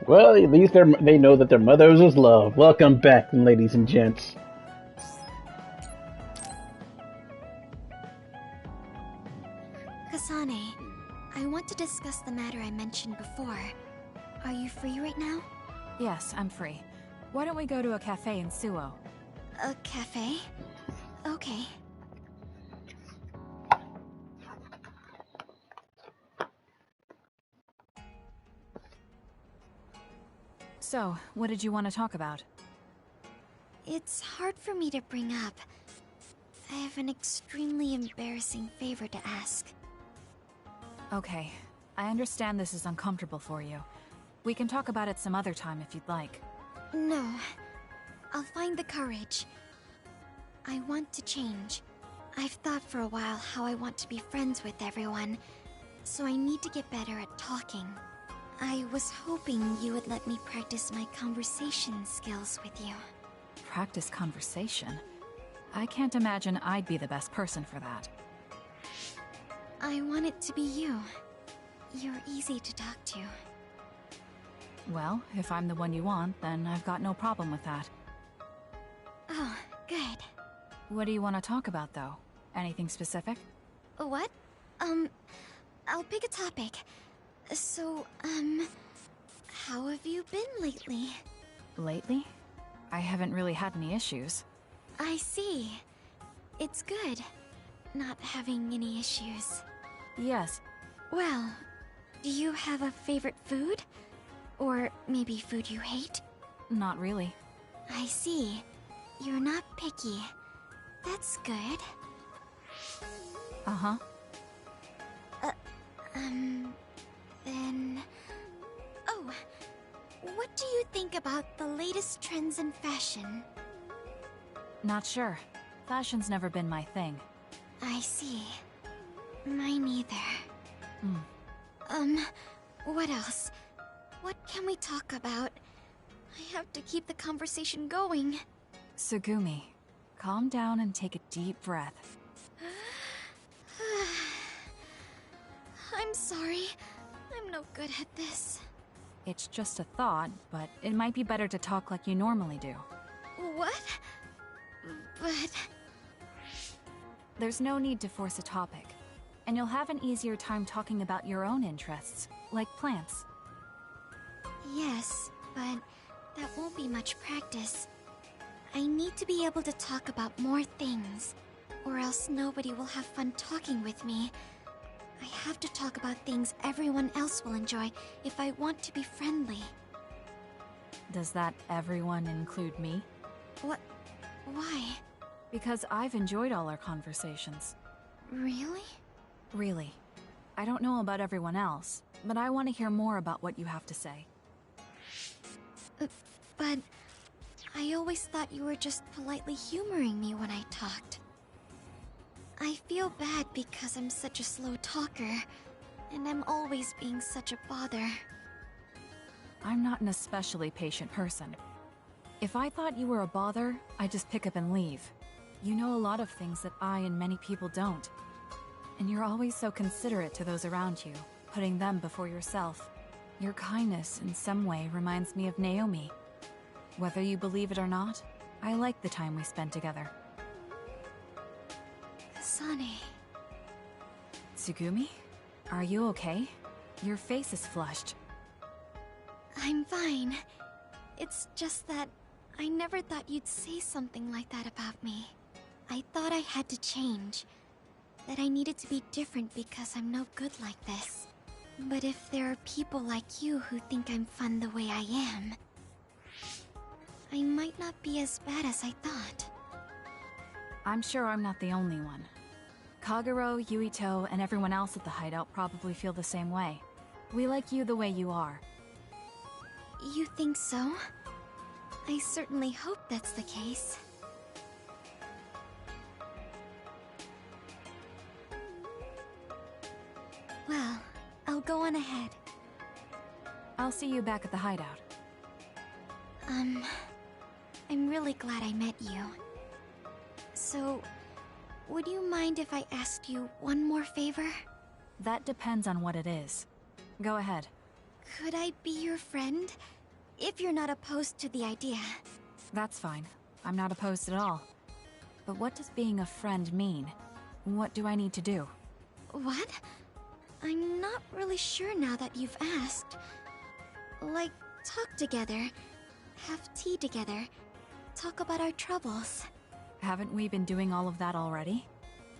Well, at least they know that their mothers is love. Welcome back, ladies and gents. Kasane, I want to discuss the matter I mentioned before. Are you free right now? Yes, I'm free. Why don't we go to a cafe in Suo? A cafe? Okay. So, what did you want to talk about? It's hard for me to bring up. I have an extremely embarrassing favor to ask. Okay, I understand this is uncomfortable for you. We can talk about it some other time if you'd like. No. I'll find the courage. I want to change. I've thought for a while how I want to be friends with everyone, so I need to get better at talking. I was hoping you would let me practice my conversation skills with you. Practice conversation? I can't imagine I'd be the best person for that. I want it to be you. You're easy to talk to. Well, if I'm the one you want, then I've got no problem with that. Oh, good. What do you want to talk about, though? Anything specific? What? I'll pick a topic. So, how have you been lately? Lately? I haven't really had any issues. I see. It's good, not having any issues. Yes. Well, do you have a favorite food? Or maybe food you hate? Not really. I see. You're not picky. That's good. Uh-huh. Then... Oh, what do you think about the latest trends in fashion? Not sure. Fashion's never been my thing. I see. Mine either. What else? What can we talk about? I have to keep the conversation going. Tsugumi, calm down and take a deep breath. I'm sorry. I'm no good at this. It's just a thought, but it might be better to talk like you normally do. What? But... There's no need to force a topic, and you'll have an easier time talking about your own interests, like plants. Yes, but that won't be much practice. I need to be able to talk about more things, or else nobody will have fun talking with me. I have to talk about things everyone else will enjoy if I want to be friendly. Does that everyone include me? What? Why? Because I've enjoyed all our conversations. Really? Really. I don't know about everyone else, but I want to hear more about what you have to say. But I always thought you were just politely humoring me when I talked. I feel bad because I'm such a slow talker, and I'm always being such a bother. I'm not an especially patient person. If I thought you were a bother, I'd just pick up and leave. You know a lot of things that I and many people don't. And you're always so considerate to those around you, putting them before yourself. Your kindness, in some way, reminds me of Naomi. Whether you believe it or not, I like the time we spent together. Kasane... Tsugumi? Are you okay? Your face is flushed. I'm fine. It's just that I never thought you'd say something like that about me. I thought I had to change. That I needed to be different because I'm no good like this. But if there are people like you who think I'm fun the way I am, I might not be as bad as I thought. I'm sure I'm not the only one. Kagero, Yuito, and everyone else at the hideout probably feel the same way. We like you the way you are. You think so? I certainly hope that's the case. Well, I'll go on ahead. I'll see you back at the hideout. I'm really glad I met you. So, would you mind if I asked you one more favor? That depends on what it is. Go ahead. Could I be your friend? if you're not opposed to the idea. That's fine. I'm not opposed at all. But what does being a friend mean? What do I need to do? What? I'm not really sure now that you've asked. Like, talk together, have tea together, talk about our troubles. Haven't we been doing all of that already?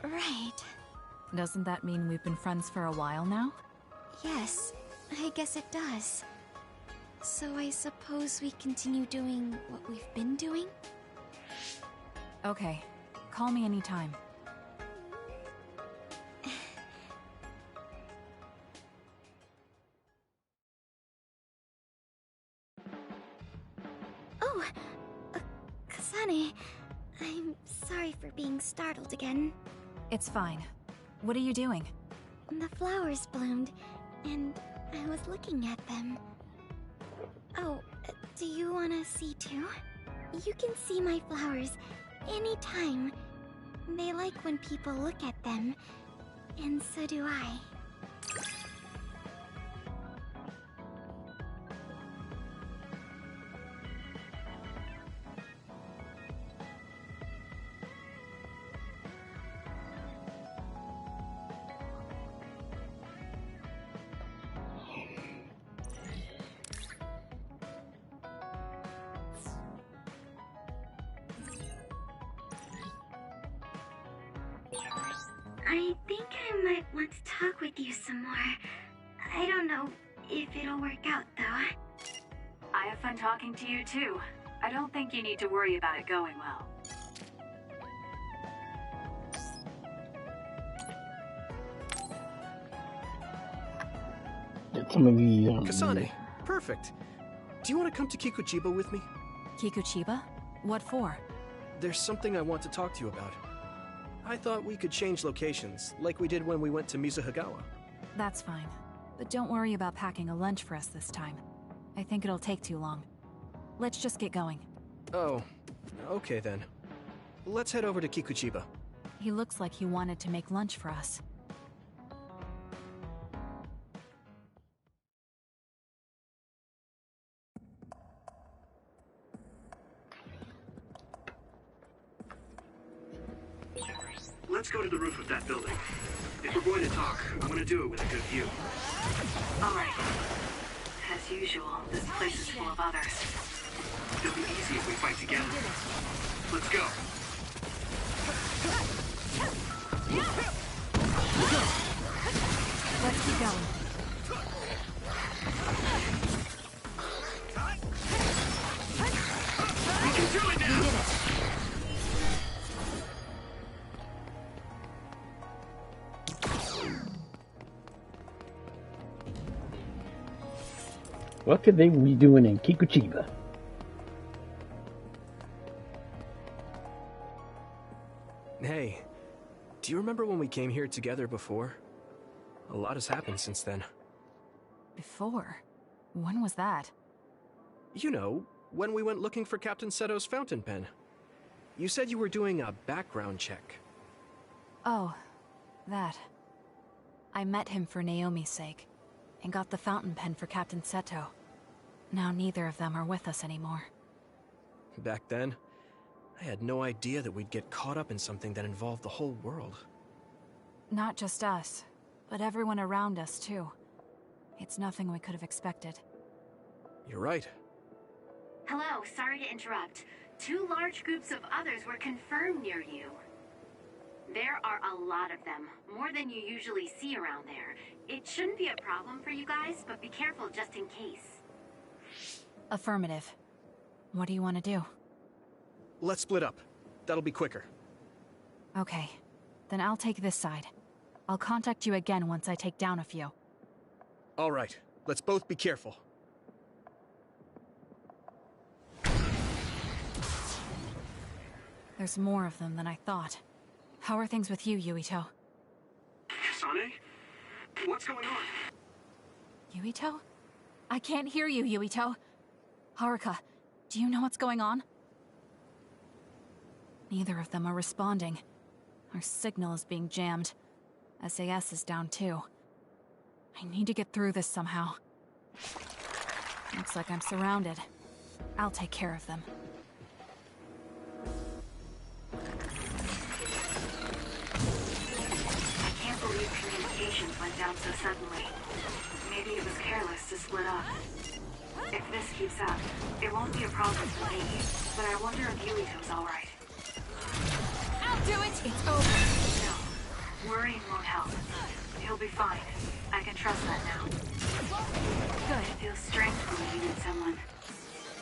Right. Doesn't that mean we've been friends for a while now? Yes, I guess it does. So I suppose we continue doing what we've been doing? Okay. Call me anytime. Oh, Kasane, I'm sorry for being startled again. It's fine. What are you doing? The flowers bloomed, and I was looking at them. Oh, do you want to see too? You can see my flowers anytime. They like when people look at them, and so do I. I think I might want to talk with you some more. I don't know if it'll work out, though. I have fun talking to you too. I don't think you need to worry about it going well. Get some of the, Kasane, perfect. Do you want to come to Kikuchiba with me? Kikuchiba? What for? There's something I want to talk to you about. I thought we could change locations, like we did when we went to Mizuhagawa. That's fine. But don't worry about packing a lunch for us this time. I think it'll take too long. Let's just get going. Oh, okay then. Let's head over to Kikuchiba. He looks like he wanted to make lunch for us. Let's go to the roof of that building. If we're going to talk, I want to do it with a good view. Alright. As usual, this place is full of others. It'll be easy if we fight together. Let's go. Let's keep going. We can do it now! We did it. what could they be doing in Kikuchiba? Hey, do you remember when we came here together before? A lot has happened since then. Before? When was that? You know, when we went looking for Captain Seto's fountain pen. You said you were doing a background check. Oh, that. I met him for Naomi's sake, and got the fountain pen for Captain Seto. Now neither of them are with us anymore. Back then, I had no idea that we'd get caught up in something that involved the whole world. Not just us, but everyone around us too. It's nothing we could have expected. You're right. Hello, sorry to interrupt. 2 large groups of others were confirmed near you. There are a lot of them, more than you usually see around there. It shouldn't be a problem for you guys, but be careful just in case. Affirmative. What do you want to do? Let's split up. That'll be quicker. Okay, then I'll take this side. I'll contact you again once I take down a few. All right, let's both be careful. There's more of them than I thought. How are things with you, Yuito? Kasane? What's going on? Yuito? I can't hear you, Yuito. Haruka, do you know what's going on? Neither of them are responding. Our signal is being jammed. SAS is down too. I need to get through this somehow. Looks like I'm surrounded. I'll take care of them. I can't believe communications went down so suddenly. Maybe it was careless to split up. If this keeps up, it won't be a problem for me, but I wonder if Yulito's alright. I'll do it! It's over! No, worrying won't help. He'll be fine. I can trust that now. Good. It feels strange when you need someone.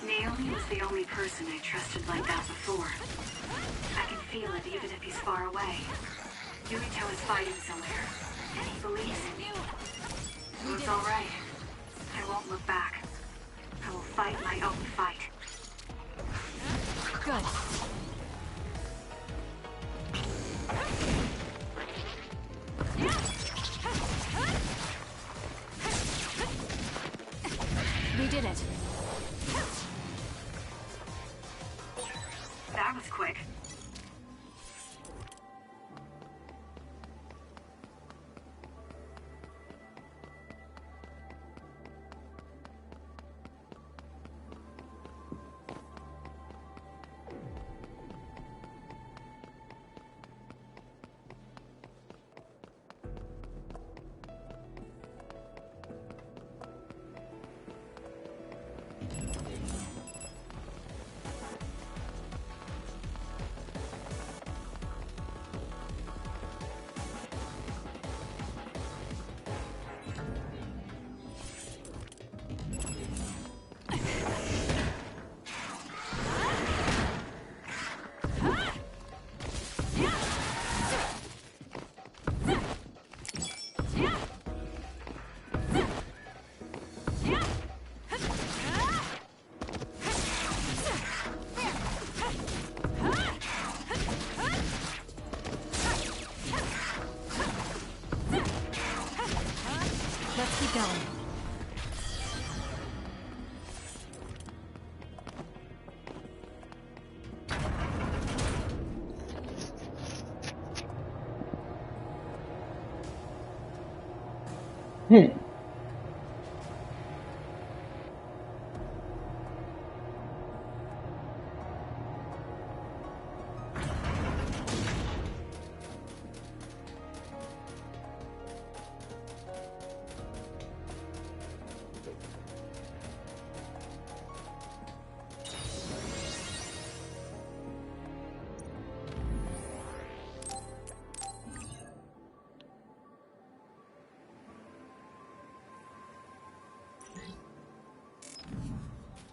Naomi was the only person I trusted like that before. I can feel it even if he's far away. Yulito is fighting somewhere, and he believes in me. So it's alright. I won't look back. I will fight my own fight. Good. We did it. That was quick. Let's keep going.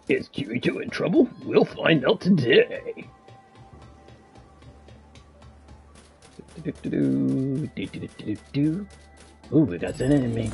Is Kirito in trouble? We'll find out today. Ooh, we got an enemy.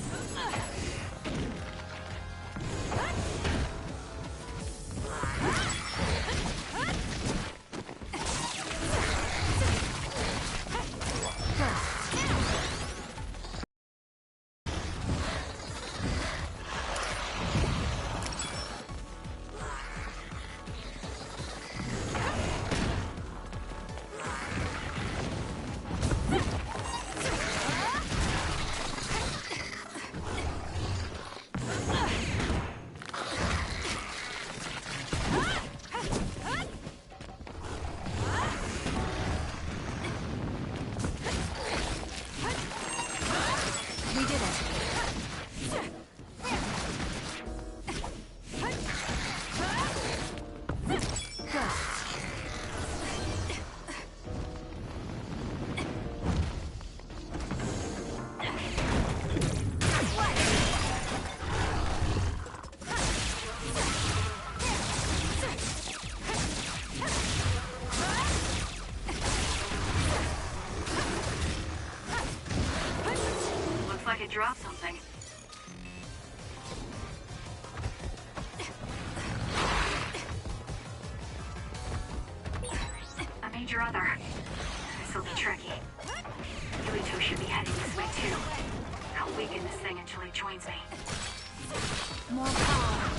Drop something. A major other. This'll be tricky. Yulito should be heading this way too. I'll weaken this thing until he joins me. More power.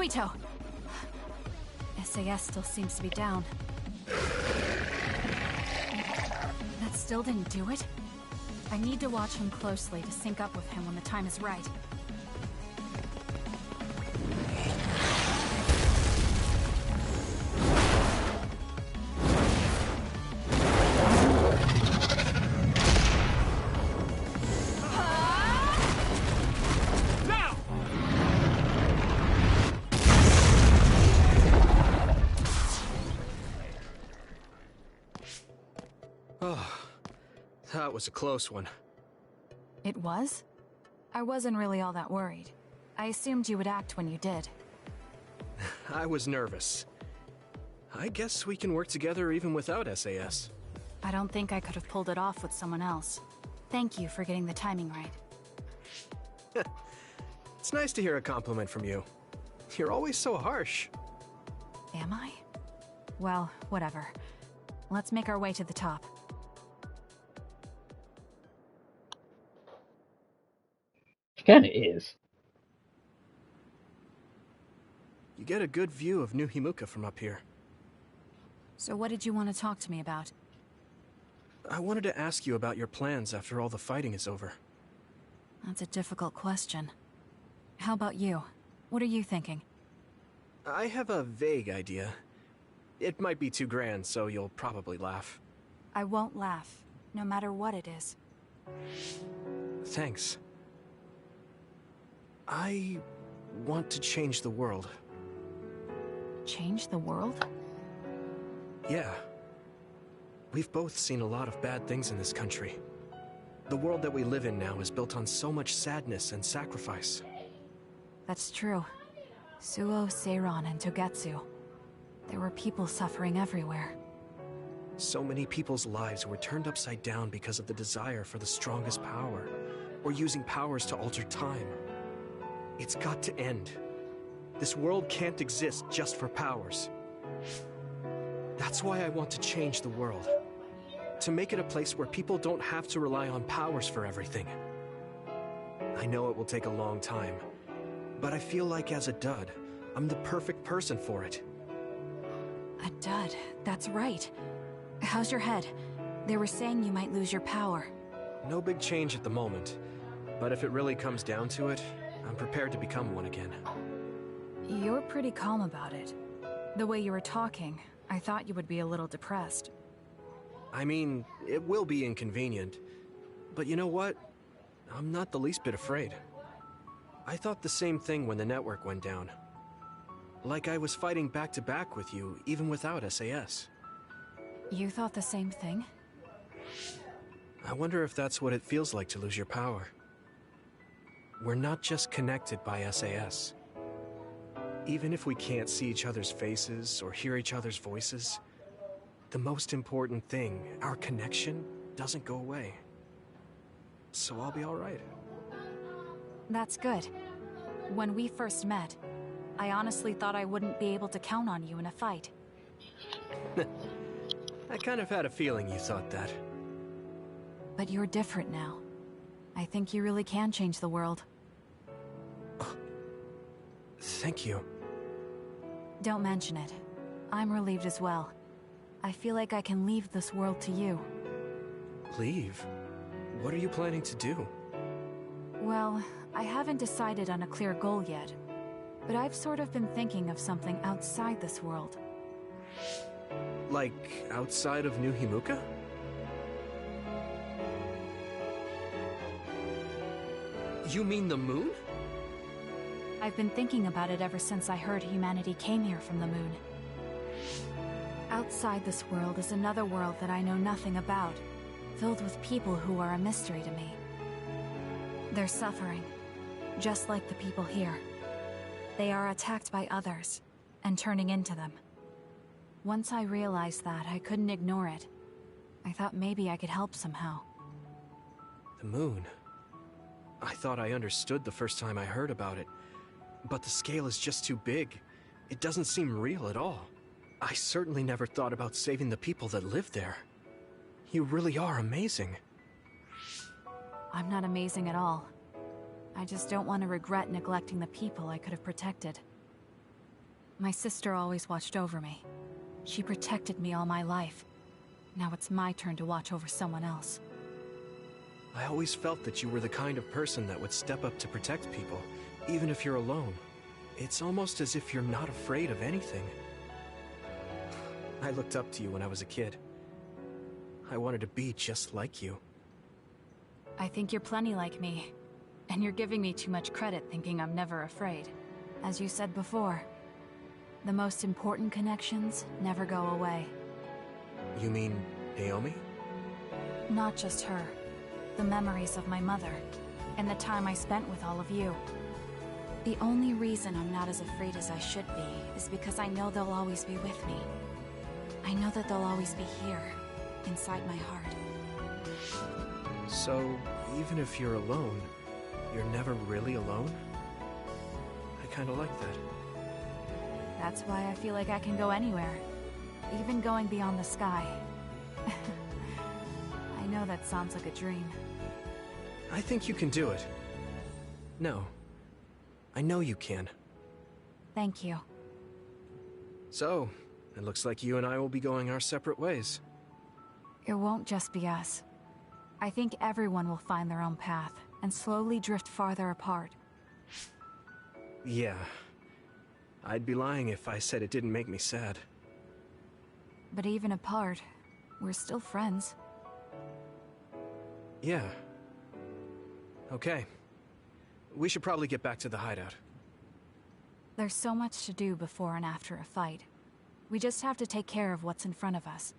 Yuito! SAS still seems to be down. That still didn't do it? I need to watch him closely to sync up with him when the time is right. That was a close one. It was? I wasn't really all that worried. I assumed you would act when you did. I was nervous. I guess we can work together even without SAS. I don't think I could have pulled it off with someone else. Thank you for getting the timing right. It's nice to hear a compliment from you. You're always so harsh. Am I? Well, whatever. Let's make our way to the top. She kind of is. You get a good view of New Himuka from up here. So what did you want to talk to me about? I wanted to ask you about your plans after all the fighting is over. That's a difficult question. How about you? What are you thinking? I have a vague idea. It might be too grand, so you'll probably laugh. I won't laugh, no matter what it is. Thanks. I want to change the world. Change the world? Yeah. We've both seen a lot of bad things in this country. The world that we live in now is built on so much sadness and sacrifice. That's true. Suo, Seiran, and Togetsu. There were people suffering everywhere. So many people's lives were turned upside down because of the desire for the strongest power, or using powers to alter time. It's got to end. This world can't exist just for powers. That's why I want to change the world. To make it a place where people don't have to rely on powers for everything. I know it will take a long time, but I feel like as a dud, I'm the perfect person for it. A dud, that's right. How's your head? They were saying you might lose your power. No big change at the moment, but if it really comes down to it, I'm prepared to become one again. You're pretty calm about it. The way you were talking, I thought you would be a little depressed. I mean, it will be inconvenient, but you know what? I'm not the least bit afraid. I thought the same thing when the network went down. Like I was fighting back to back with you, even without SAS. You thought the same thing? I wonder if that's what it feels like to lose your power. We're not just connected by SAS. Even if we can't see each other's faces or hear each other's voices, the most important thing, our connection, doesn't go away. So I'll be all right. That's good. When we first met, I honestly thought I wouldn't be able to count on you in a fight. I kind of had a feeling you thought that. But you're different now. I think you really can change the world. Thank you. Don't mention it. I'm relieved as well. I feel like I can leave this world to you. Leave? What are you planning to do? Well, I haven't decided on a clear goal yet, but I've sort of been thinking of something outside this world. Like, outside of New Himuka? You mean the moon? I've been thinking about it ever since I heard humanity came here from the moon. Outside this world is another world that I know nothing about, filled with people who are a mystery to me. They're suffering, just like the people here. They are attacked by others, and turning into them. Once I realized that, I couldn't ignore it. I thought maybe I could help somehow. The moon? I thought I understood the first time I heard about it. But the scale is just too big. It doesn't seem real at all. I certainly never thought about saving the people that live there. You really are amazing. I'm not amazing at all. I just don't want to regret neglecting the people I could have protected. My sister always watched over me. She protected me all my life. Now it's my turn to watch over someone else. I always felt that you were the kind of person that would step up to protect people, even if you're alone. It's almost as if you're not afraid of anything. I looked up to you when I was a kid. I wanted to be just like you. I think you're plenty like me. And you're giving me too much credit thinking I'm never afraid. As you said before, the most important connections never go away. You mean Naomi? Not just her. The memories of my mother, and the time I spent with all of you. The only reason I'm not as afraid as I should be is because I know they'll always be with me. I know that they'll always be here, inside my heart. So, even if you're alone, you're never really alone? I kinda like that. That's why I feel like I can go anywhere, even going beyond the sky. I know that sounds like a dream. I think you can do it. No. I know you can. Thank you. So, it looks like you and I will be going our separate ways. It won't just be us. I think everyone will find their own path, and slowly drift farther apart. Yeah. I'd be lying if I said it didn't make me sad. But even apart, we're still friends. Yeah. Okay. We should probably get back to the hideout. There's so much to do before and after a fight. We just have to take care of what's in front of us.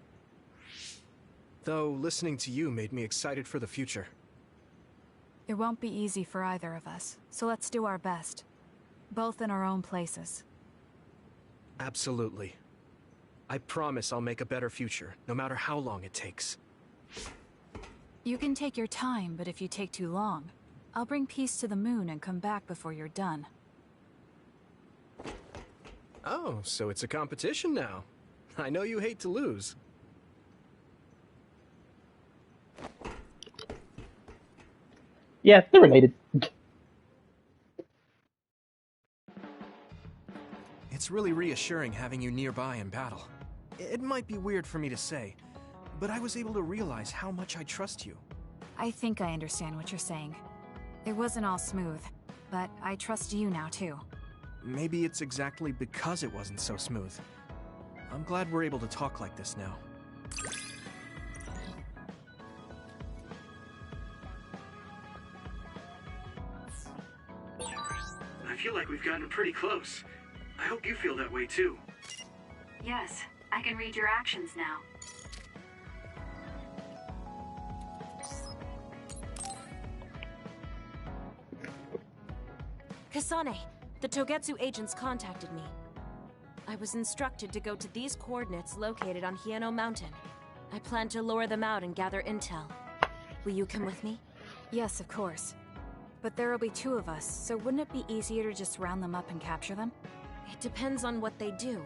Though, listening to you made me excited for the future. It won't be easy for either of us, so let's do our best. Both in our own places. Absolutely. I promise I'll make a better future, no matter how long it takes. You can take your time, but if you take too long, I'll bring peace to the moon and come back before you're done. Oh, so it's a competition now. I know you hate to lose. Yeah, they're related. It's really reassuring having you nearby in battle. It might be weird for me to say, but I was able to realize how much I trust you. I think I understand what you're saying. It wasn't all smooth, but I trust you now too. Maybe it's exactly because it wasn't so smooth. I'm glad we're able to talk like this now. I feel like we've gotten pretty close. I hope you feel that way too. Yes, I can read your actions now. Kasane, the Togetsu agents contacted me. I was instructed to go to these coordinates located on Hieno Mountain. I plan to lure them out and gather intel. Will you come with me? Yes, of course. But there'll be two of us, so wouldn't it be easier to just round them up and capture them? It depends on what they do.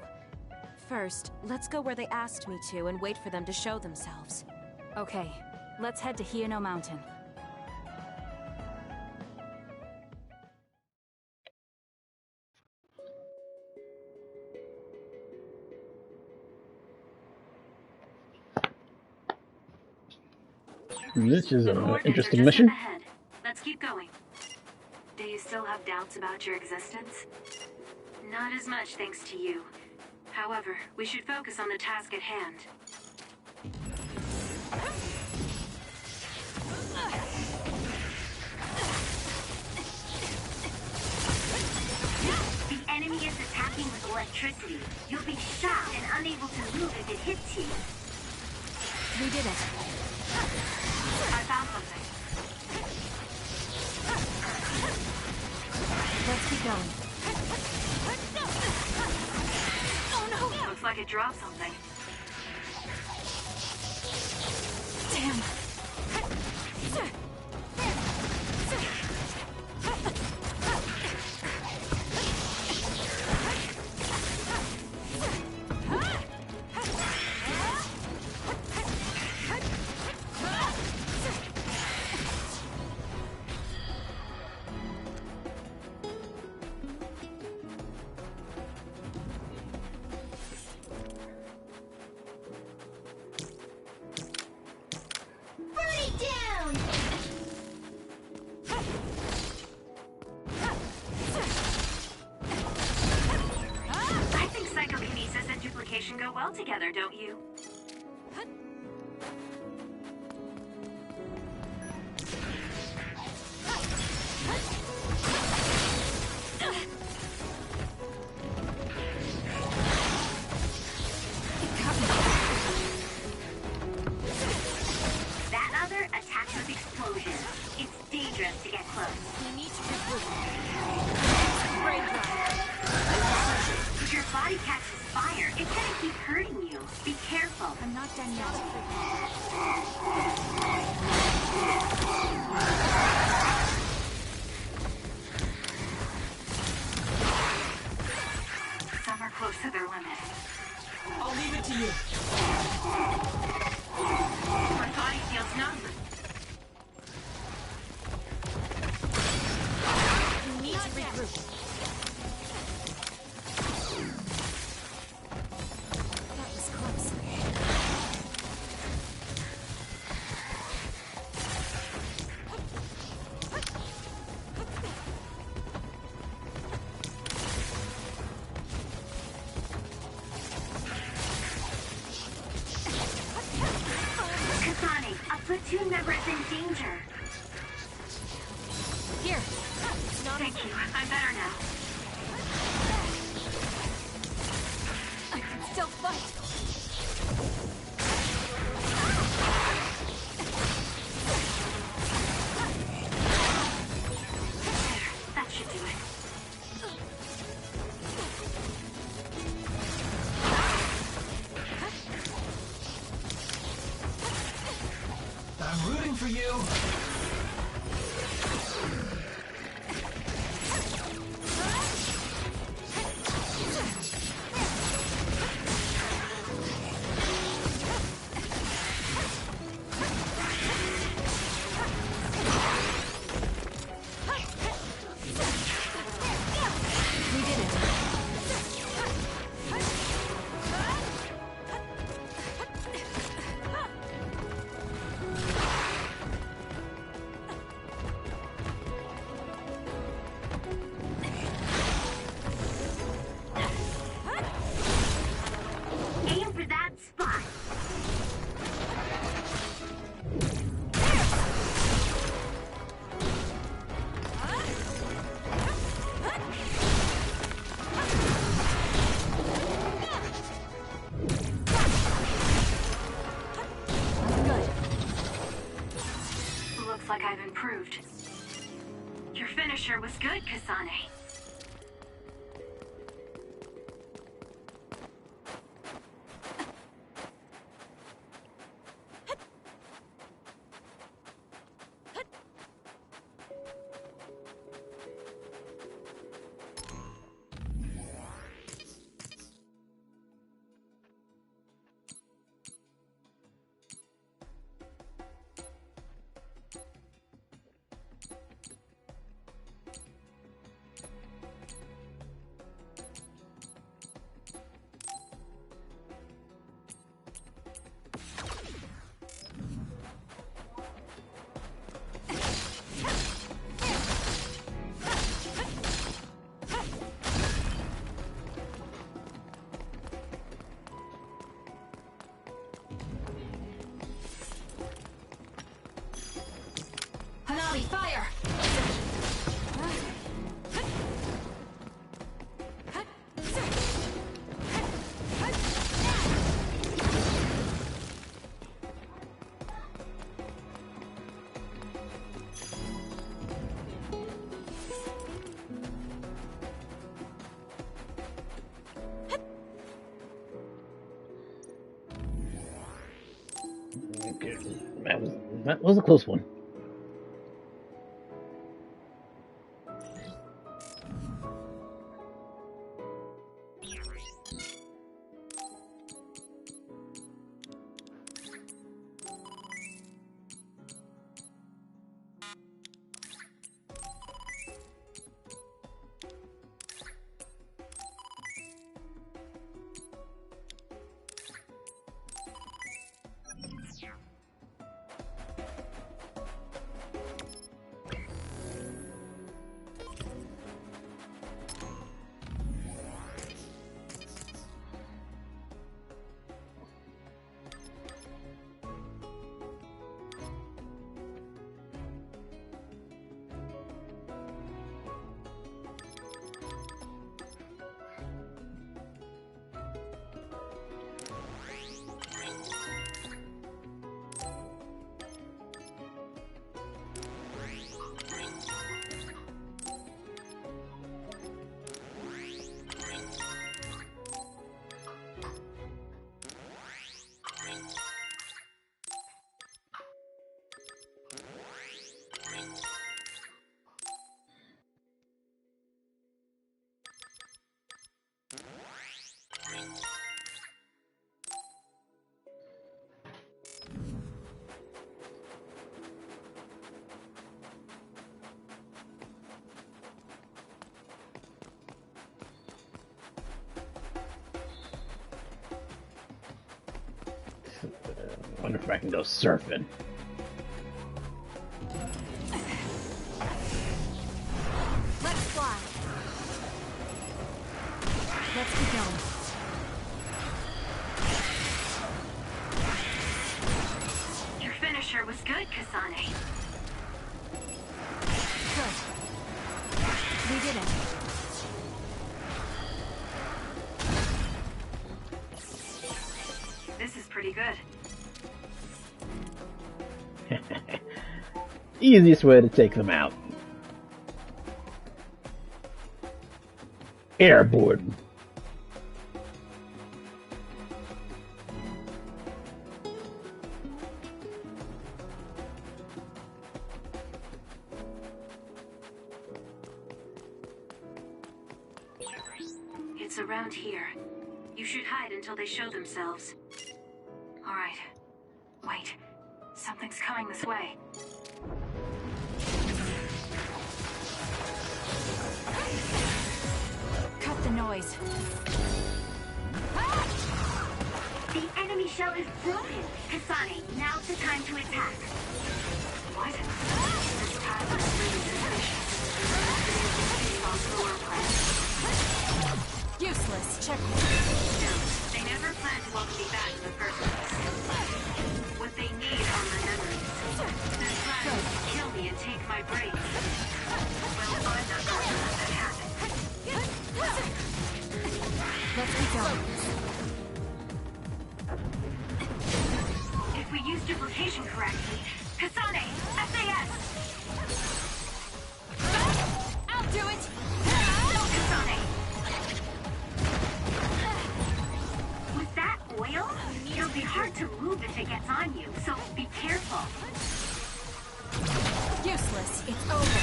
First, let's go where they asked me to and wait for them to show themselves. Okay, let's head to Hieno Mountain. This is The an coordinates interesting are just mission. up ahead. Let's keep going. Do you still have doubts about your existence? Not as much thanks to you. However, we should focus on the task at hand. The enemy is attacking with electricity. You'll be shocked and unable to move if it hits you. We did it. I found something. Let's keep going. Oh no! Looks like it dropped something. Damn. well together, don't you? That other attacks with explosions. It's dangerous to get close. We need to regroup. Brain dry. If your body catches fire, it's gonna keep hurting you. Be careful. I'm not done yet. Some are close to their limit. I'll leave it to you. My body feels numb. We need to regroup. That was close. Kasane, a platoon member is in danger. Here. It's not Thank you. I'm better now. I can still fight. That should do it. I'm rooting for you. We did it. Aim for that spot. Good. Looks like I've improved. Your finisher was good, Kasane. Hanami, fire! Okay. That was a close one. Wonder if I can go surfing. Let's fly. Let's keep going. Your finisher was good, Kasane. Good. We did it. This is pretty good. Easiest way to take them out. Airborne. It's around here. You should hide until they show themselves. All right. Wait. Something's coming this way. Cut the noise. The enemy shell is broken. Kasane, now's the time to attack. What? This path is really suspicious. Also our plan. Useless. Check me. No, they never planned to welcome me back in the first place. What they need are my memories. Their plan was to kill me and take my brains. Well, I'm not going to let that happen. Let's keep going. If we use duplication correctly, Kasane, SAS! I'll do it. No, Kasane! With that oil, it'll be hard to move if it gets on you, so be careful. Useless. It's over.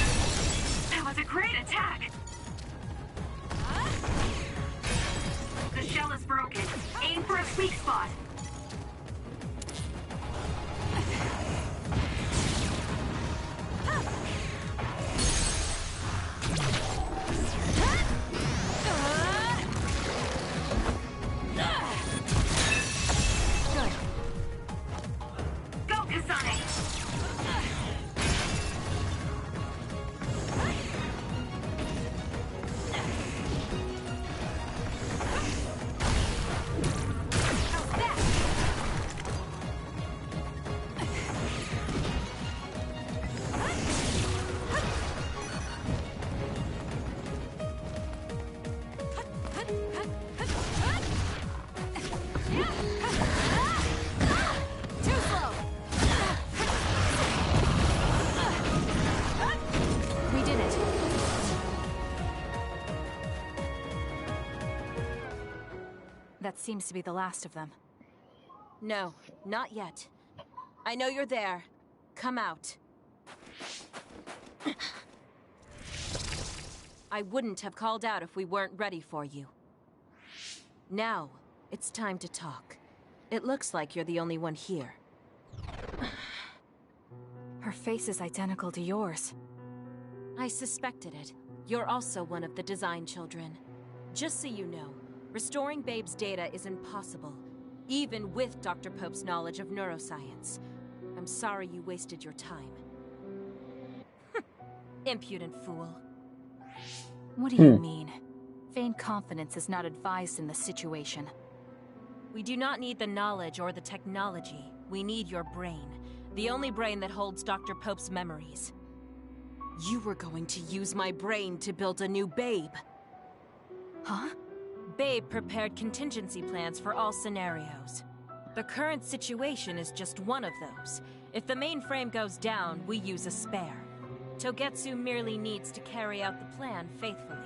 That was a great attack! The shell is broken. Aim for its weak spot. Go, Kasane! Too slow. We did it. That seems to be the last of them. No, not yet. I know you're there. Come out. I wouldn't have called out if we weren't ready for you. Now, it's time to talk. It looks like you're the only one here. Her face is identical to yours. I suspected it. You're also one of the design children. Just so you know, restoring Babe's data is impossible, even with Dr. Pope's knowledge of neuroscience. I'm sorry you wasted your time. Impudent fool. What do you mean? Vain confidence is not advised in this situation. We do not need the knowledge or the technology. We need your brain. The only brain that holds Dr. Pope's memories. You were going to use my brain to build a new Babe. Huh? Babe prepared contingency plans for all scenarios. The current situation is just one of those. If the mainframe goes down, we use a spare. Togetsu merely needs to carry out the plan faithfully.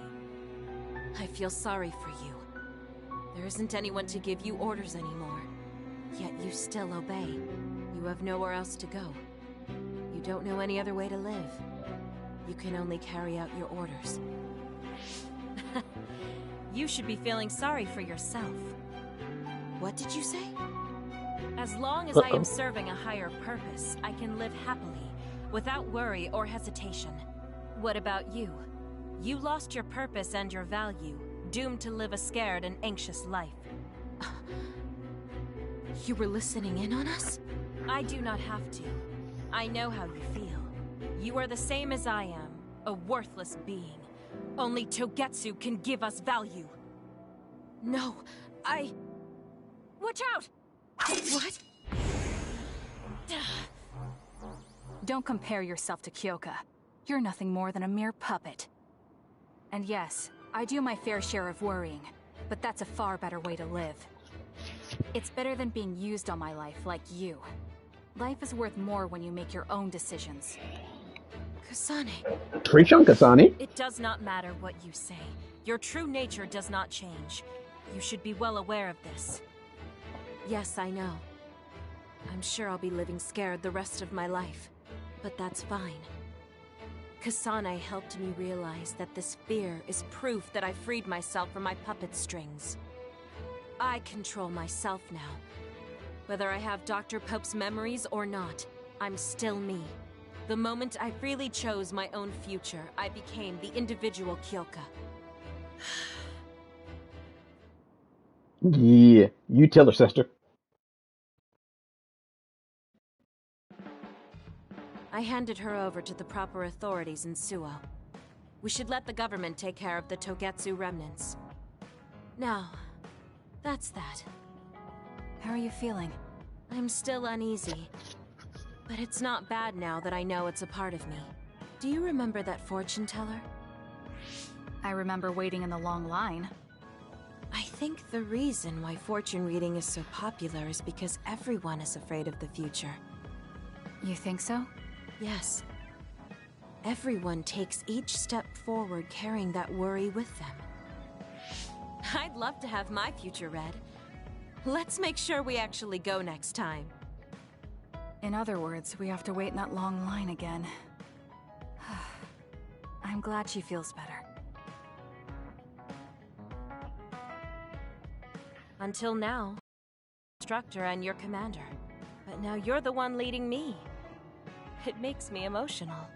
I feel sorry for you. There isn't anyone to give you orders anymore. Yet you still obey. You have nowhere else to go. You don't know any other way to live. You can only carry out your orders. You should be feeling sorry for yourself. What did you say? As long as I am serving a higher purpose, I can live happily, without worry or hesitation. What about you? You lost your purpose and your value, doomed to live a scared and anxious life. You were listening in on us? I do not have to. I know how you feel. You are the same as I am, a worthless being. Only Togetsu can give us value. No, Watch out! What? Don't compare yourself to Kyoka. You're nothing more than a mere puppet. And yes, I do my fair share of worrying, but that's a far better way to live. It's better than being used on my life like you. Life is worth more when you make your own decisions. Kasane. Preach on, Kasane. It does not matter what you say. Your true nature does not change. You should be well aware of this. Yes, I know. I'm sure I'll be living scared the rest of my life. But that's fine. Kasane helped me realize that this fear is proof that I freed myself from my puppet strings. I control myself now. Whether I have Dr. Pope's memories or not, I'm still me. The moment I freely chose my own future, I became the individual Kyoka. Yeah, you tell her, sister. I handed her over to the proper authorities in Suo. We should let the government take care of the Togetsu remnants. Now, that's that. How are you feeling? I'm still uneasy. But it's not bad now that I know it's a part of me. Do you remember that fortune teller? I remember waiting in the long line. I think the reason why fortune reading is so popular is because everyone is afraid of the future. You think so? Yes. Everyone takes each step forward carrying that worry with them. I'd love to have my future read. Let's make sure we actually go next time. In other words, we have to wait in that long line again. I'm glad she feels better. Until now, instructor and your commander. But now you're the one leading me. It makes me emotional.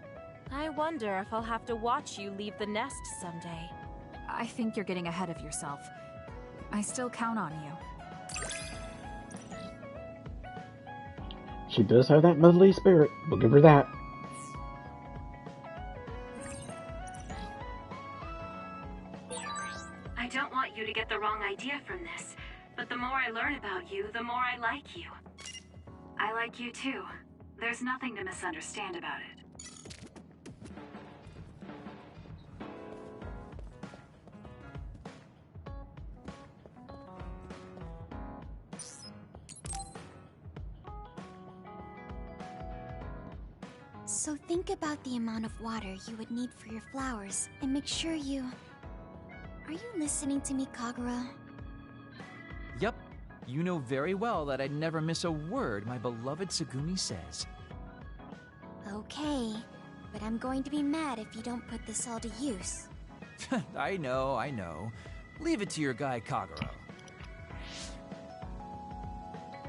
I wonder if I'll have to watch you leave the nest someday. I think you're getting ahead of yourself. I still count on you. She does have that motherly spirit. We'll give her that. I don't want you to get the wrong idea from this, but the more I learn about you, the more I like you. I like you too. There's nothing to misunderstand about it. So think about the amount of water you would need for your flowers, and make sure you... Are you listening to me, Kagura? Yep. You know very well that I'd never miss a word my beloved Tsugumi says. Okay, but I'm going to be mad if you don't put this all to use. I know. Leave it to your guy Kagura.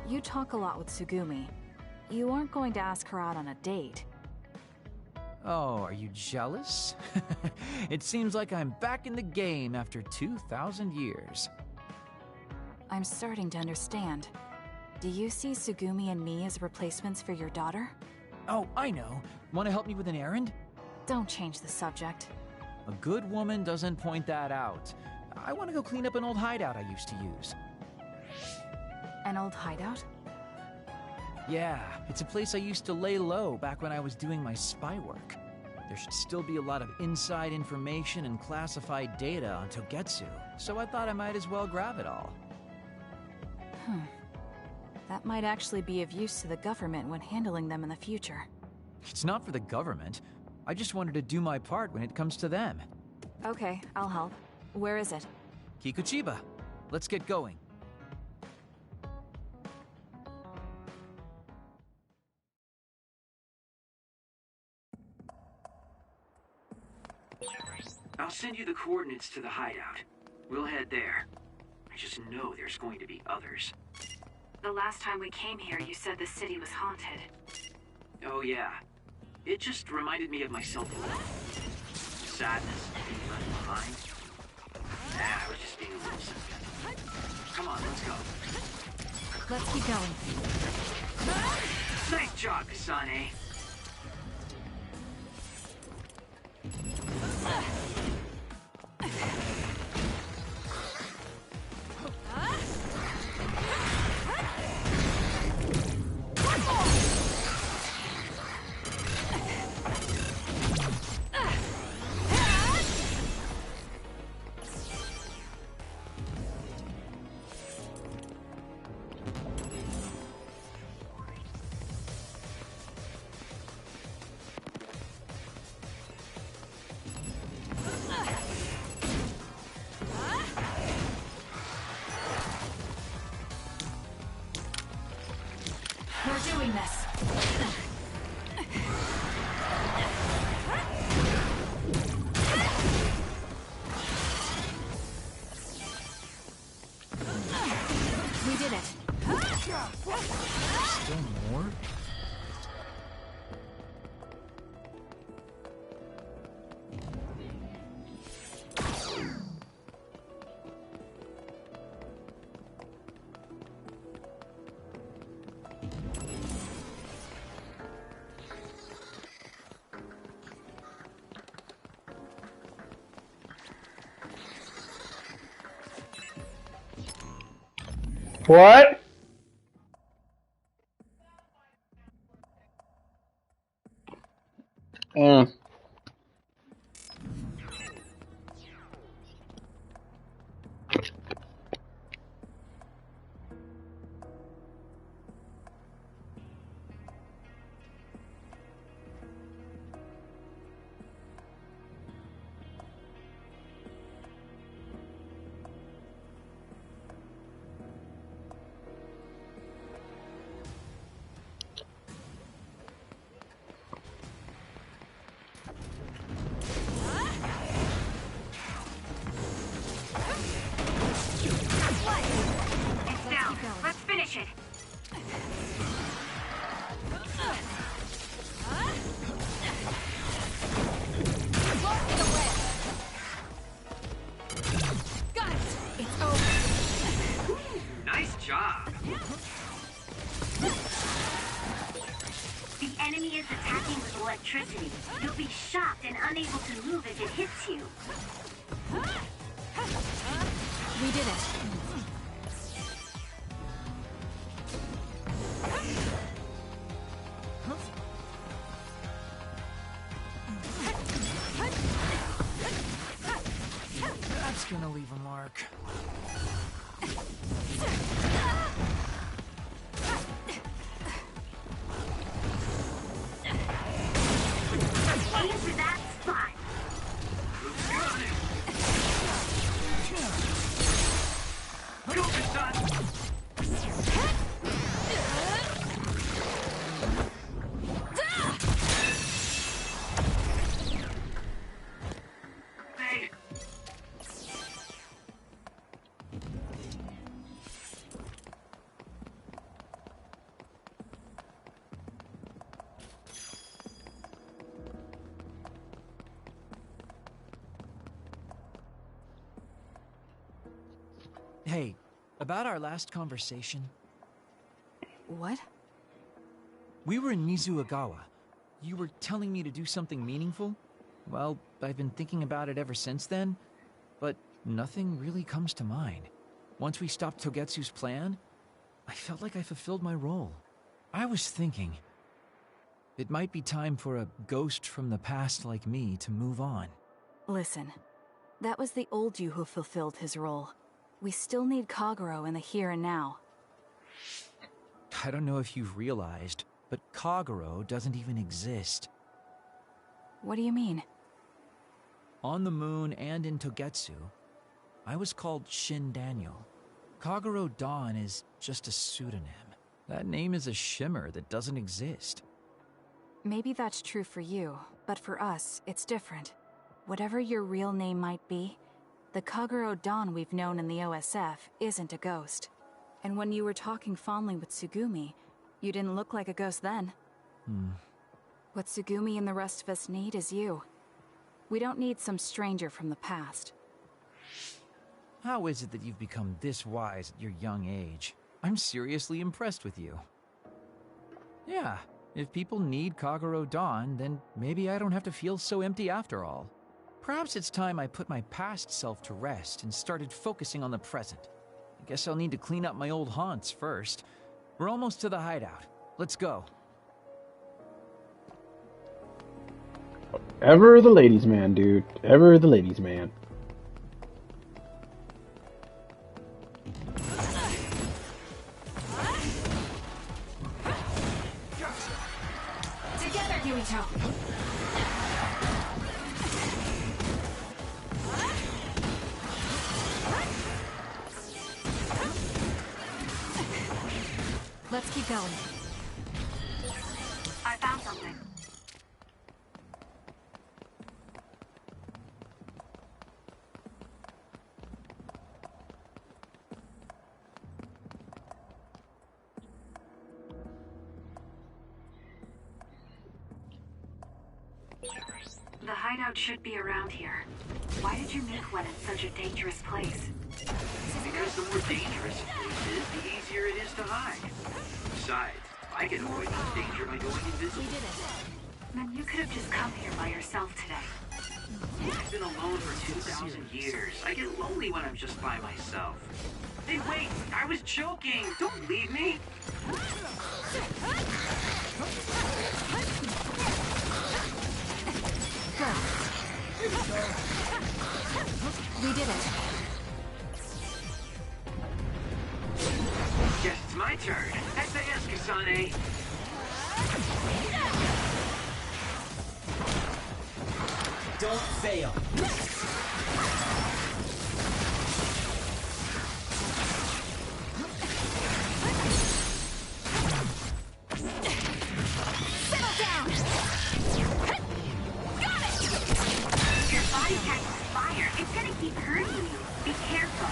You talk a lot with Tsugumi. You aren't going to ask her out on a date. Oh, are you jealous? It seems like I'm back in the game after 2,000 years. I'm starting to understand. Do you see Tsugumi and me as replacements for your daughter? Oh, I know. Want to help me with an errand? Don't change the subject. A good woman doesn't point that out. I want to go clean up an old hideout I used to use. An old hideout? Yeah, it's a place I used to lay low back when I was doing my spy work. There should still be a lot of inside information and classified data on Togetsu, so I thought I might as well grab it all. That might actually be of use to the government when handling them in the future. It's not for the government. I just wanted to do my part when it comes to them. Okay, I'll help. Where is it? Kikuchiba, let's get going. I'll send you the coordinates to the hideout. We'll head there. I just know there's going to be others. The last time we came here, you said the city was haunted. Oh yeah. It just reminded me of myself a little. Sadness being left behind. I was just being a little sentimental. Come on, let's go. Let's keep going. job, Kasane. We're doing this. We did it. Still more? What? Mm. It's down. Let's finish it. Got it. It's over. Nice job. The enemy is attacking with electricity. You'll be shocked and unable to move if it hits you. We did it. That's gonna leave a mark. Aim for that spot. Go, Kasane. Hey, Hey, about our last conversation, What? we were in Mizuagawa. You were telling me to do something meaningful? Well, I've been thinking about it ever since then, but nothing really comes to mind. Once we stopped Togetsu's plan, I felt like I fulfilled my role. I was thinking, it might be time for a ghost from the past like me to move on. Listen, that was the old you who fulfilled his role. We still need Kagero in the here and now. I don't know if you've realized, but Kagero doesn't even exist. What do you mean? On the moon and in Togetsu, I was called Shin Daniel. Kagero Dawn is just a pseudonym. That name is a shimmer that doesn't exist. Maybe that's true for you, but for us, it's different. Whatever your real name might be, the Kagero Dawn we've known in the OSF isn't a ghost. And when you were talking fondly with Tsugumi, you didn't look like a ghost then. What Tsugumi and the rest of us need is you. We don't need some stranger from the past. How is it that you've become this wise at your young age? I'm seriously impressed with you. Yeah, If people need Kagero Dawn, then maybe I don't have to feel so empty after all. Perhaps it's time I put my past self to rest and started focusing on the present. I guess I'll need to clean up my old haunts first. We're almost to the hideout. Let's go. Ever the ladies' man, dude. Ever the ladies' man. Together, Yuito! Let's keep going. I found something. The hideout should be around here. Why did you make one in such a dangerous place? Because the more dangerous a place is, the easier it is to hide. Besides, I can avoid this danger by going invisible. Then you could have just come here by yourself today. I've been alone for 2,000 years. I get lonely when I'm just by myself. Hey, wait! I was joking! Don't leave me! We did it. Guess it's my turn. SAS, Kasane! Don't fail. Settle down! Got it! Your body catches fire. It's gonna keep hurting you. Be careful.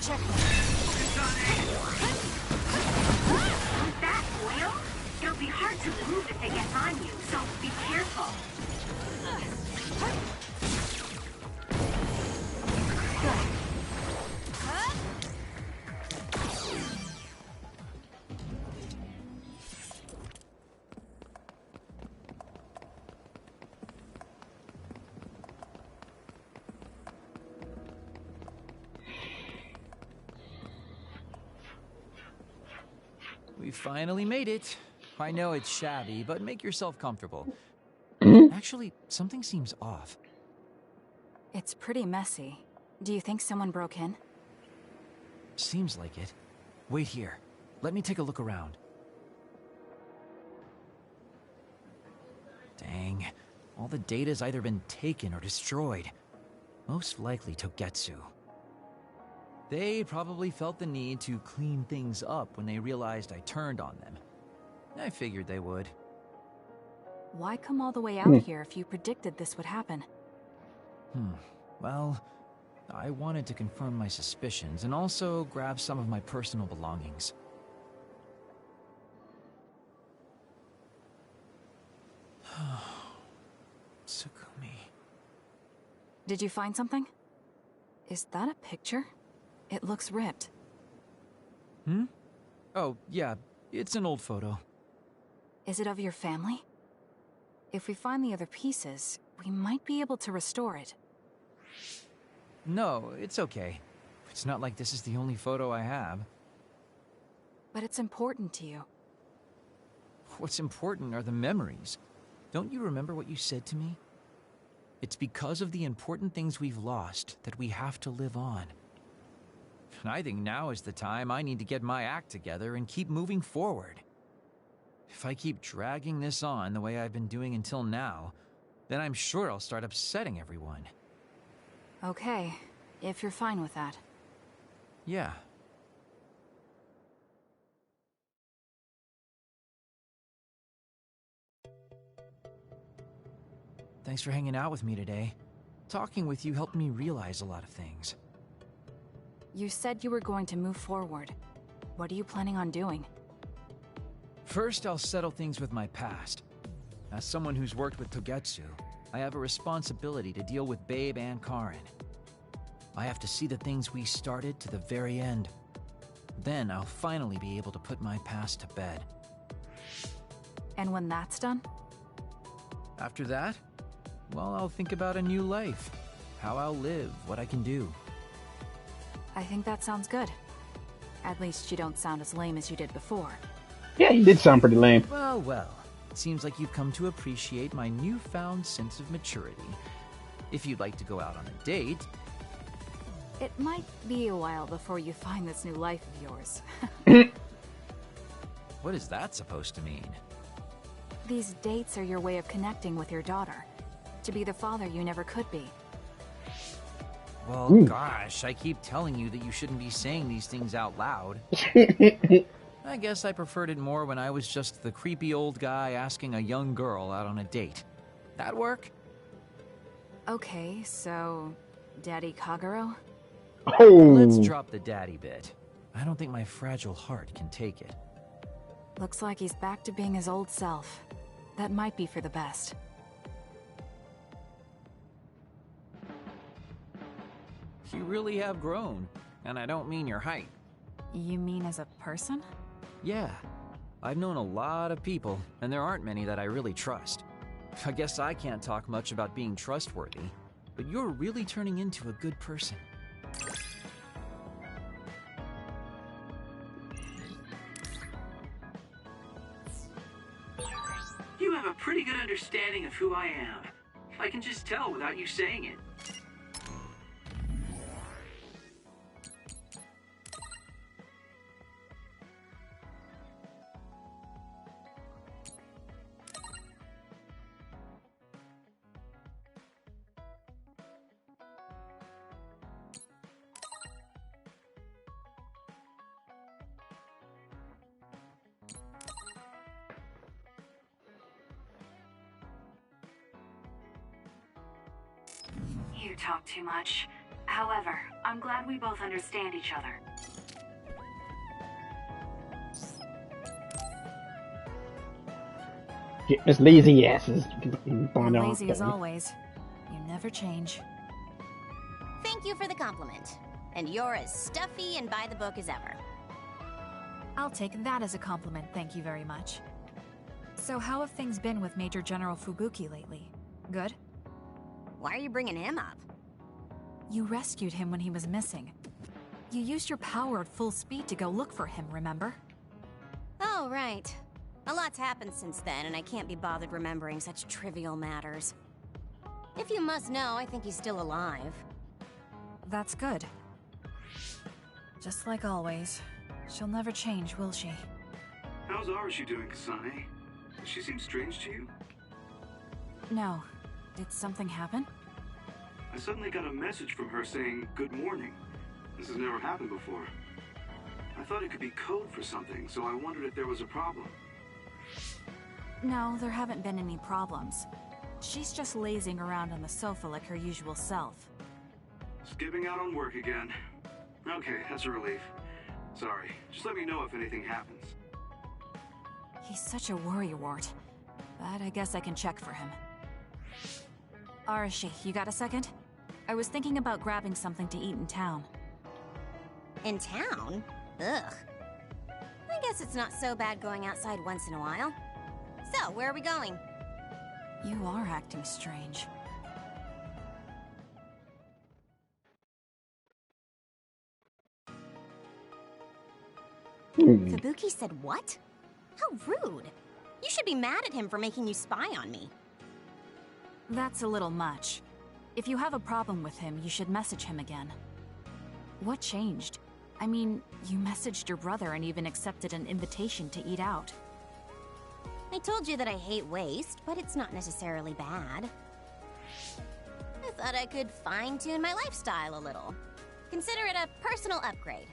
Check. With that oil, it'll be hard to move if it gets on you, so be careful. We finally made it. I know it's shabby, but make yourself comfortable. Actually, something seems off. It's pretty messy. Do you think someone broke in? Seems like it. Wait here. Let me take a look around. Dang. All the data's either been taken or destroyed. Most likely Togetsu. They probably felt the need to clean things up when they realized I turned on them. I figured they would. Why come all the way out here if you predicted this would happen? Well, I wanted to confirm my suspicions and also grab some of my personal belongings. Tsukumi. Did you find something? Is that a picture? It looks ripped. Oh, yeah, it's an old photo. Is it of your family? If we find the other pieces, we might be able to restore it. No, it's okay. It's not like this is the only photo I have. But it's important to you. What's important are the memories. Don't you remember what you said to me? It's because of the important things we've lost that we have to live on. And I think now is the time I need to get my act together and keep moving forward. If I keep dragging this on the way I've been doing until now, then I'm sure I'll start upsetting everyone. Okay, if you're fine with that. Yeah. Thanks for hanging out with me today. Talking with you helped me realize a lot of things. You said you were going to move forward. What are you planning on doing? First, I'll settle things with my past. As someone who's worked with Togetsu, I have a responsibility to deal with Babe and Karen. I have to see the things we started to the very end. Then I'll finally be able to put my past to bed. And when that's done? After that, well, I'll think about a new life. How I'll live, what I can do. I think that sounds good. At least you don't sound as lame as you did before. Yeah, he did sound pretty lame. Well, well. It seems like you've come to appreciate my newfound sense of maturity. If you'd like to go out on a date... It might be a while before you find this new life of yours. What is that supposed to mean? These dates are your way of connecting with your daughter. To be the father you never could be. Well, gosh, I keep telling you that you shouldn't be saying these things out loud. I guess I preferred it more when I was just the creepy old guy asking a young girl out on a date. That work? Okay, so... Daddy Kagero? Oh. Let's drop the daddy bit. I don't think my fragile heart can take it. Looks like he's back to being his old self. That might be for the best. You really have grown. And I don't mean your height. You mean as a person? Yeah. I've known a lot of people, and there aren't many that I really trust. I guess I can't talk much about being trustworthy, but you're really turning into a good person. You have a pretty good understanding of who I am. I can just tell without you saying it. You talk too much. However, I'm glad we both understand each other. Get Miss Lazy asses. Lazy as always. You never change. Thank you for the compliment. And you're as stuffy and by the book as ever. I'll take that as a compliment, thank you very much. So how have things been with Major General Fubuki lately? Good? Why are you bringing him up? You rescued him when he was missing. You used your power at full speed to go look for him, remember? Oh, right. A lot's happened since then, and I can't be bothered remembering such trivial matters. If you must know, I think he's still alive. That's good. Just like always. She'll never change, will she? How's Arashi doing, Kasane? Does she seem strange to you? No. Did something happen? I suddenly got a message from her saying, "Good morning." This has never happened before. I thought it could be code for something, so I wondered if there was a problem. No, there haven't been any problems. She's just lazing around on the sofa like her usual self. Skipping out on work again. Okay, that's a relief. Sorry, just let me know if anything happens. He's such a worrywart. But I guess I can check for him. Arashi, you got a second? I was thinking about grabbing something to eat in town. In town? Ugh. I guess it's not so bad going outside once in a while. So, where are we going? You are acting strange. Fubuki said what? How rude. You should be mad at him for making you spy on me. That's a little much. If you have a problem with him, you should message him again. What changed? I mean, you messaged your brother and even accepted an invitation to eat out. I told you that I hate waste, but it's not necessarily bad. I thought I could fine-tune my lifestyle a little. Consider it a personal upgrade.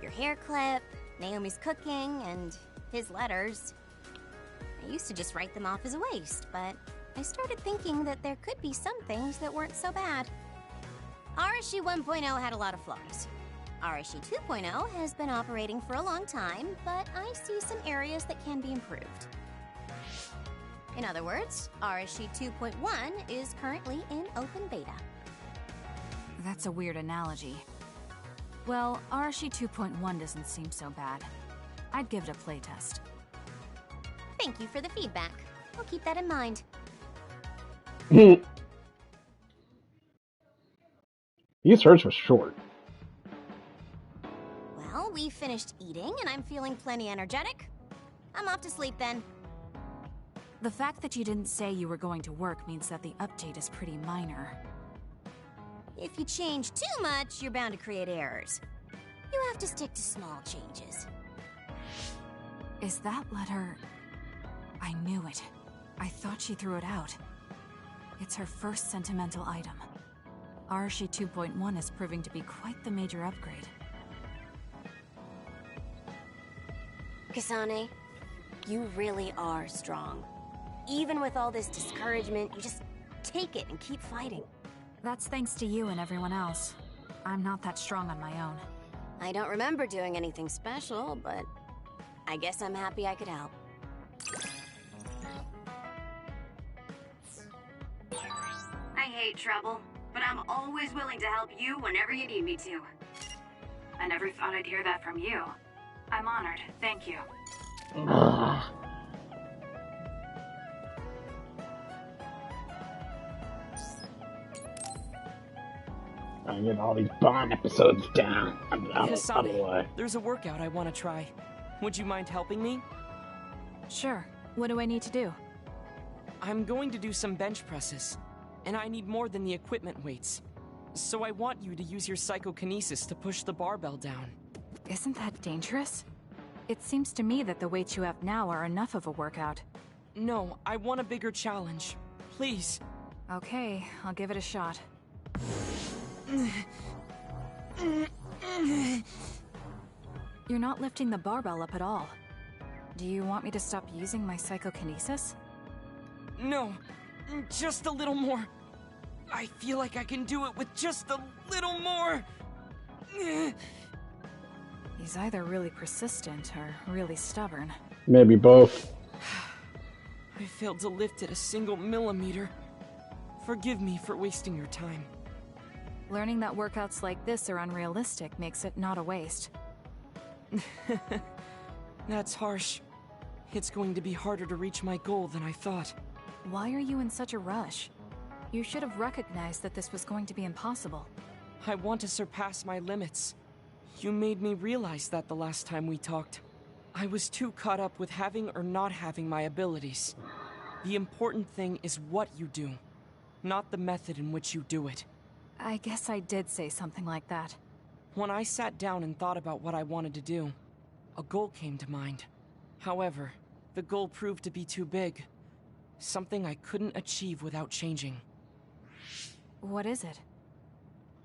Your hair clip, Naomi's cooking, and his letters. I used to just write them off as a waste, but I started thinking that there could be some things that weren't so bad. Arashi 1.0 had a lot of flaws. Arashi 2.0 has been operating for a long time, but I see some areas that can be improved. In other words, RSG 2.1 is currently in open beta. That's a weird analogy. Well, RSG 2.1 doesn't seem so bad. I'd give it a playtest. Thank you for the feedback. I'll keep that in mind. These hers were short. Well, we finished eating and I'm feeling plenty energetic. I'm off to sleep then. The fact that you didn't say you were going to work means that the update is pretty minor. If you change too much, you're bound to create errors. You have to stick to small changes. Is that letter... I knew it. I thought she threw it out. It's her first sentimental item. RSG 2.1 is proving to be quite the major upgrade. Kasane, you really are strong. Even with all this discouragement, you just take it and keep fighting. That's thanks to you and everyone else. I'm not that strong on my own. I don't remember doing anything special, but I guess I'm happy I could help. I hate trouble, but I'm always willing to help you whenever you need me to. I never thought I'd hear that from you. I'm honored. Thank you. I get all these Bond episodes down. Kasane, there's a workout I want to try. Would you mind helping me? Sure. What do I need to do? I'm going to do some bench presses, and I need more than the equipment weights. So I want you to use your psychokinesis to push the barbell down. Isn't that dangerous? It seems to me that the weights you have now are enough of a workout. No, I want a bigger challenge. Please. Okay, I'll give it a shot. You're not lifting the barbell up at all. Do you want me to stop using my psychokinesis? No, just a little more. I feel like I can do it with just a little more. He's either really persistent or really stubborn. Maybe both. I failed to lift it a single millimeter. Forgive me for wasting your time. Learning that workouts like this are unrealistic makes it not a waste. That's harsh. It's going to be harder to reach my goal than I thought. Why are you in such a rush? You should have recognized that this was going to be impossible. I want to surpass my limits. You made me realize that the last time we talked. I was too caught up with having or not having my abilities. The important thing is what you do, not the method in which you do it. I guess I did say something like that. When I sat down and thought about what I wanted to do, a goal came to mind. However, the goal proved to be too big. Something I couldn't achieve without changing. What is it?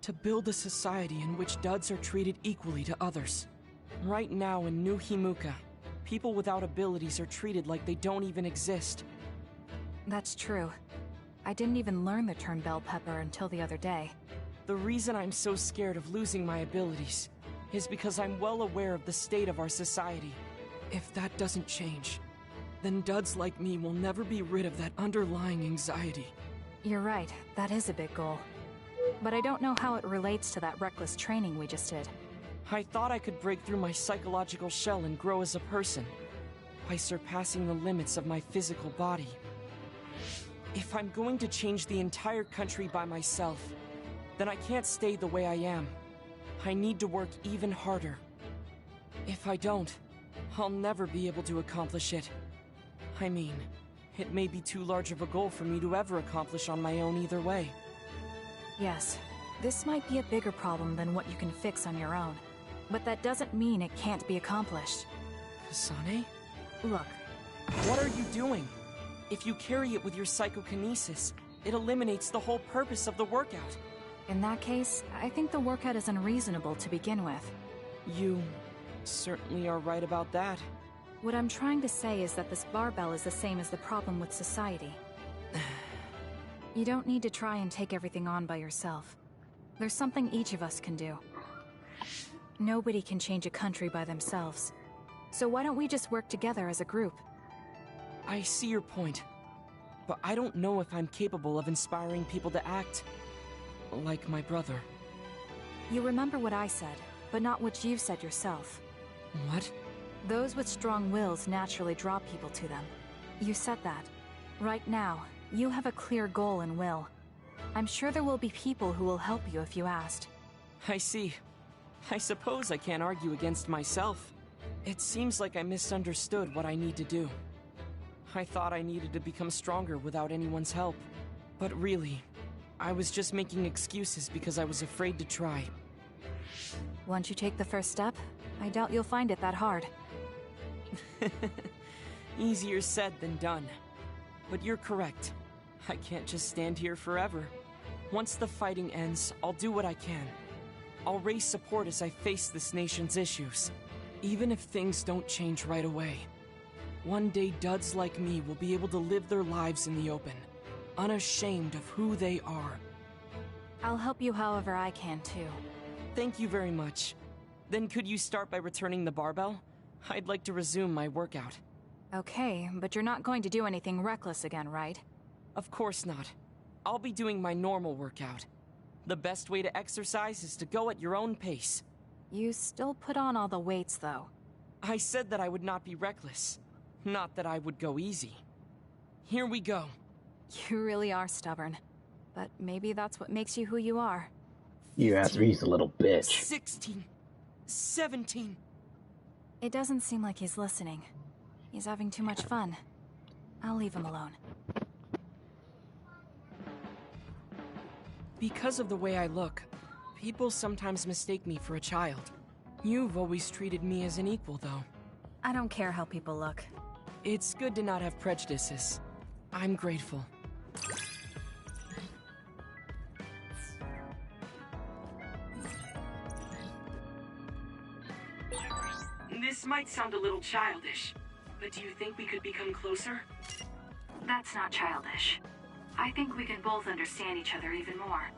To build a society in which duds are treated equally to others. Right now in New Himuka, people without abilities are treated like they don't even exist. That's true. I didn't even learn the term bell pepper until the other day. The reason I'm so scared of losing my abilities is because I'm well aware of the state of our society. If that doesn't change, then duds like me will never be rid of that underlying anxiety. You're right, that is a big goal. But I don't know how it relates to that reckless training we just did. I thought I could break through my psychological shell and grow as a person, by surpassing the limits of my physical body. If I'm going to change the entire country by myself, then I can't stay the way I am. I need to work even harder. If I don't, I'll never be able to accomplish it. I mean, it may be too large of a goal for me to ever accomplish on my own either way. Yes, this might be a bigger problem than what you can fix on your own. But that doesn't mean it can't be accomplished. Kasane? Look. What are you doing? If you carry it with your psychokinesis, it eliminates the whole purpose of the workout. In that case, I think the workout is unreasonable to begin with. You certainly are right about that. What I'm trying to say is that this barbell is the same as the problem with society. You don't need to try and take everything on by yourself. There's something each of us can do. Nobody can change a country by themselves. So why don't we just work together as a group? I see your point. but I don't know if I'm capable of inspiring people to act like my brother. You remember what I said, but not what you've said yourself. What? Those with strong wills naturally draw people to them. You said that. Right now, you have a clear goal and will. I'm sure there will be people who will help you if you asked. I see. I suppose I can't argue against myself. It seems like I misunderstood what I need to do. I thought I needed to become stronger without anyone's help. But really, I was just making excuses because I was afraid to try. Once you take the first step, I doubt you'll find it that hard. Easier said than done. But you're correct. I can't just stand here forever. Once the fighting ends, I'll do what I can. I'll raise support as I face this nation's issues. Even if things don't change right away. One day duds like me will be able to live their lives in the open, unashamed of who they are. I'll help you however I can too. Thank you very much. Then could you start by returning the barbell? I'd like to resume my workout. Okay, but you're not going to do anything reckless again, right? Of course not. I'll be doing my normal workout. The best way to exercise is to go at your own pace. You still put on all the weights, though. I said that I would not be reckless. Not that I would go easy. Here we go. You really are stubborn. But maybe that's what makes you who you are. You asked me, he's a little bitch. 16. 17. It doesn't seem like he's listening. He's having too much fun. I'll leave him alone. Because of the way I look, people sometimes mistake me for a child. You've always treated me as an equal, though. I don't care how people look. It's good to not have prejudices. I'm grateful. This might sound a little childish, but do you think we could become closer? That's not childish. I think we can both understand each other even more.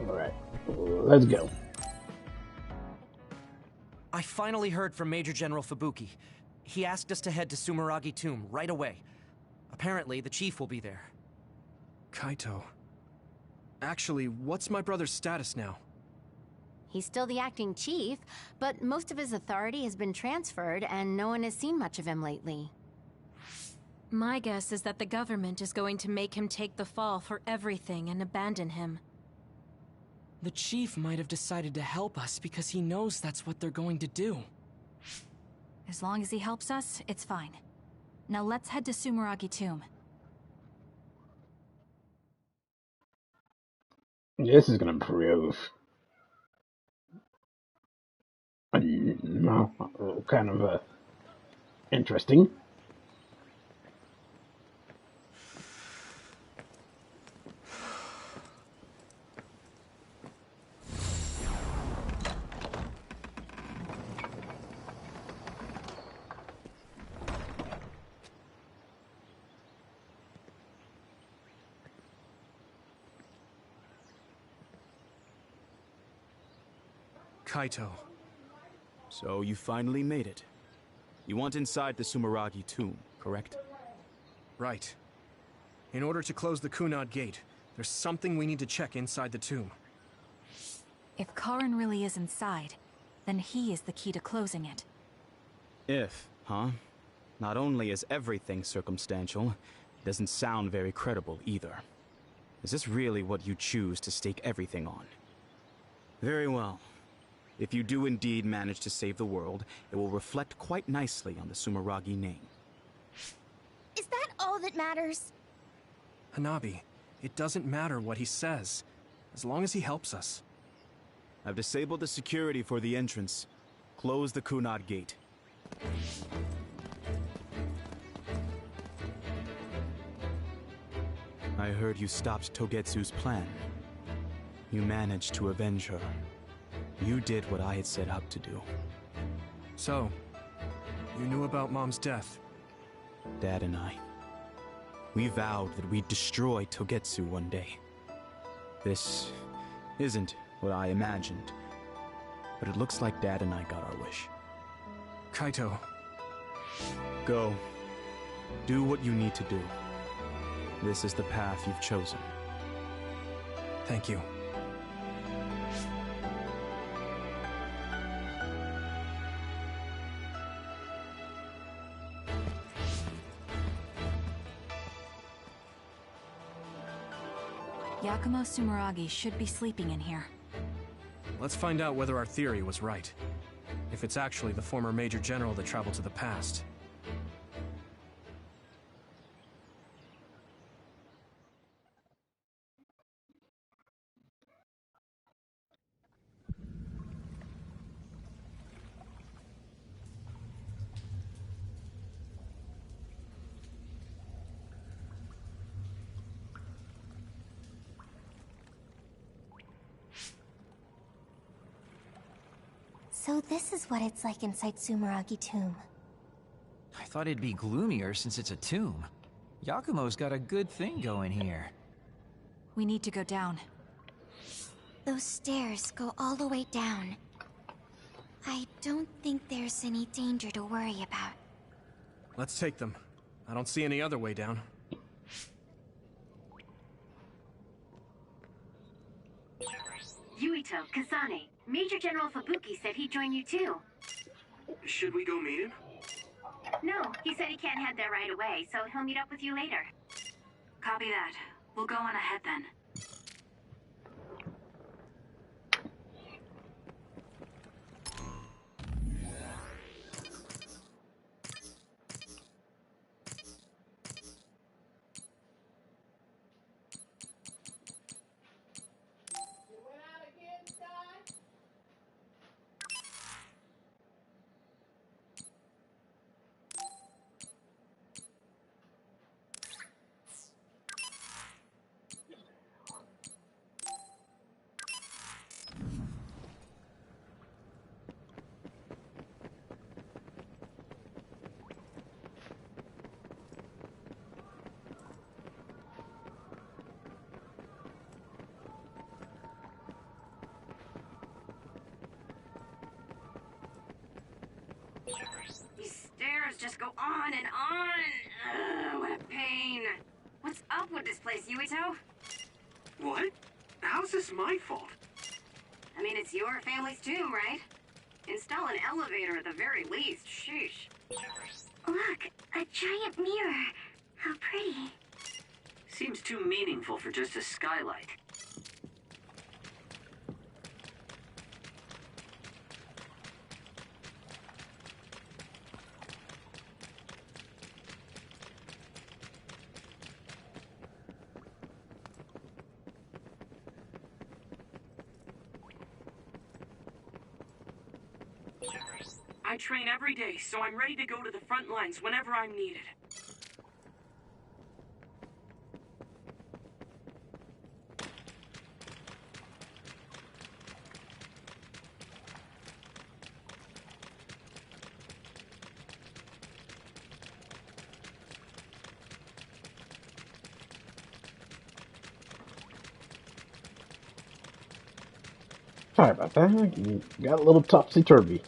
Alright, let's go. I finally heard from Major General Fubuki. He asked us to head to Sumeragi Tomb right away. Apparently, the chief will be there. Kaito. Actually, what's my brother's status now? He's still the acting chief, but most of his authority has been transferred and no one has seen much of him lately. My guess is that the government is going to make him take the fall for everything and abandon him. The chief might have decided to help us because he knows that's what they're going to do. As long as he helps us, it's fine. Now let's head to Sumeragi Tomb. This is gonna prove kind of interesting. Kaito. So you finally made it. You want inside the Sumeragi tomb, correct? Right. In order to close the Kunad Gate, there's something we need to check inside the tomb. If Karin really is inside, then he is the key to closing it. If, huh? Not only is everything circumstantial, it doesn't sound very credible either. Is this really what you choose to stake everything on? Very well. If you do indeed manage to save the world, it will reflect quite nicely on the Sumeragi name. Is that all that matters? Hanabi, it doesn't matter what he says, as long as he helps us. I've disabled the security for the entrance. Close the Kunad Gate. I heard you stopped Togetsu's plan. You managed to avenge her. You did what I had set out to do. So, you knew about Mom's death? Dad and I. We vowed that we'd destroy Togetsu one day. This isn't what I imagined, but it looks like Dad and I got our wish. Kaito. Go. Do what you need to do. This is the path you've chosen. Thank you. Yakumo Sumeragi should be sleeping in here. Let's find out whether our theory was right. If it's actually the former Major General that traveled to the past. So this is what it's like inside Sumeragi Tomb. I thought it'd be gloomier since it's a tomb. Yakumo's got a good thing going here. We need to go down. Those stairs go all the way down. I don't think there's any danger to worry about. Let's take them. I don't see any other way down. Yuito, Kasane, Major General Fubuki said he'd join you too. Should we go meet him? No, he said he can't head there right away, so he'll meet up with you later. Copy that. We'll go on ahead then. These stairs just go on and on. Ugh, what a pain. What's up with this place, Yuito? What? How's this my fault? I mean, it's your family's tomb, right? Install an elevator at the very least. Sheesh. Look, a giant mirror. How pretty. Seems too meaningful for just a skylight. I train every day, so I'm ready to go to the front lines whenever I'm needed. Sorry about that. You got a little topsy-turvy.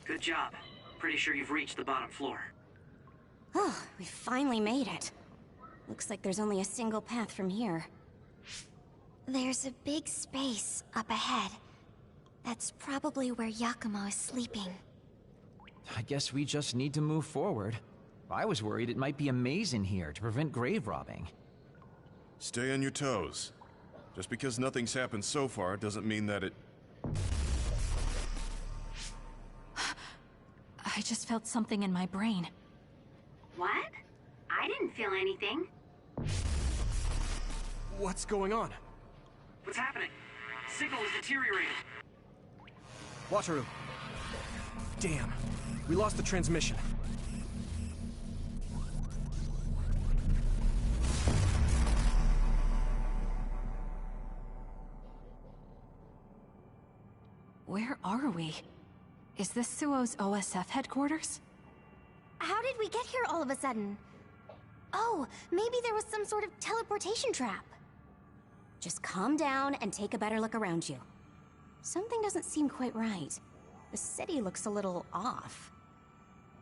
Good job. Pretty sure you've reached the bottom floor. Oh, we finally made it. Looks like there's only a single path from here. There's a big space up ahead. That's probably where Yakumo is sleeping. I guess we just need to move forward. I was worried it might be a maze in here to prevent grave robbing. Stay on your toes. Just because nothing's happened so far doesn't mean that it... I just felt something in my brain. What? I didn't feel anything. What's going on? What's happening? Signal is deteriorating. Wataru. Damn. We lost the transmission. Where are we? Is this Suo's OSF headquarters? How did we get here all of a sudden? Oh, maybe there was some sort of teleportation trap. Just calm down and take a better look around you. Something doesn't seem quite right. The city looks a little off.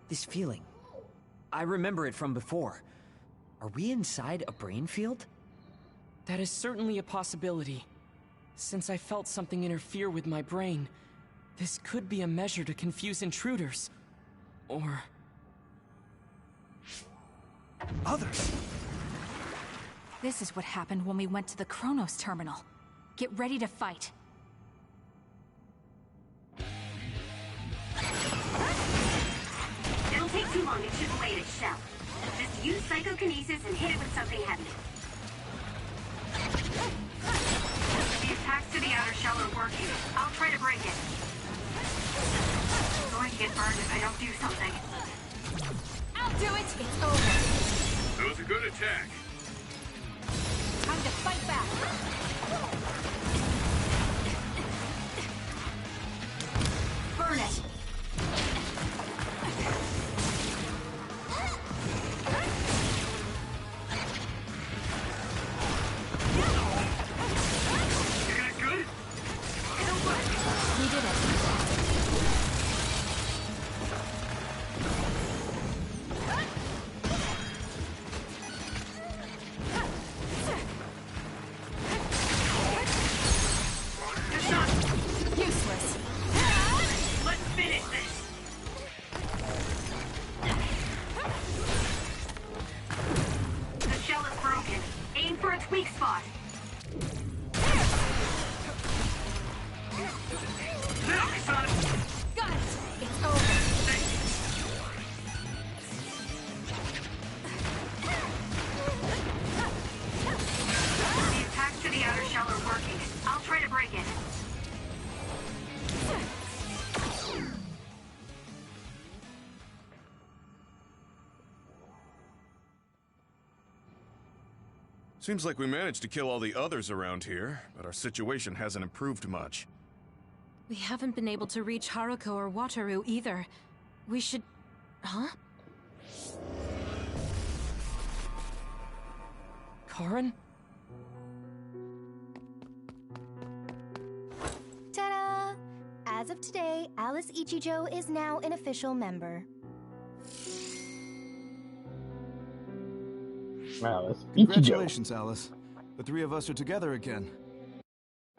This feeling. I remember it from before. Are we inside a brain field? That is certainly a possibility. Since I felt something interfere with my brain, this could be a measure to confuse intruders. Or... others. This is what happened when we went to the Chronos terminal. Get ready to fight. It'll take too long to chip away at its shell. Just use psychokinesis and hit it with something heavy. The attacks to the outer shell are working. I'll try to break it. I'm going to get burned if I don't do something. I'll do it! It's over! That was a good attack. Time to fight back! Burn it! We did it. Useless. Let's finish this. The shell is broken. Aim for its weak spot. Now, Kasane! Got it! It's over. The attacks to the outer shell are working. I'll try to break it. Seems like we managed to kill all the others around here, but our situation hasn't improved much. We haven't been able to reach Haruko or Wataru either. We should... Huh? Karin? Ta-da! As of today, Alice Ichijo is now an official member. Alice Ichijo. Congratulations, Alice. The three of us are together again.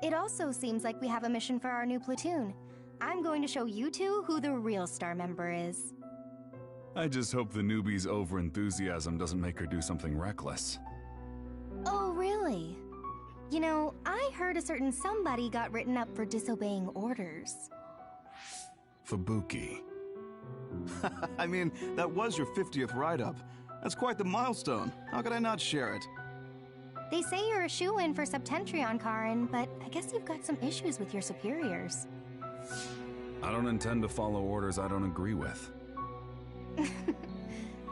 It also seems like we have a mission for our new platoon. I'm going to show you two who the real star member is. I just hope the newbie's over-enthusiasm doesn't make her do something reckless. Oh, really? You know, I heard a certain somebody got written up for disobeying orders. Fubuki. I mean, that was your 50th write-up. That's quite the milestone. How could I not share it? They say you're a shoo-in for Septentrion, Karin, but I guess you've got some issues with your superiors. I don't intend to follow orders I don't agree with.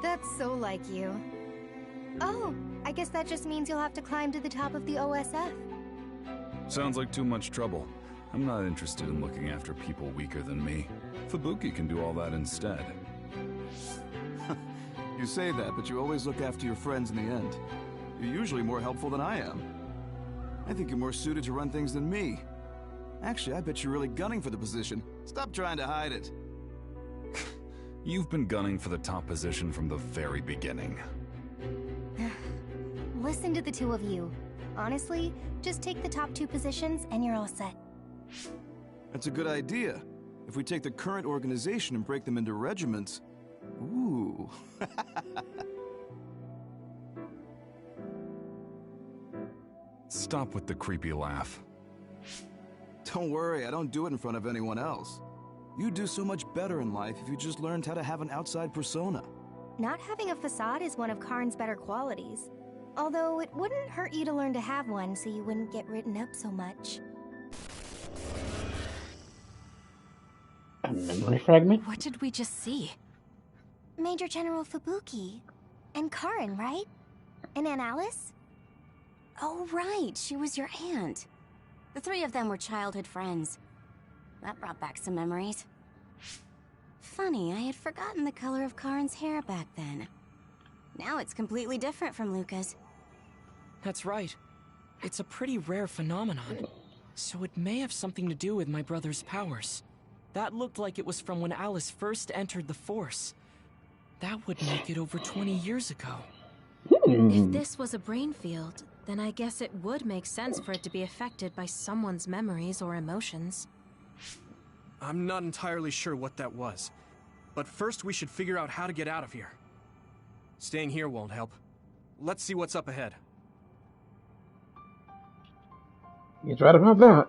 That's so like you. Oh, I guess that just means you'll have to climb to the top of the OSF. Sounds like too much trouble. I'm not interested in looking after people weaker than me. Fubuki can do all that instead. You say that, but you always look after your friends in the end. You're usually more helpful than I am. I think you're more suited to run things than me. Actually, I bet you're really gunning for the position. Stop trying to hide it. You've been gunning for the top position from the very beginning. Listen to the two of you. Honestly, just take the top 2 positions and you're all set. That's a good idea. If we take the current organization and break them into regiments... Ooh. Stop with the creepy laugh. Don't worry, I don't do it in front of anyone else. You'd do so much better in life if you just learned how to have an outside persona. Not having a facade is one of Karn's better qualities. Although it wouldn't hurt you to learn to have one so you wouldn't get written up so much. A memory fragment? What did we just see? Major General Fubuki. And Karn, right? And Aunt Alice? Oh, right. She was your aunt. The 3 of them were childhood friends. That brought back some memories. Funny, I had forgotten the color of Karn's hair back then. Now it's completely different from Luca's. That's right. It's a pretty rare phenomenon. So it may have something to do with my brother's powers. That looked like it was from when Alice first entered the Force. That would make it over 20 years ago. If this was a brain field, then I guess it would make sense for it to be affected by someone's memories or emotions. I'm not entirely sure what that was. But first we should figure out how to get out of here. Staying here won't help. Let's see what's up ahead. He's right about that.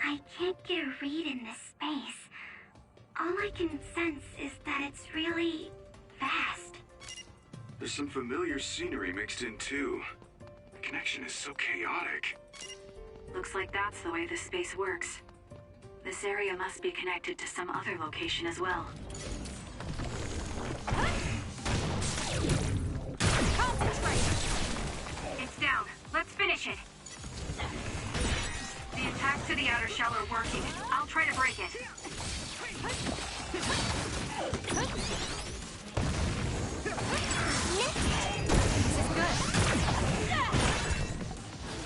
I can't get a read in this space. All I can sense is that it's really vast. There's some familiar scenery mixed in too. The connection is so chaotic. Looks like that's the way this space works. This area must be connected to some other location as well. It's down. Let's finish it. The attacks to the outer shell are working. I'll try to break it.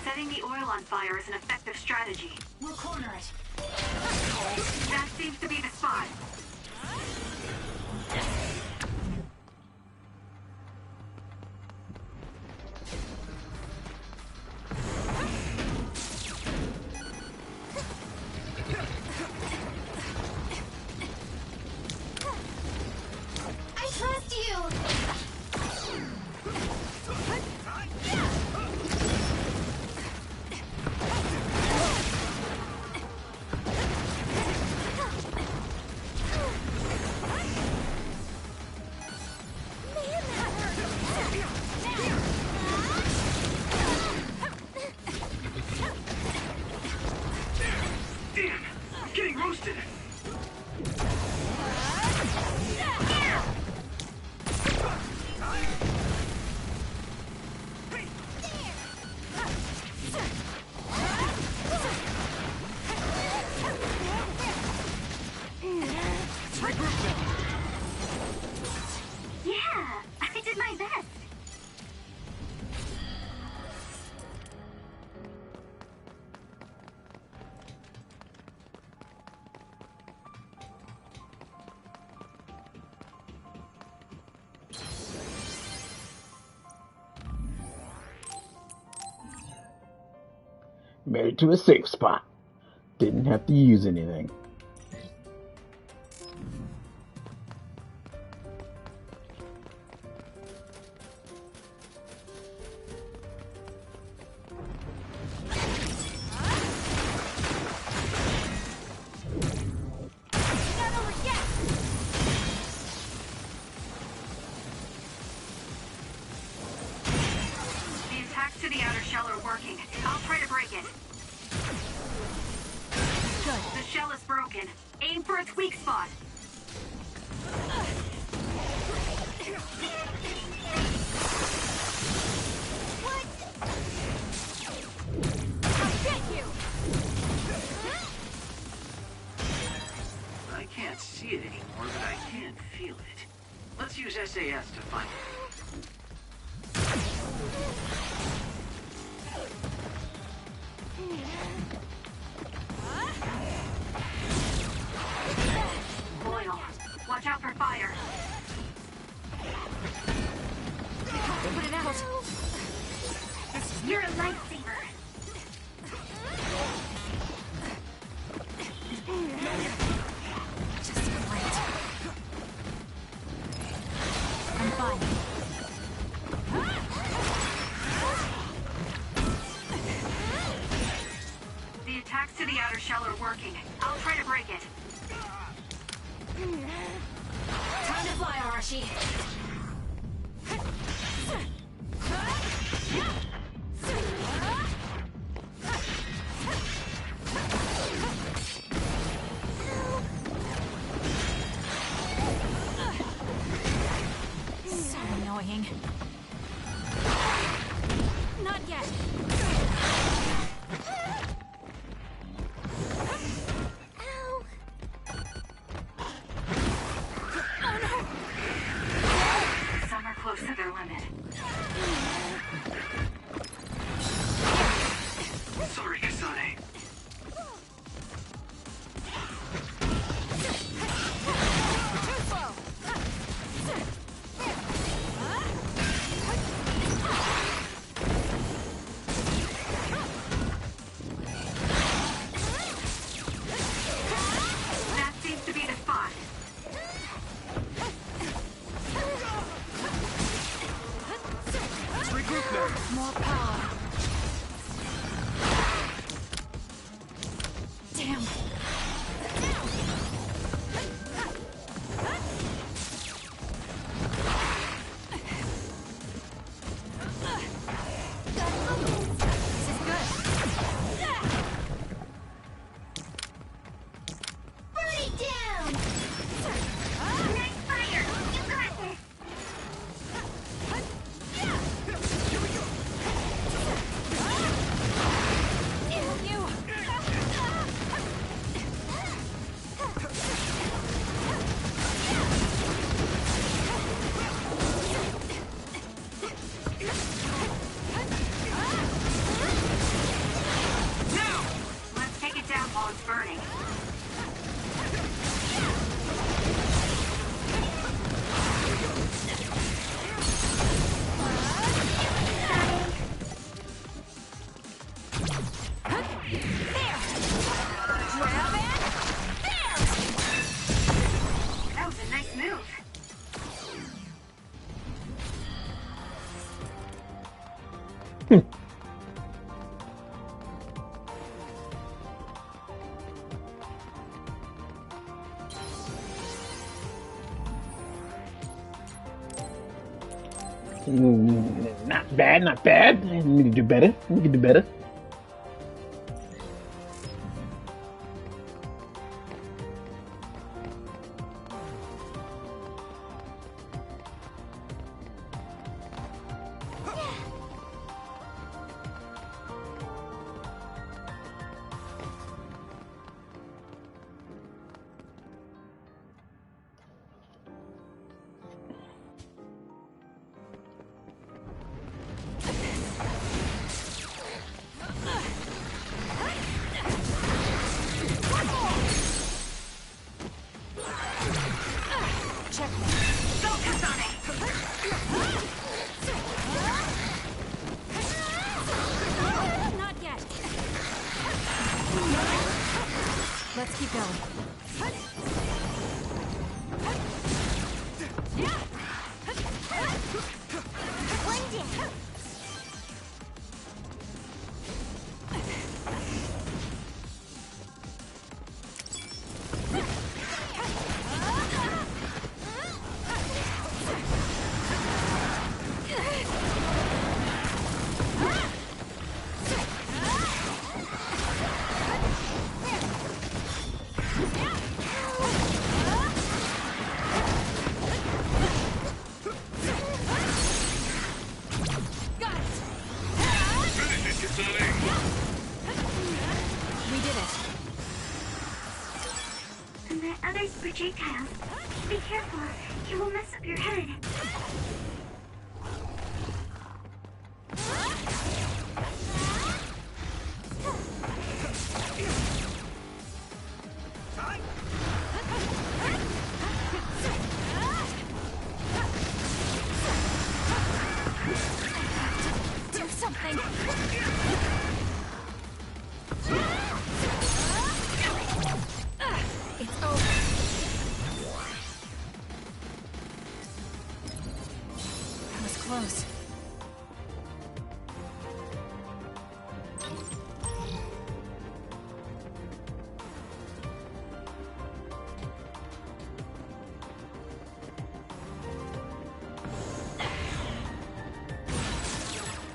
Setting the oil on fire is an effective strategy. We'll corner it. That seems to be the spot. I trust you! Damn! I'm getting roasted! Yeah, I did my best. Made it to a safe spot. Didn't have to use anything. The attacks to the outer shell are working. I'll try to break it. Good. The shell is broken. Aim for its weak spot. I'll get you! I can't see it anymore, but I can't feel it. Let's use SAS to find it. Loyal, watch out for fire. Put it out. You're a lifesaver. Just wait. I'm fine. The attacks to the outer shell are working. I'll try to break it. Time to fly, Arashi. So annoying. Not yet. Some are close to their limit. Sorry, Kasane. That seems to be the spot. Let's regroup now. More power. Damn. This is good. Put it down! Nice fire! You got this! Now! Let's take it down while it's burning. That was a nice move. Not bad, not bad. We can do better. We can do better. Go, Kasane! Not yet. Let's keep going. One down. Be careful. It will mess up your head. Do something! It's over. That was close.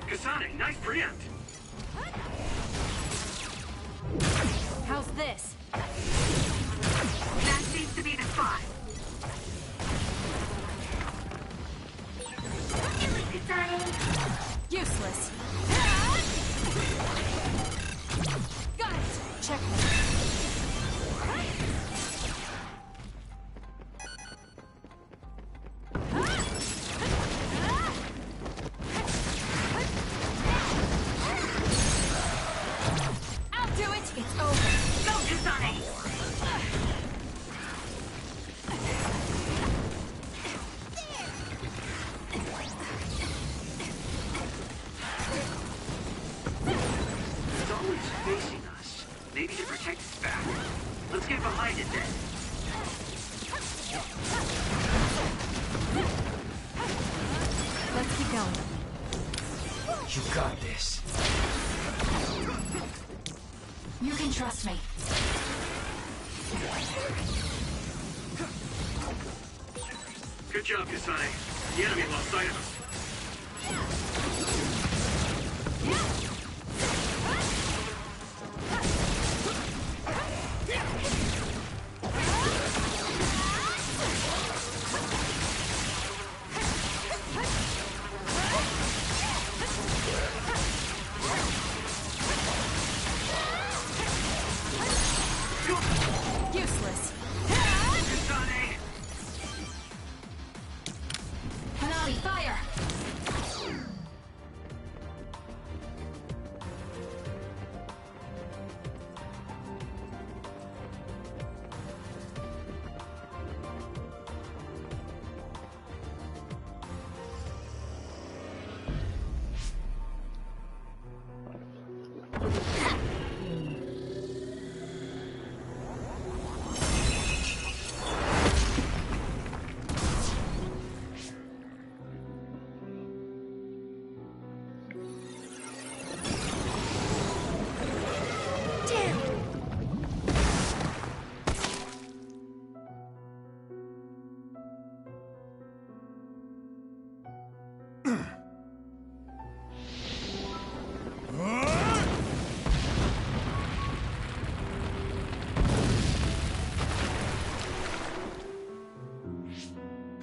Kasane, nice preempt. How's this? That seems to be the spot. Kasane. Useless. Got it. Checkmate. I'll do it. It's over. Go, Kasane. It's always facing us. Maybe to protect its back. Let's get behind it then. Let's keep going. You got this. You can trust me. Good job, Kasane. The enemy lost sight of us. Useless. Kasane! Hanami, fire!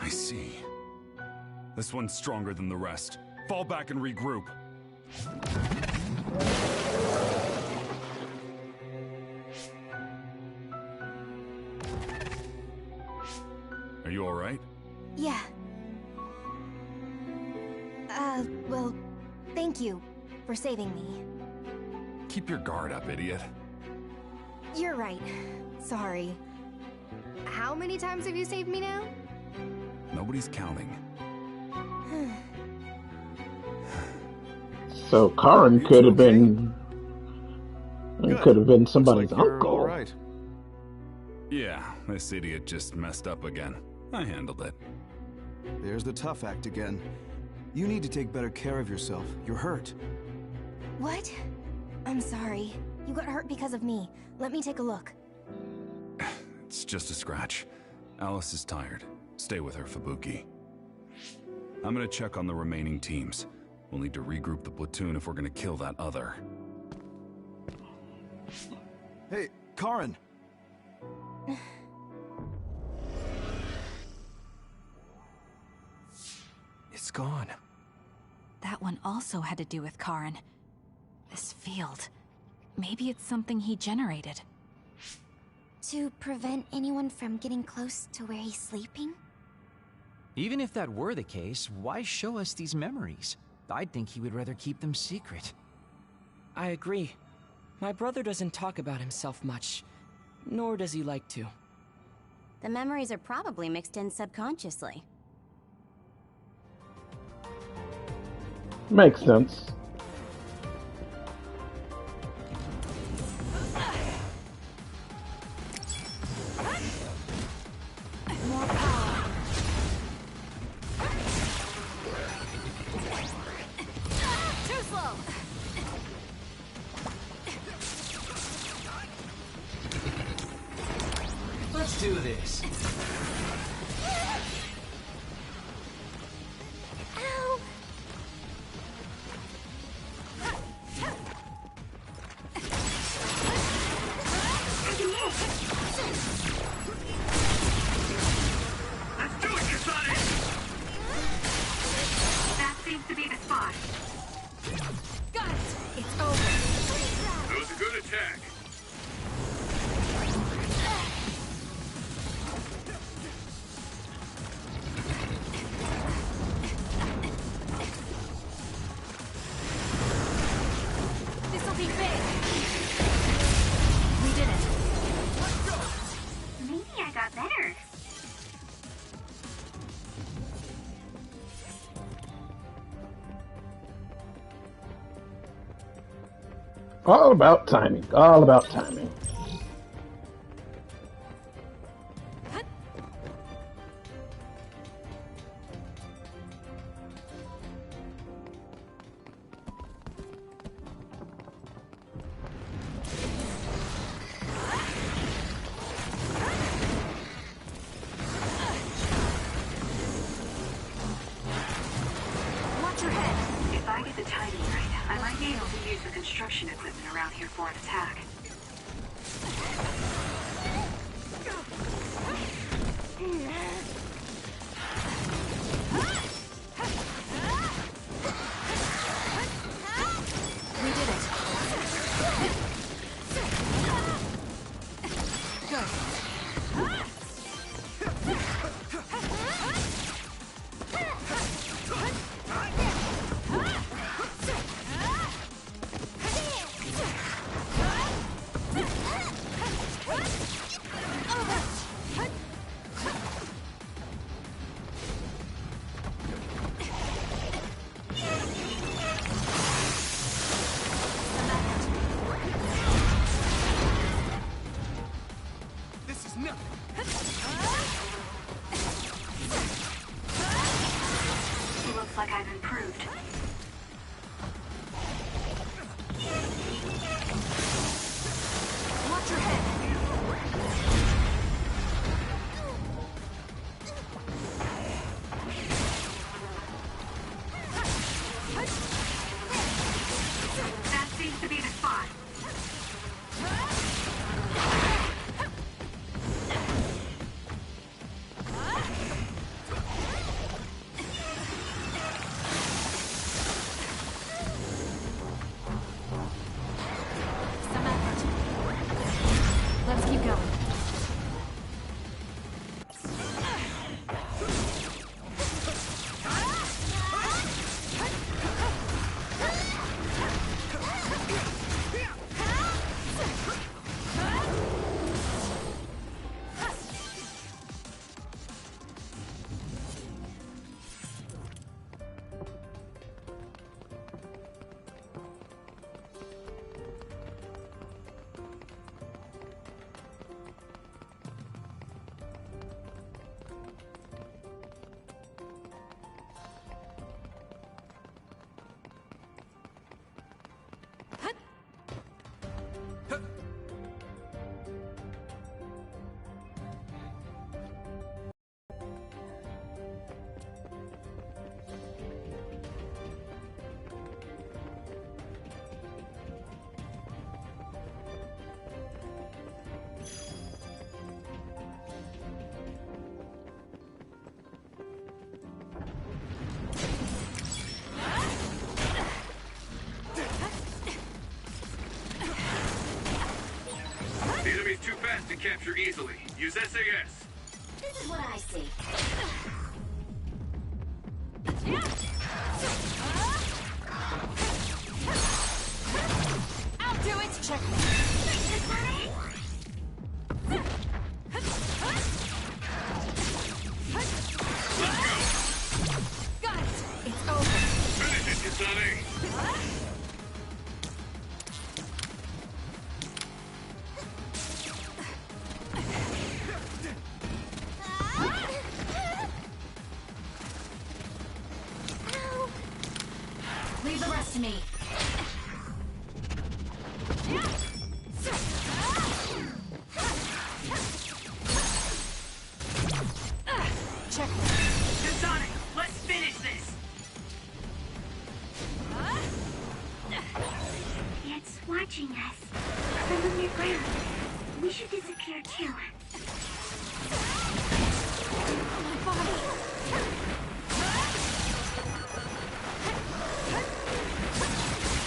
I see. This one's stronger than the rest. Fall back and regroup. Are you all right? Yeah. Well, thank you for saving me. Keep your guard up, idiot. You're right. Sorry. How many times have you saved me now? Nobody's counting. So Karin could have been... Could have been somebody's uncle. All right. Yeah, this idiot just messed up again. I handled it. There's the tough act again. You need to take better care of yourself. You're hurt. What? I'm sorry. You got hurt because of me. Let me take a look. It's just a scratch. Alice is tired. Stay with her, Fubuki. I'm gonna check on the remaining teams. We'll need to regroup the platoon if we're gonna kill that other. Hey, Karin! It's gone. That one also had to do with Karin. This field. Maybe it's something he generated. To prevent anyone from getting close to where he's sleeping? Even if that were the case, why show us these memories? I'd think he would rather keep them secret. I agree. My brother doesn't talk about himself much, nor does he like to. The memories are probably mixed in subconsciously. Makes sense. More power. Too slow. Let's do this. Ow! Let's do it, Kasane! That seems to be the spot. Got it. It's over. That was a good attack. This'll be big. We did it. Maybe I got better. All about timing. All about timing. Watch your head. If I get the timing right, I might be able to use the construction equipment around here for an attack. We did it. Good. This is nothing. Looks like I've improved. Watch your head. That seems to be the spot. capture easily. Use SAS. This is what I see. I'll do it! Check me. Got it! It's over. Finish it, Kasane. Leave the rest to me. Check me. Kasane, let's finish this! It's watching us. From underground. We should disappear too. My body.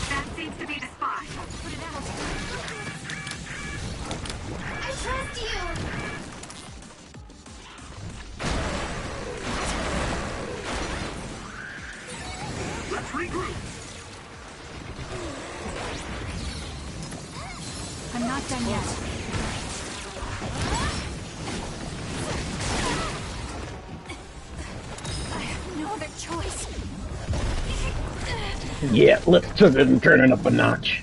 That seems to be the spot. Put it out. I trust you! Let's regroup. I'm not done yet. I have no other choice. Yeah, let's turn it up a notch.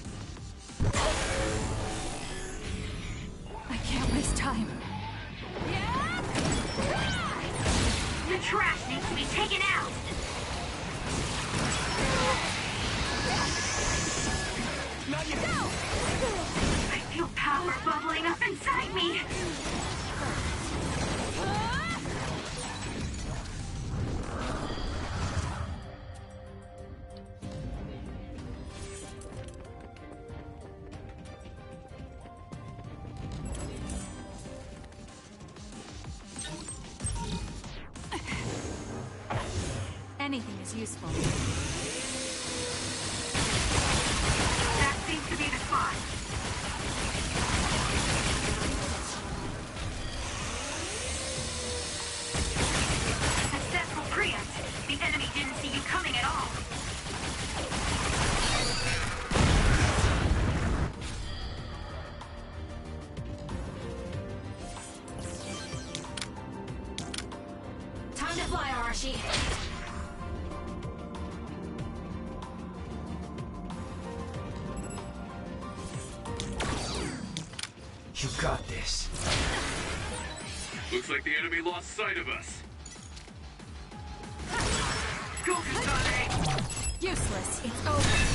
I can't waste time. The trash needs to be taken out! I feel power bubbling up inside me! Anything is useful. That seems to be the spot. Successful preempt. The enemy didn't see you coming at all. Time to fly, Arashi. You got this. Looks like the enemy lost sight of us. Go, Kasane! Useless. It's over.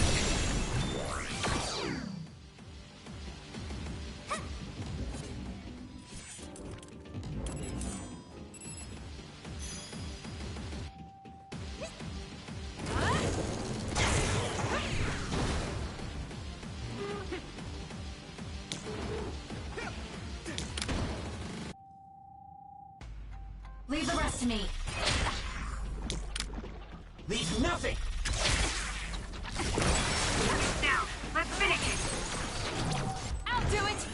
Leave the rest to me. Leave nothing! Now, let's finish it! I'll do it!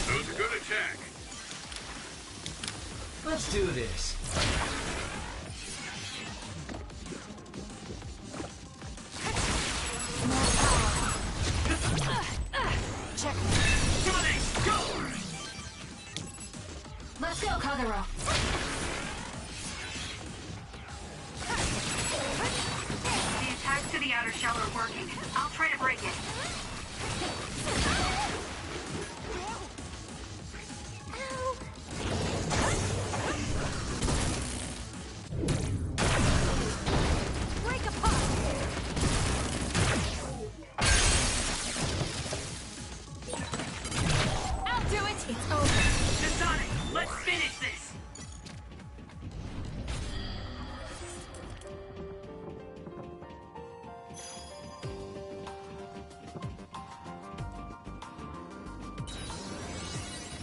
That was a good attack. Let's do this. Check. Kasane, go! Let's go, Kagero. The attacks to the outer shell are working. I'll try to break it. Break apart. I'll do it. It's over. Kasane, let's finish this!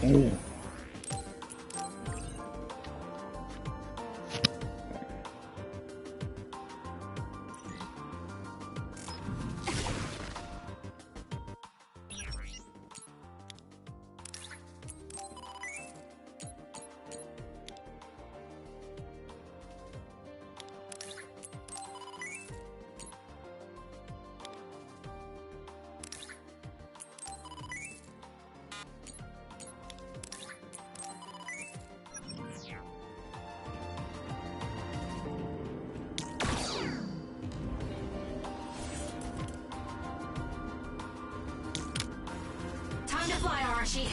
Ooh. Arashi.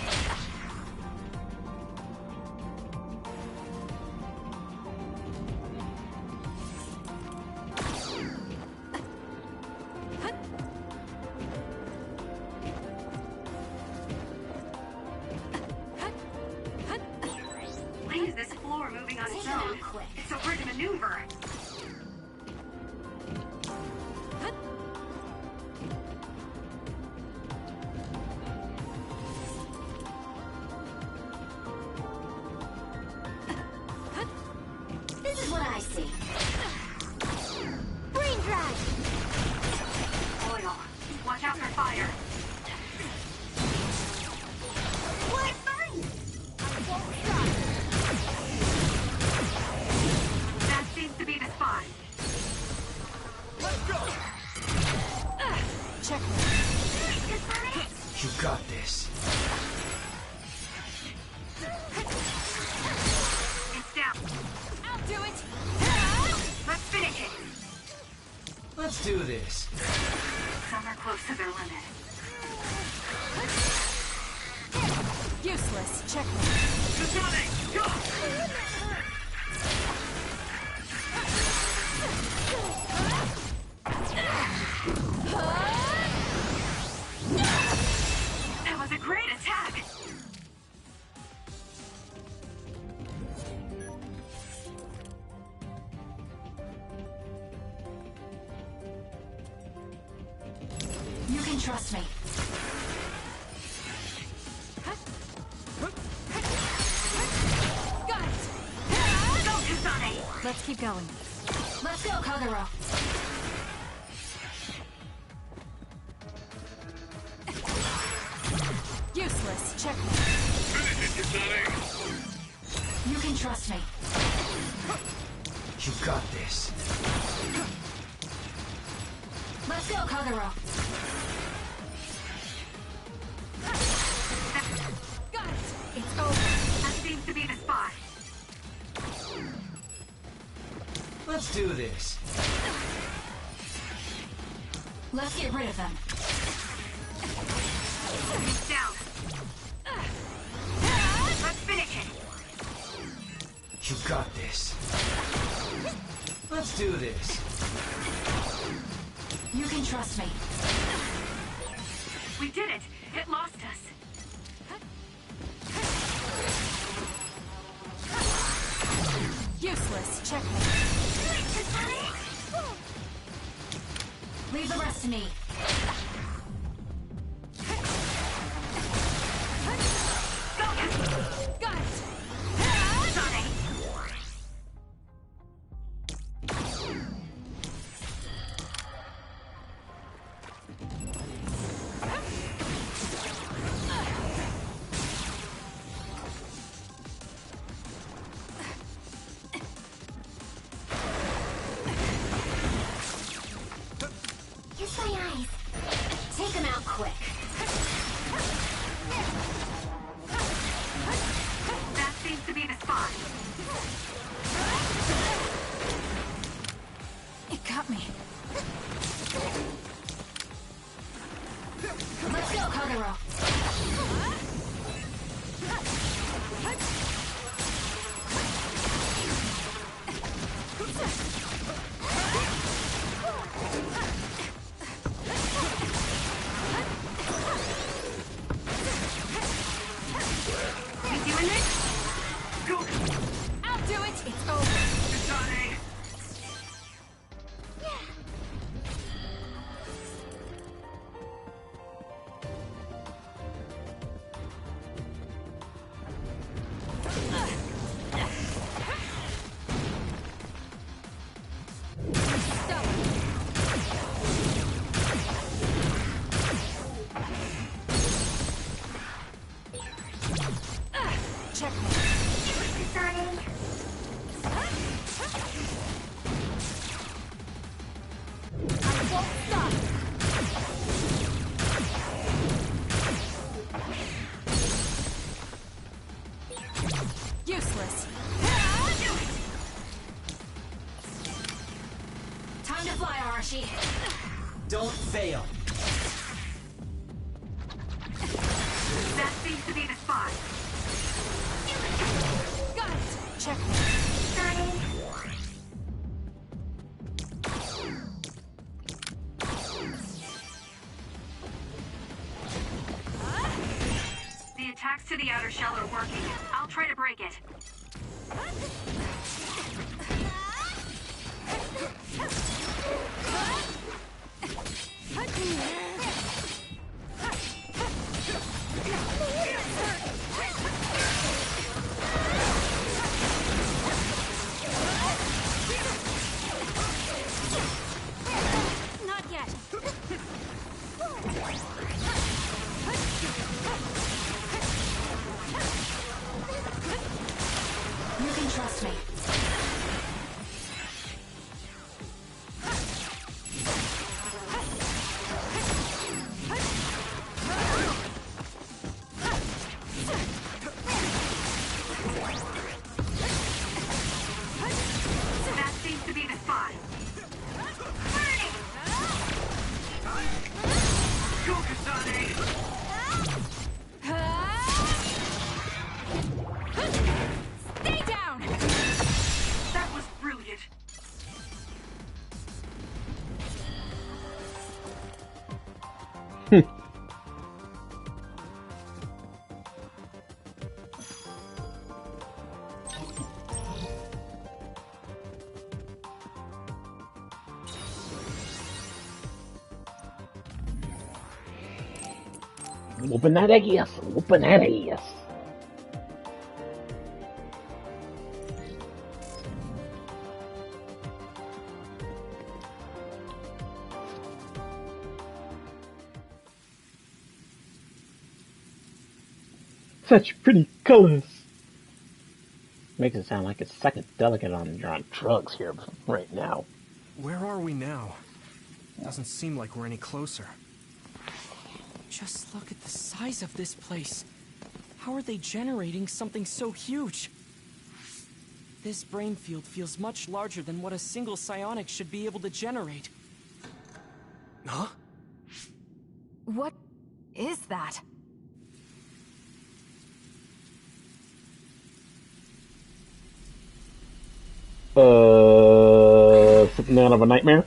Why is this floor moving on its own? It's so hard to maneuver. This is what I see. Brain drag! Oil. Watch out for fire. What? Fine! I won't stop. That seems to be the spot. Let's go! Check. You got this. It's down. I'll do it! Let's finish it. Let's do this. Some are close to their limit. Useless. Check. Kasane, go! That was a great attack. You can trust me. Got it. Go, Kasane. Let's keep going. Let's go, Kagero. Useless. Check. You can trust me. You got this. Let's go, Kagero. Got it. It's over. That seems to be the spot. Let's do this. Let's get rid of them. It's down. Let's finish it. You got this. Let's do this. You can trust me. We did it. It lost us. Useless. Check. Leave the rest to me. Got it. Kiss my eyes. Take them out quick. That seems to be the spot. It got me. Let's go, Kagero. We doing this? Go! I'll do it. It's over. Kasane! Check. Useless. Time to fly, Arashi. Don't fail. That seems to be 5. Got it! Check. The attacks to the outer shell are working. I'll try to break it. Not yet. You can trust me. That seems to be the spot. Go, Kasane! Stay down! That was brilliant. Whooping that ass. Whooping that ass. Such pretty colors. Makes it sound like it's psychedelic on you're on drugs here right now. Where are we now? Doesn't seem like we're any closer. Just look at the size of this place. How are they generating something so huge? This brain field feels much larger than what a single psionic should be able to generate. Huh? What is that? Something out of a nightmare?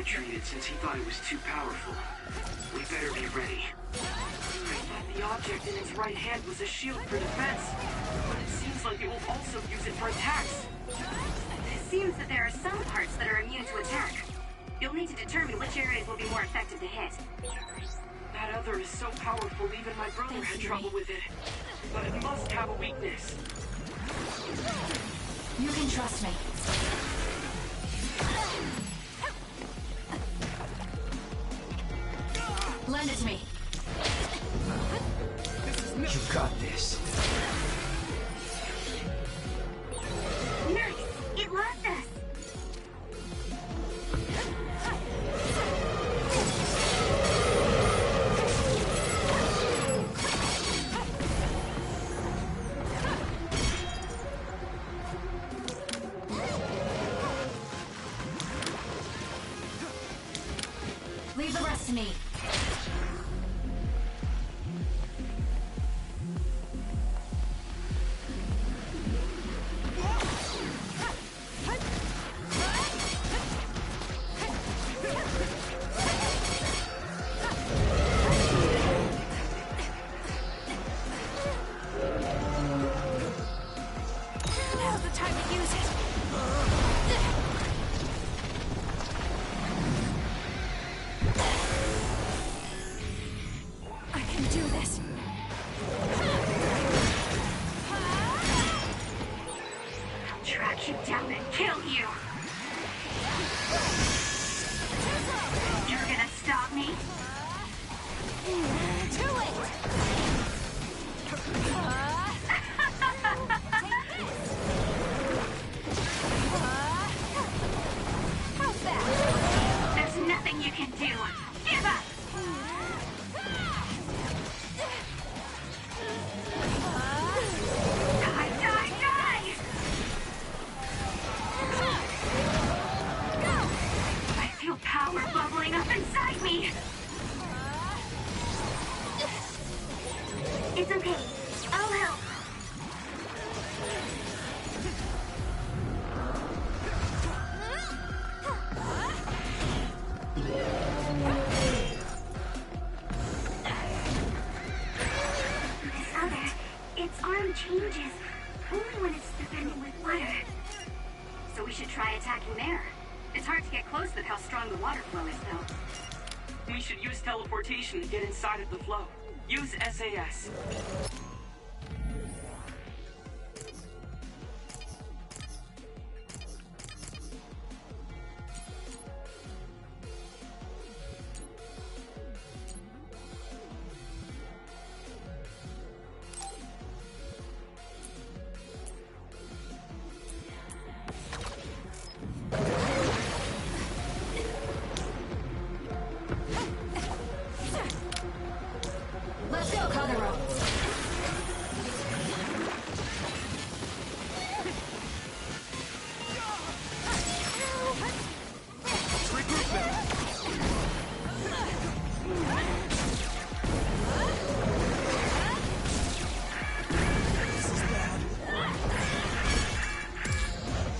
retreated since he thought it was too powerful. We better be ready. I thought the object in its right hand was a shield for defense, but it seems like it will also use it for attacks. It seems that there are some parts that are immune to attack. You'll need to determine which areas will be more effective to hit. That other is so powerful, even my brother had trouble with it. But it must have a weakness. You can trust me. Lend it to me. You got this. Nice! It lost us! Leave the rest to me. Now's the time to use it. Give up! Die, die, die! I feel power bubbling up inside me! It's okay. I'll help. This other, its arm changes, only when it's defending with water. So we should try attacking there. It's hard to get close with how strong the water flow is, though. We should use teleportation to get inside of the flow. Use SAS. Let's go, Kagero!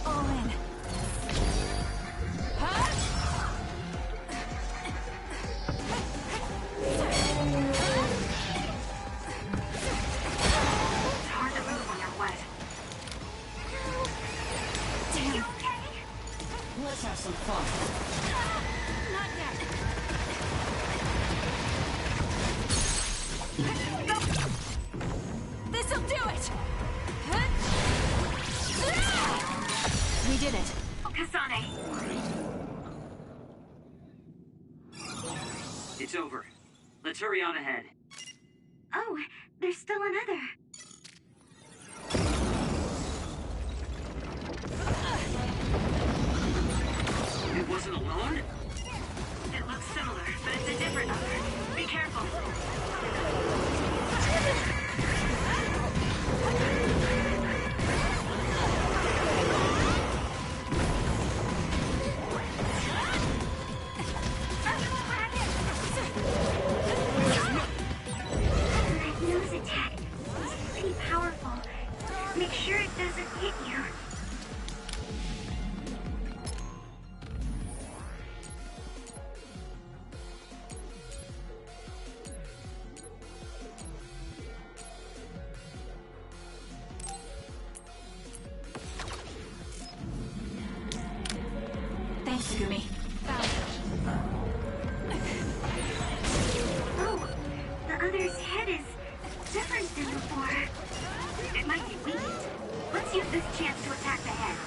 All in. It's hard to move when you're wet. Damn. You okay? Let's have some fun. Not yet. This'll do it! We did it. Kasane! It's over. Let's hurry on ahead. Oh, there's still another. It wasn't alone? It looks similar, but it's a different other. Be careful. That nose attack is pretty powerful. Make sure it doesn't hit you. Thanks, Sugumi. Oh, the other's head is different than before. It might be weakened. Let's use this chance to attack the head.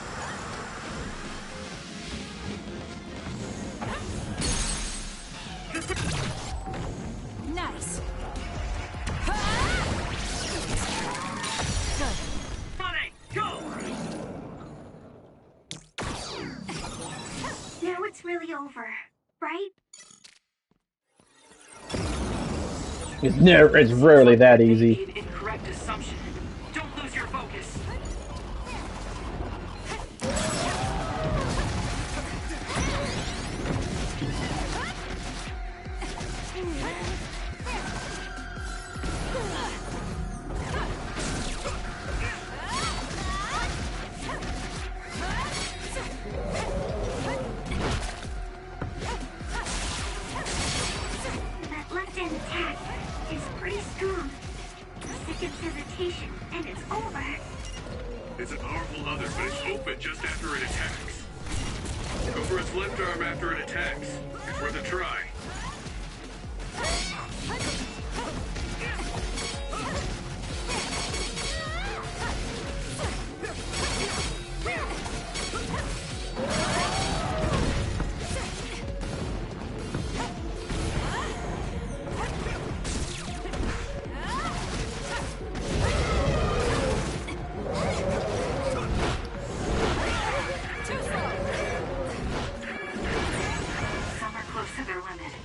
Nice. Funny, go! Now it's really over, right? It's rarely that easy. An incorrect assumption. Don't lose your focus. That left-hand attack is pretty strong. A second's hesitation, and it's over. It's a powerful other, but it's open just after it attacks. Go for its left arm after it attacks. It's worth a try. Some are close to their limit.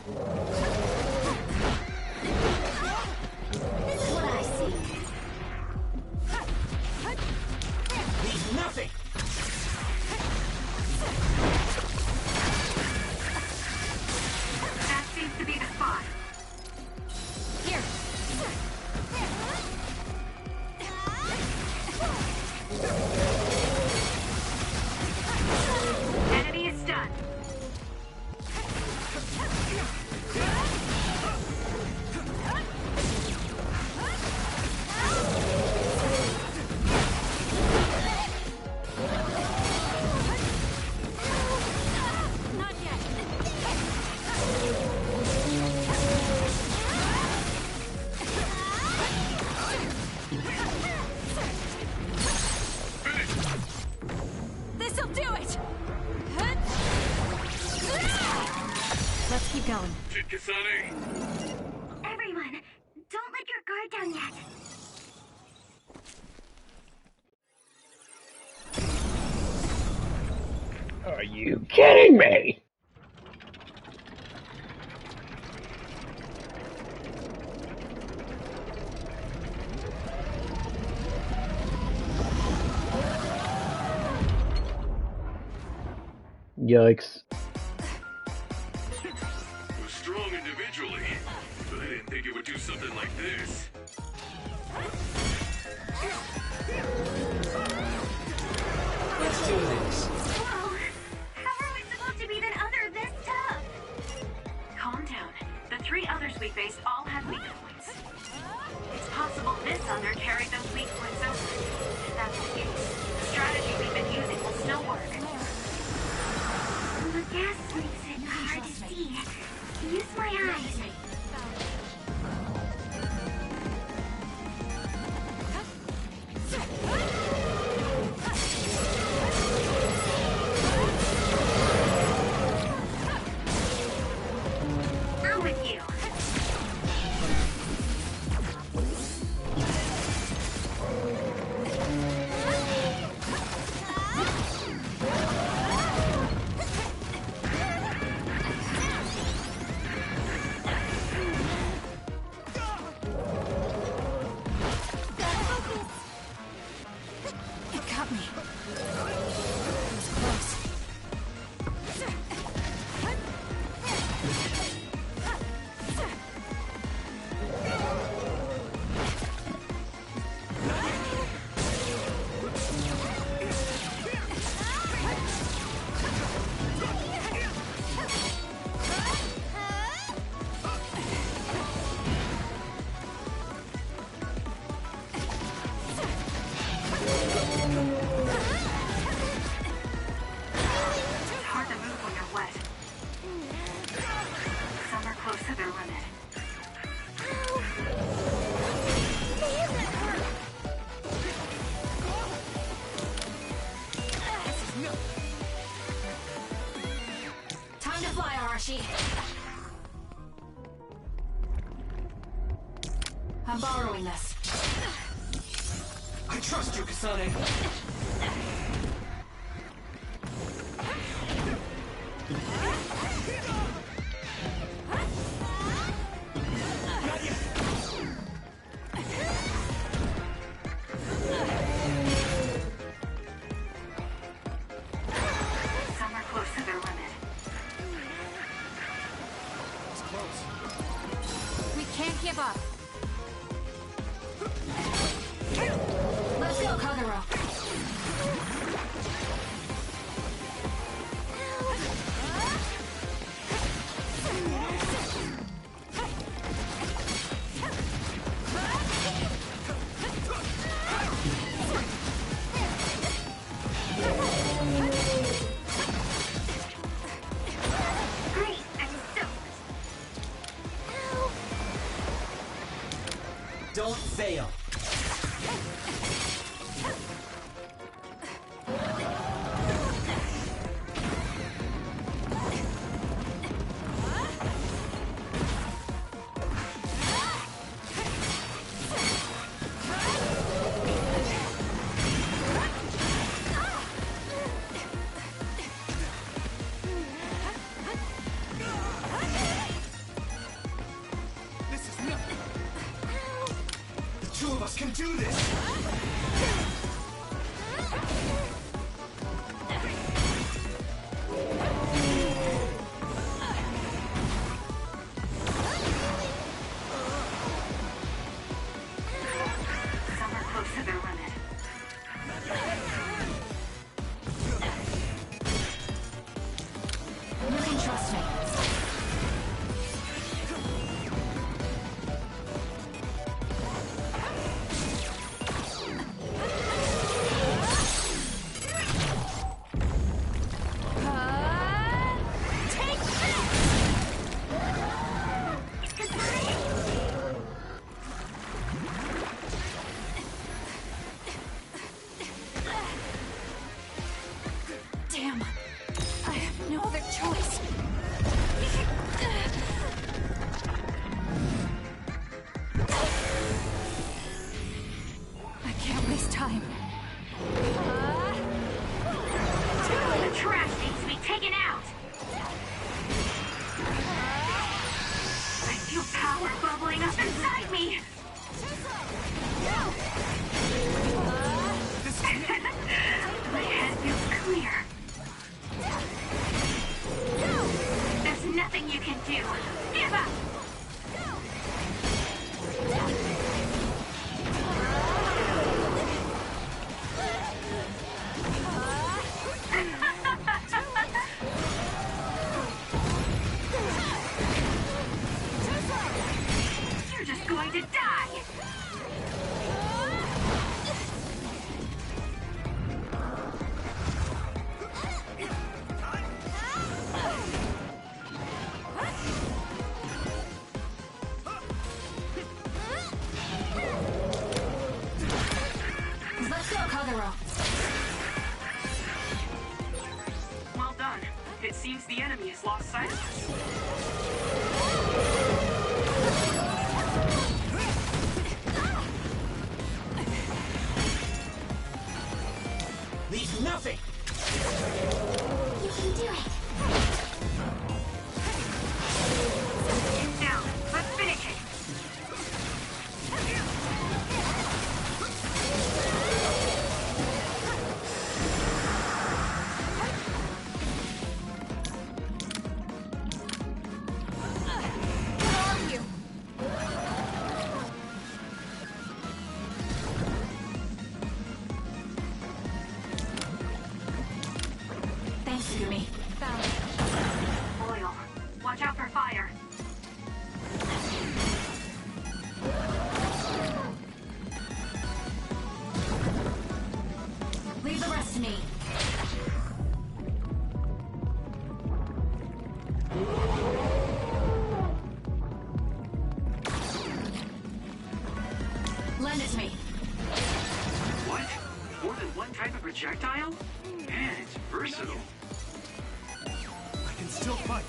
This is what I see. Leave nothing! That seems to be the spot. Here. Enemy is stunned. Not yet. This'll do it. Let's keep going. Kasane! Everyone, don't let your guard down yet. Are you kidding me? Yikes. Was strong individually, but I didn't think it would do something like this. Let's do this. Whoa! How are we supposed to be even other this tough? Calm down. The three others we faced all had weak points. It's possible this other carried those weak points over. If that's the case, the strategy we've been using will still work. The gas makes it hard to see. Use my eyes. I'm with you. It got me. It was close. It's hard to move when you're wet. Some are close to their limit. Time to fly, Arashi. I'm borrowing this. I trust you, Kasane. Some are close to their limit. It's close. We can't give up. Let's go, Kagero. Great, I'm stoked. Don't fail. us can do this! Some are close to their limit. You can trust me. Damn. I have no other choice. I can't waste time. The trash needs to be taken out! I feel power bubbling up inside me! My head feels clear. There's nothing you can do. Give up! You're just going to die! Let's go, Kagero. Well done. It seems the enemy has lost sight of us. Leave nothing! You can do it! It's down. Let's finish it! Where are you? Thanks, Gumi. Found it. Oil. Watch out for fire. Leave the rest to me. Lend it to me. What? More than one type of projectile? Man, it's versatile. I can still fight.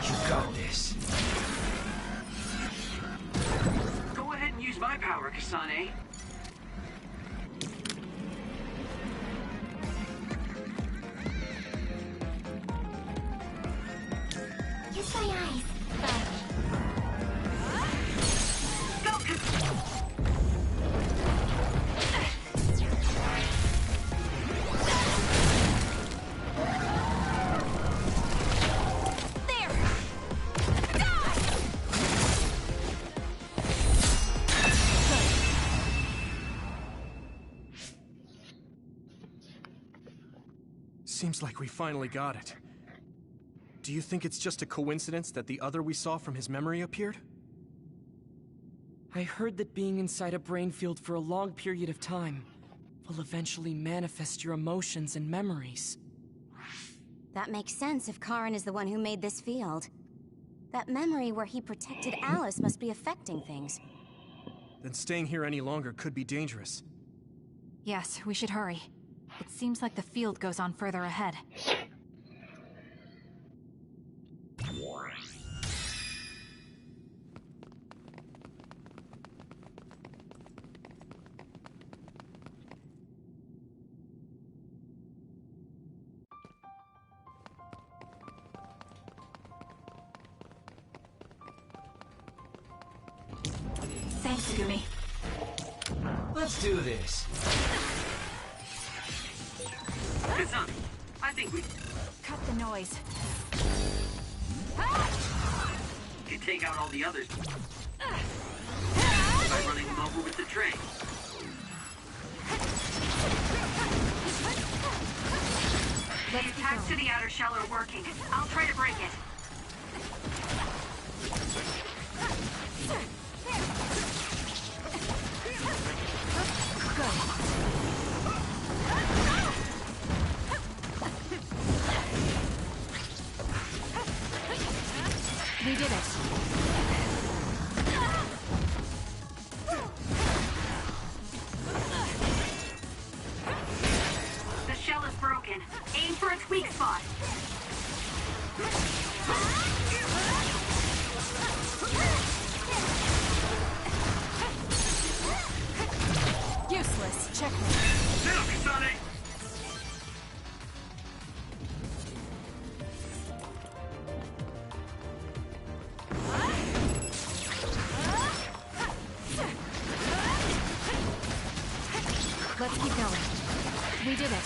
You got this. Go ahead and use my power, Kasane. Kiss my eyes. Go, Seems like we finally got it. Do you think it's just a coincidence that the other we saw from his memory appeared? I heard that being inside a brain field for a long period of time will eventually manifest your emotions and memories. That makes sense if Karin is the one who made this field. That memory where he protected Alice must be affecting things. Then staying here any longer could be dangerous. Yes, we should hurry. It seems like the field goes on further ahead. Thanks, Sugumi. Let's do this. Kasane, I think we Cut the noise. can take out all the others by running them over with the train. The attacks to the outer shell are working. I'll try to break it. We did it. The shell is broken. Aim for its weak spot. Useless. Checkmate. Now, Kasane! Let's keep going. We did it.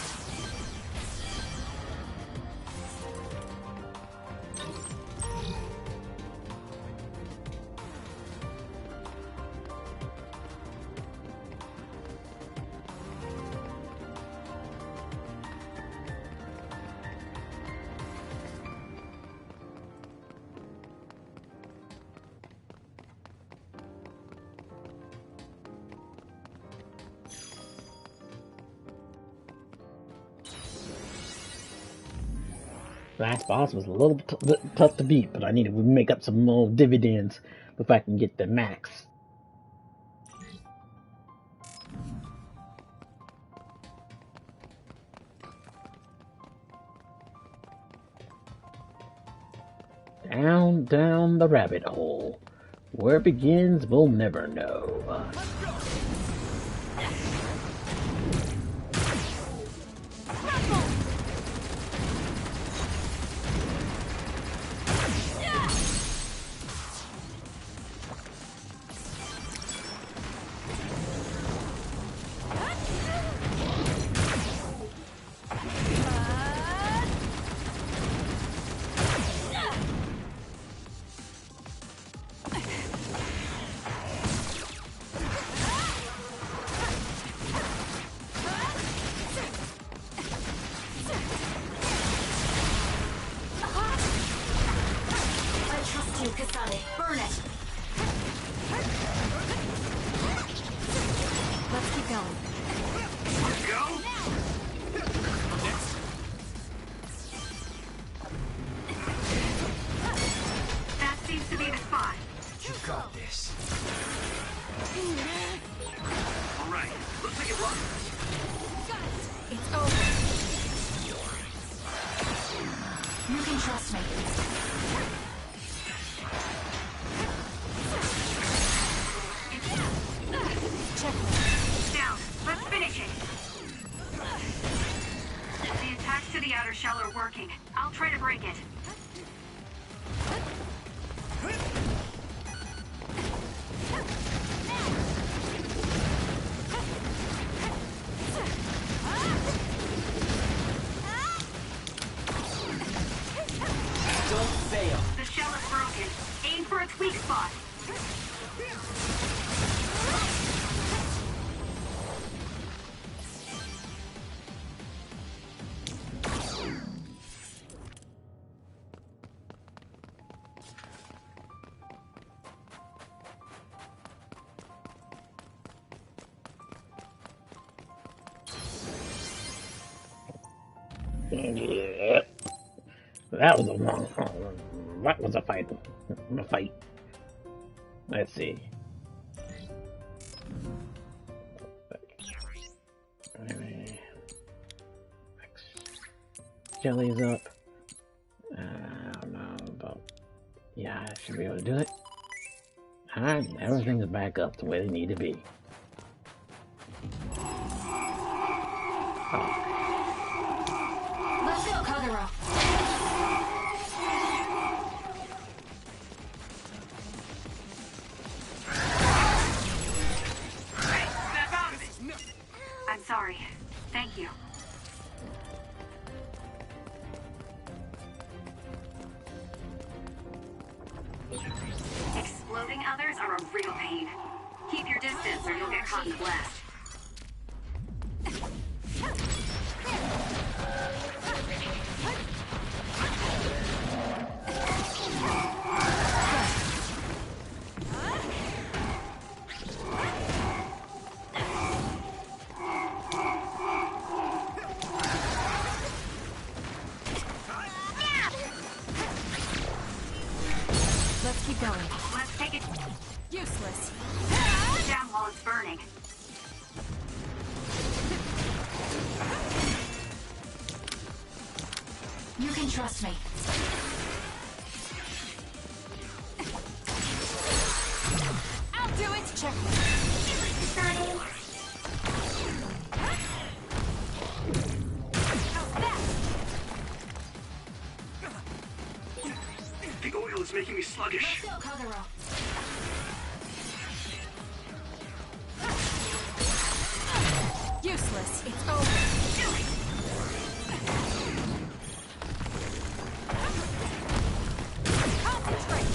Last boss was a little tough to beat, but I need to make up some more dividends before I can get the max. Down the rabbit hole. Where it begins, we'll never know. Kasane, burn it! Let's keep going. Go! That seems to be the spot. You got this. Alright, looks like it worked. It's over. You can trust me. Down. Let's finish it. The attacks to the outer shell are working. I'll try to break it. Don't fail. The shell is broken. Aim for its weak spot. Yeah. That was a long. That was a fight. Let's see. Jelly's up. I don't know, but yeah, I should be able to do it. Alright, everything's back up to where they need to be. Oh. Let's go, Kagura. pain. Keep your distance or you'll get caught in the blast. Let's keep going. Let's take it Useless. down while it's burning. You can trust me. I'll do it. Check. The oil is making me sluggish. Let's go, Kagero. Useless. It's over. Concentrate.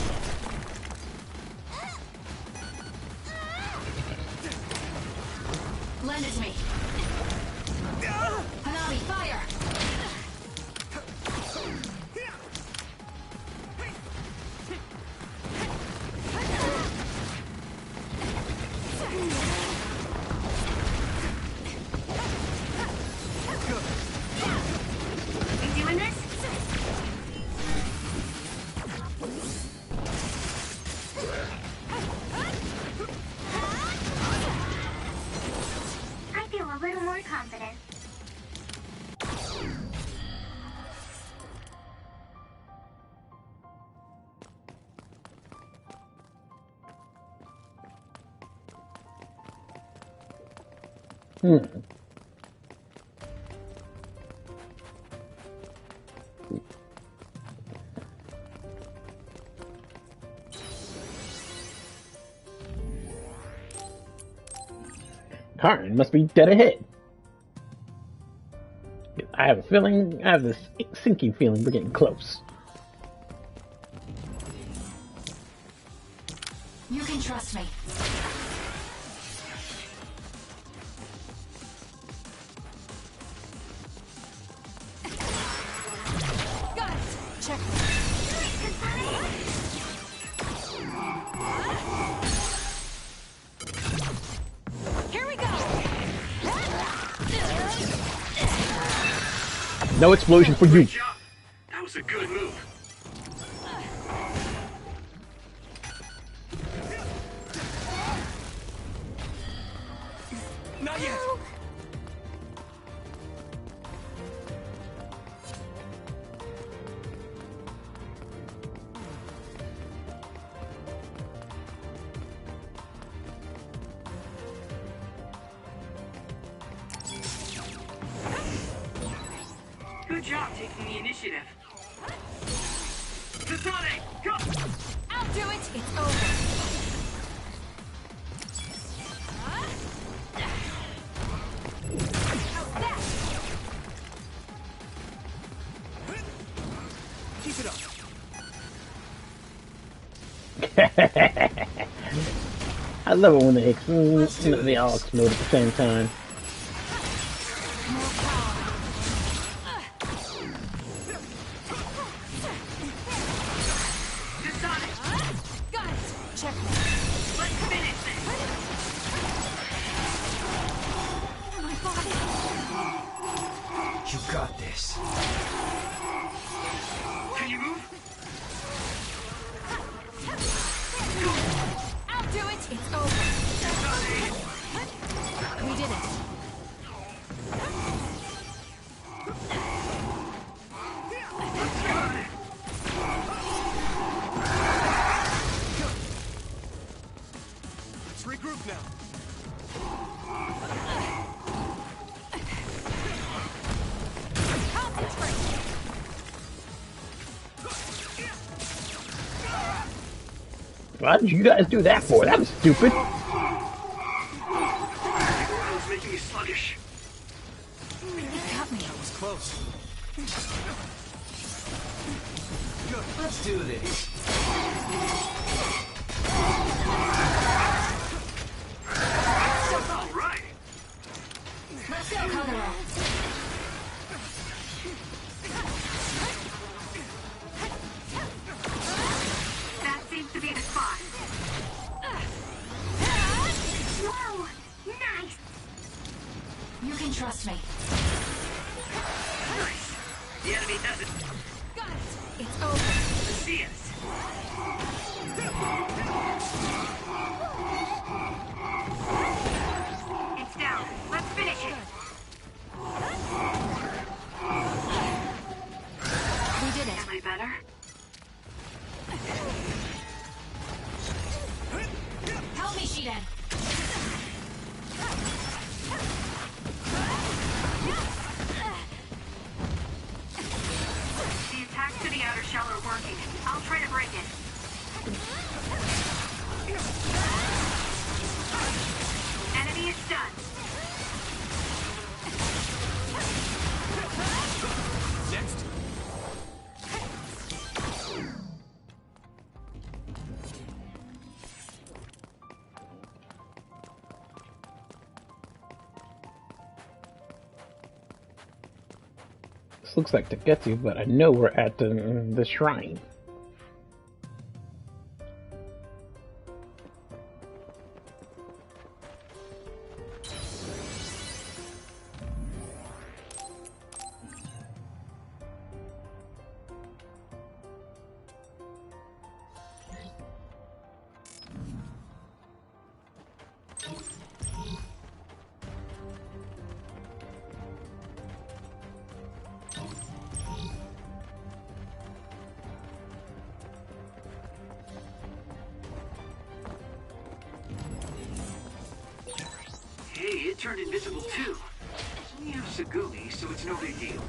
Lend it to me. Hanabi, fire! You doing this? I feel a little more confident. Karn must be dead ahead. I have this sinking feeling we're getting close. You can trust me. Got it. Check. Here we go. No explosion for you. That was a good move. Not yet. Good job taking the initiative. Kasane, go! I'll do it. It's over. Keep it up. I love it when they all explode at the same time. Got it. Check. Let's finish this. My body. You got this. Can you move? I'll do it. It's over. We did it. Let's regroup now. What did you guys do that for? That was stupid. The oil is making me sluggish. Got me. That was close. Let's do this. Trust me. Nice. The enemy doesn't. Got it. It's over. See us. It's down. Let's finish it. We did it. Am I better? Help me, Shiden. The attacks to the outer shell are working. I'll try to break it. Enemy is stunned. Next. This looks like Taketu, but I know we're at the shrine. Hey, it turned invisible too. We have Sagumi, so it's no big deal.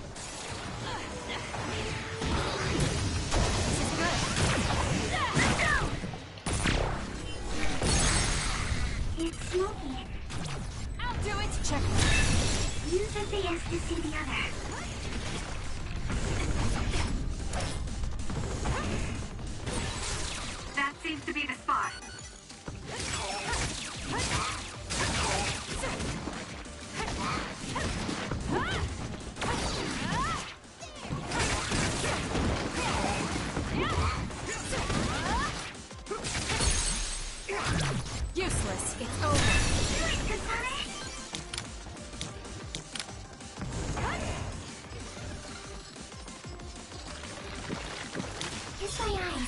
It's smoky. I'll do it. Check. Use the DS to see the other. That seems to be the spot. Useless. It's over. Do it, Kasane! Kiss my eyes.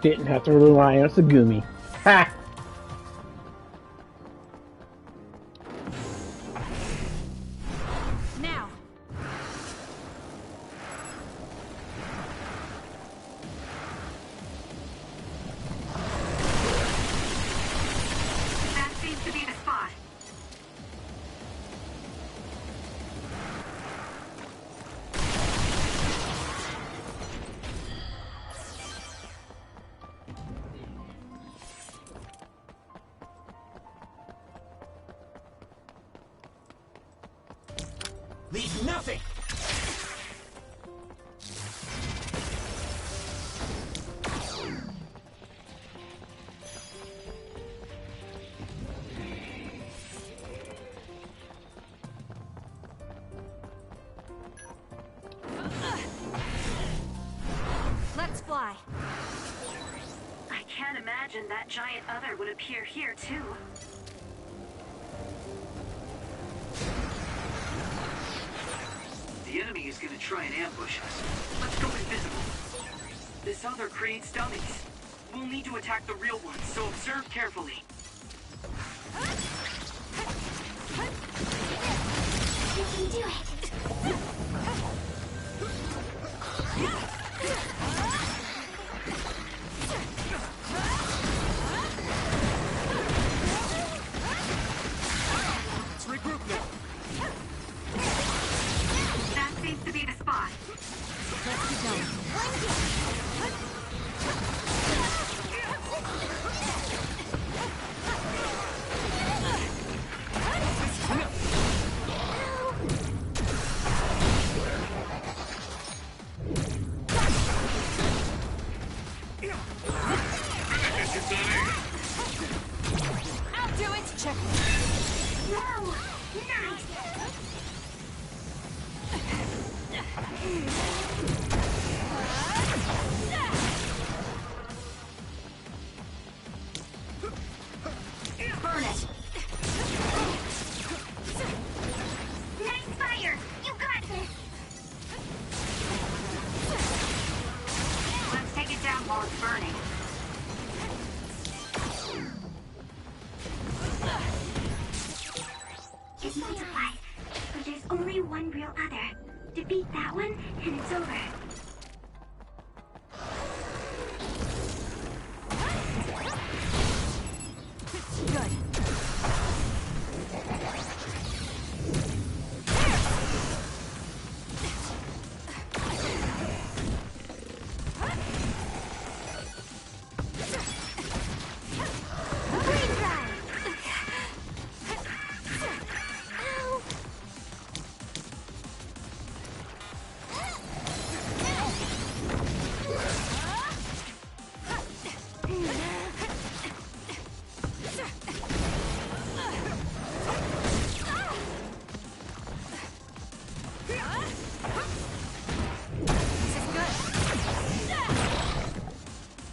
Didn't have to rely on Sagumi. Ha! Now. That seems to be the spot. Leave nothing! Let's fly. I can't imagine that giant other would appear here, too. The enemy is gonna try and ambush us. Let's go invisible. This other creates dummies. We'll need to attack the real ones, so observe carefully. You can do it. Let's regroup now. That seems to Whoa! Nice! Burn it! Nice fire! You got this! Let's take it down while it's burning. It multiplies, but there's only one real other. Defeat that one, and it's over. Good.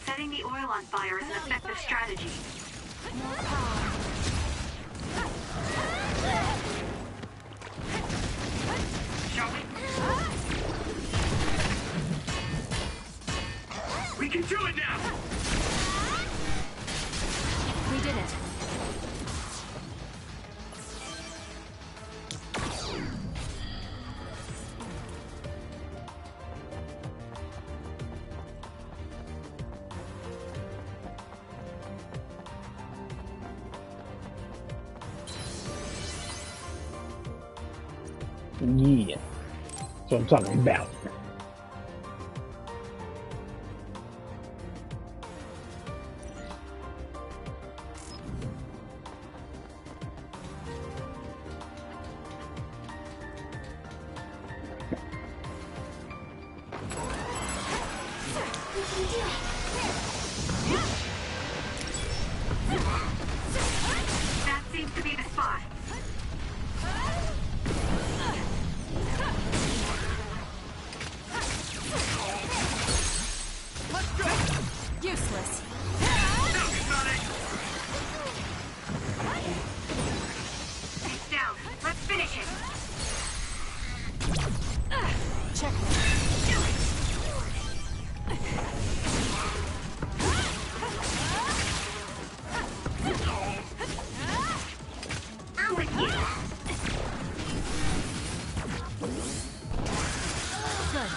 Setting the oil on fire is an effective strategy. Shall we? We can do it now! We did it. Yeah. That's what I'm talking about. That seems to be the spot. Useless. It's down. Let's finish it. Checkmate. I'm with you. Good.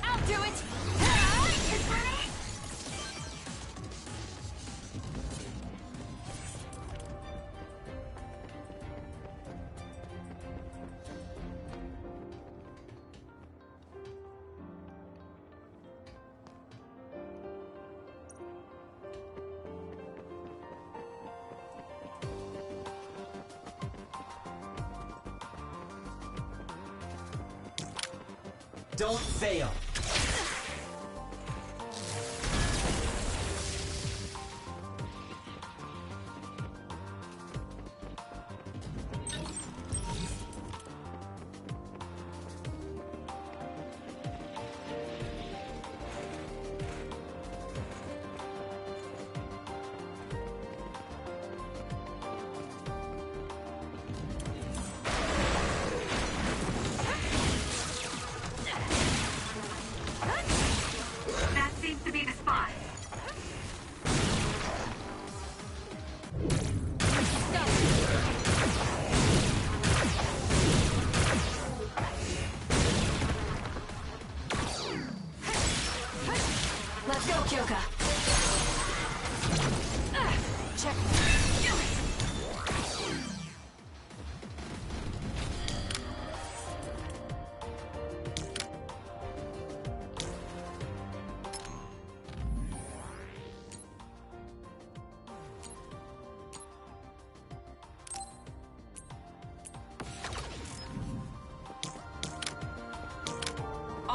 I'll do it. Don't fail. That seems to be the spot. Let's go, Kyoka. Check.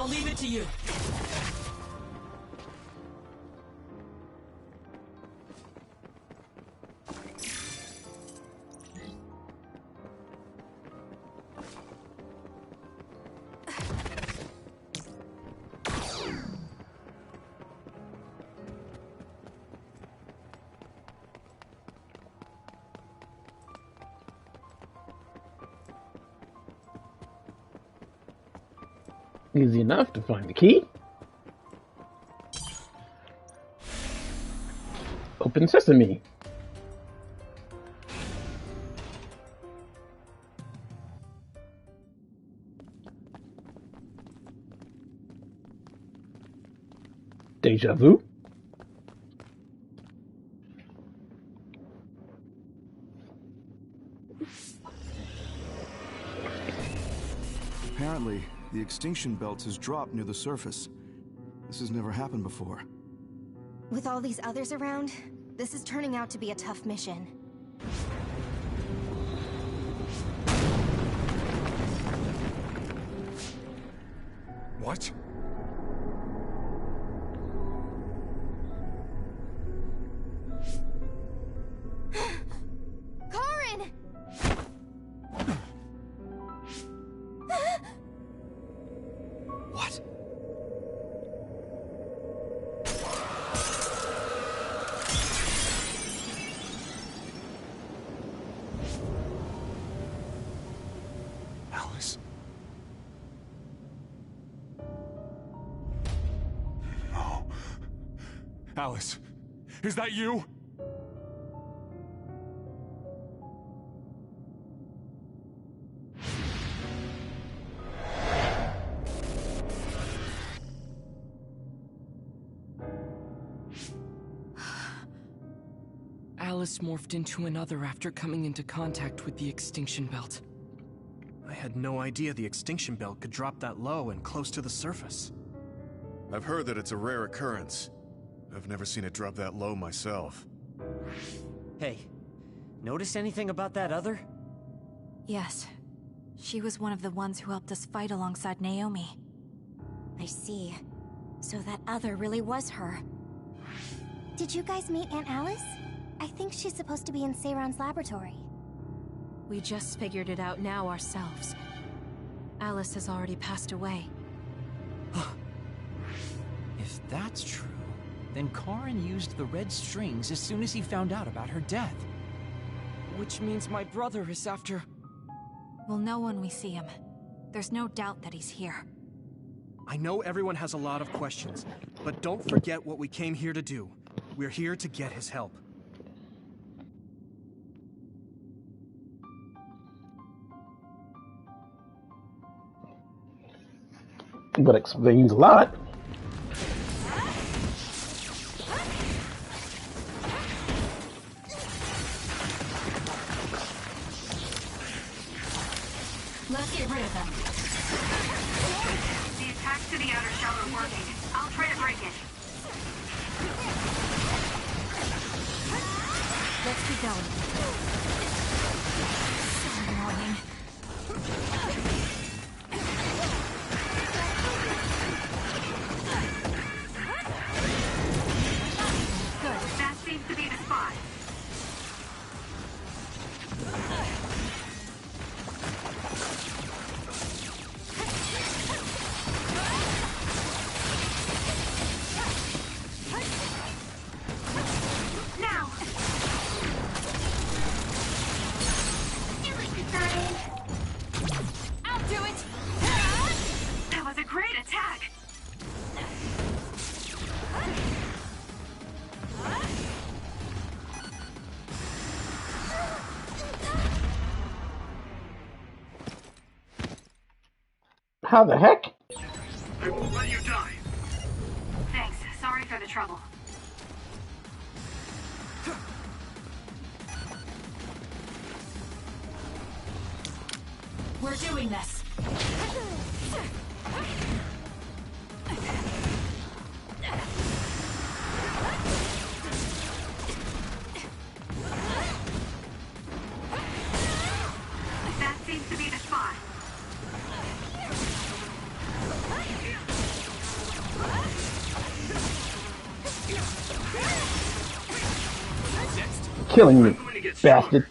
I'll leave it to you. Easy enough to find the key. Open sesame. Deja vu. Apparently, the extinction belt has dropped near the surface. This has never happened before. With all these others around, this is turning out to be a tough mission. What? Karin! What? Alice? No. Alice, is that you? Alice morphed into another after coming into contact with the extinction belt. I had no idea the extinction belt could drop that low and close to the surface. I've heard that it's a rare occurrence. I've never seen it drop that low myself. Hey, notice anything about that other? Yes. She was one of the ones who helped us fight alongside Naomi. I see. So that other really was her. Did you guys meet Aunt Alice? I think she's supposed to be in Seiron's laboratory. We just figured it out now ourselves. Alice has already passed away. If that's true, then Karin used the red strings as soon as he found out about her death. Which means my brother is after... We'll know when we see him. There's no doubt that he's here. I know everyone has a lot of questions, but don't forget what we came here to do. We're here to get his help. But explains a lot. Let's get rid of them. The attacks to the outer shell are working. I'll try to break it. Let's keep going. So annoying. Good. That seems to be the spot. Now! I'll do it! That was a great attack! How the heck? I won't let you die. Thanks. Sorry for the trouble. We're doing this. That seems to be the spot. killing me, bastard.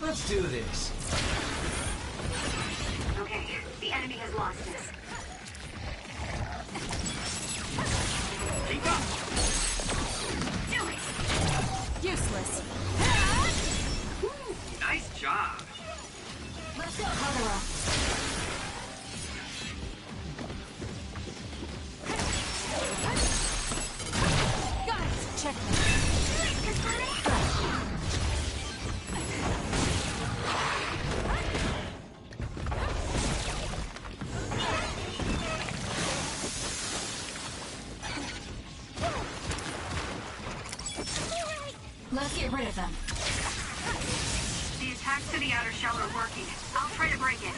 Let's do this. Okay, the enemy has lost us. Keep up! Do it! Useless. Ooh, nice job. Let's go, Hadara. Got it. Check me. Let's get rid of them. The attacks to the outer shell are working. I'll try to break it.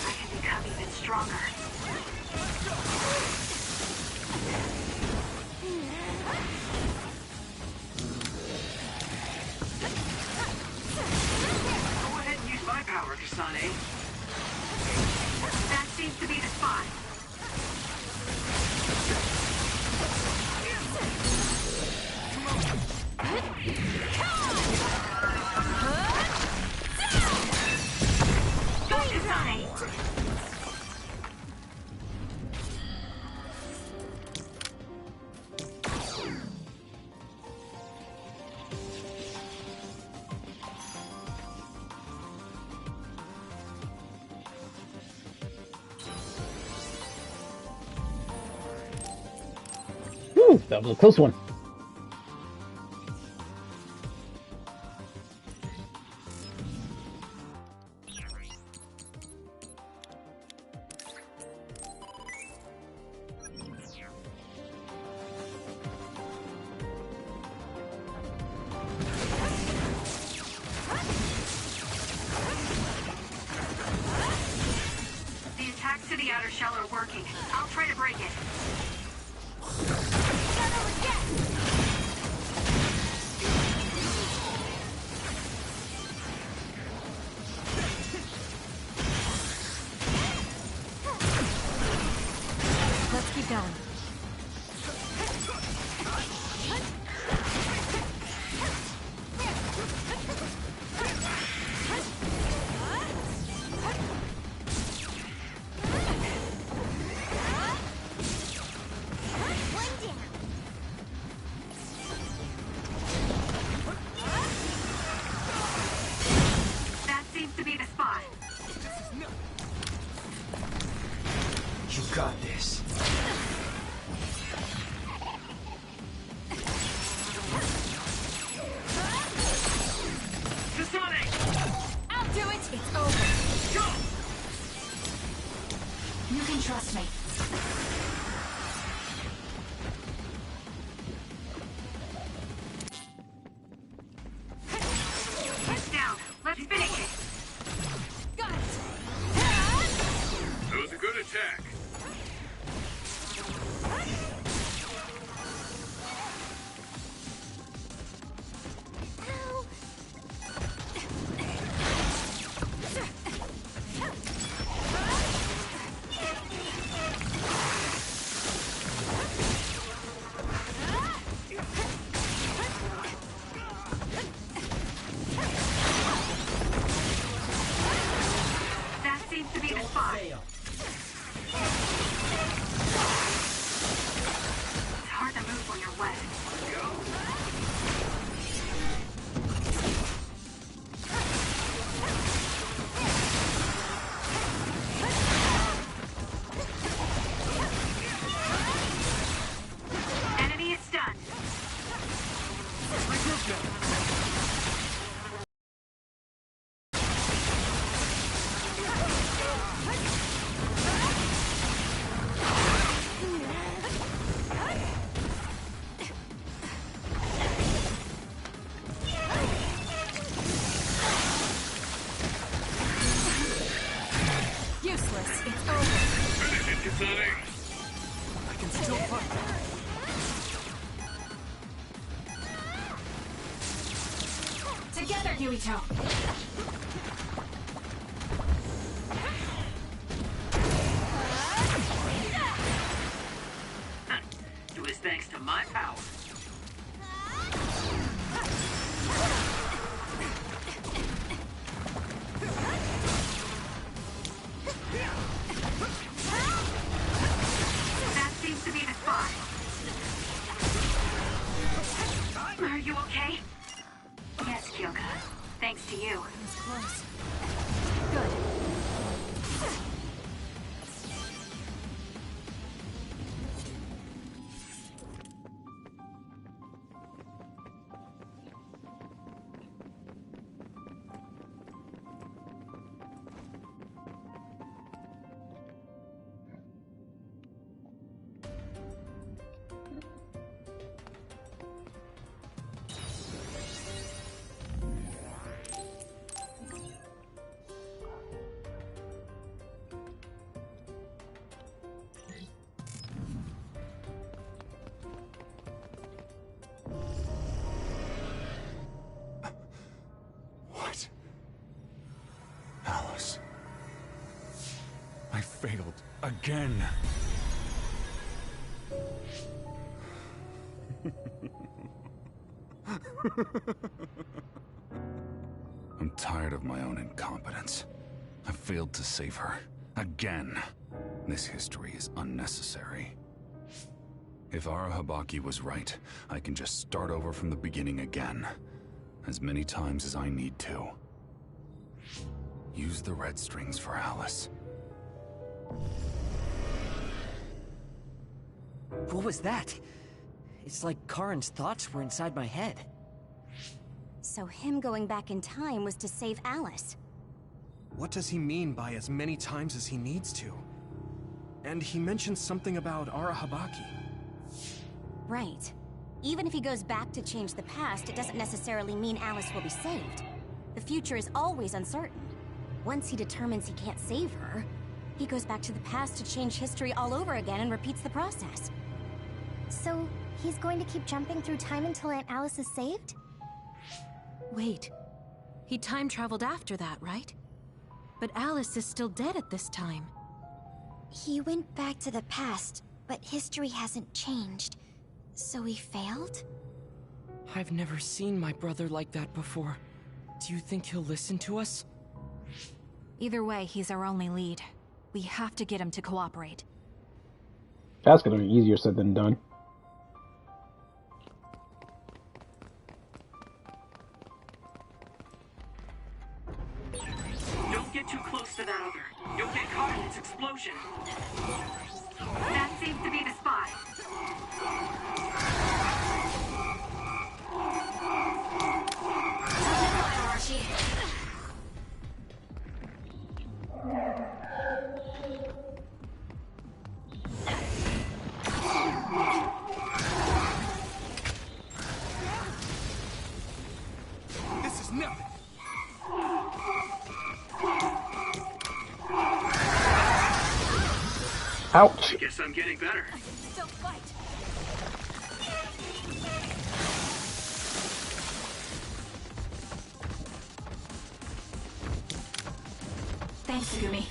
I can become even stronger. Go ahead and use my power, Kasane. That seems to be the spot. Go, Kasane! Whew, that was a close one. The attacks to the outer shell are working. I'll try to break it. Let's keep going. Together, Yuito! It was thanks to my power. That seems to be the spot. Are you okay? Yes, Kyoka. Thanks to you. It's close. Good. What? Alice. I failed again. I'm tired of my own incompetence. I failed to save her. Again. This history is unnecessary. If Arahabaki was right, I can just start over from the beginning again. As many times as I need to. Use the red strings for Alice. What was that? It's like Karin's thoughts were inside my head. So him going back in time was to save Alice. What does he mean by as many times as he needs to? And he mentioned something about Arahabaki. Right. Even if he goes back to change the past, it doesn't necessarily mean Alice will be saved. The future is always uncertain. Once he determines he can't save her, he goes back to the past to change history all over again and repeats the process. So, he's going to keep jumping through time until Aunt Alice is saved? Wait. He time traveled after that, right? But Alice is still dead at this time. He went back to the past, but history hasn't changed. So he failed? I've never seen my brother like that before. Do you think he'll listen to us? Either way, he's our only lead. We have to get him to cooperate. That's gonna be easier said than done. Don't get too close to that other. You'll get caught in its explosion. That seems to be the spot. This is nothing. Ouch. I guess I'm getting better. Still fight. Thanks, Sugumi.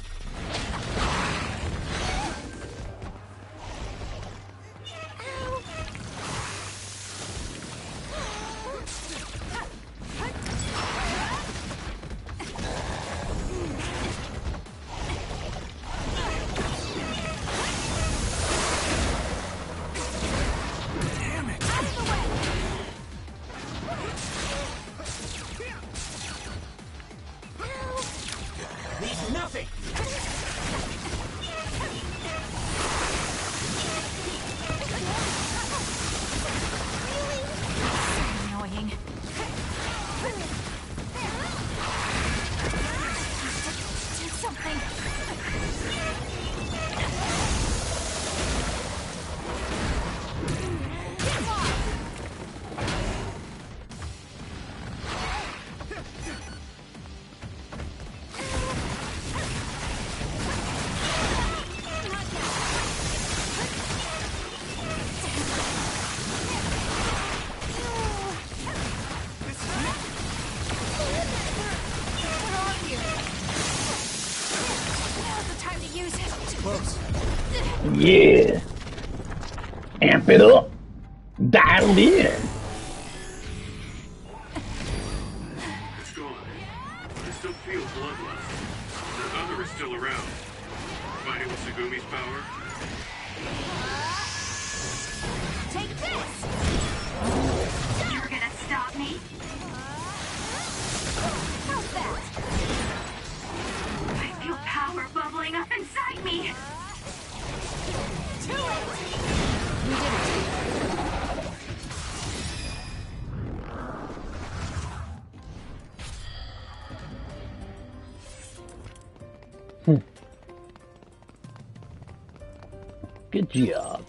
Leave nothing! Yeah. Amp it up. Dialed in. It's gone. I still feel bloodlust. The other is still around. Fighting with Segumi's power. Take this! You're gonna stop me? How's that? I feel power bubbling up inside me! To it! We did it. Good job.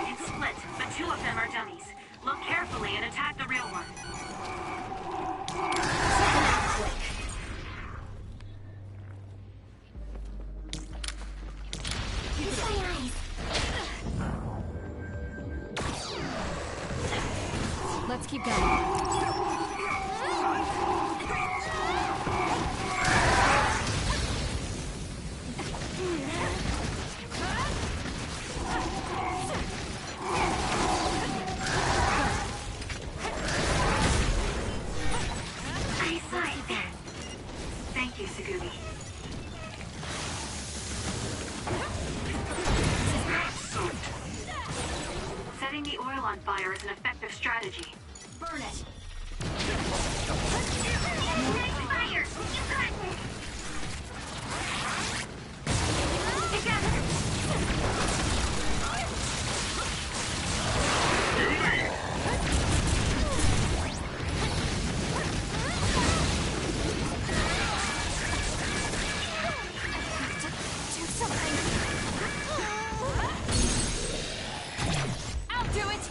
It's split, but two of them are dummies. Look carefully and attack the real one. Use my eyes. Let's keep going. I saw it there. Thank you, Segumi. Setting the oil on fire is an effective strategy. Burn it! Fire! You got it! Together! Do something. I'll do it!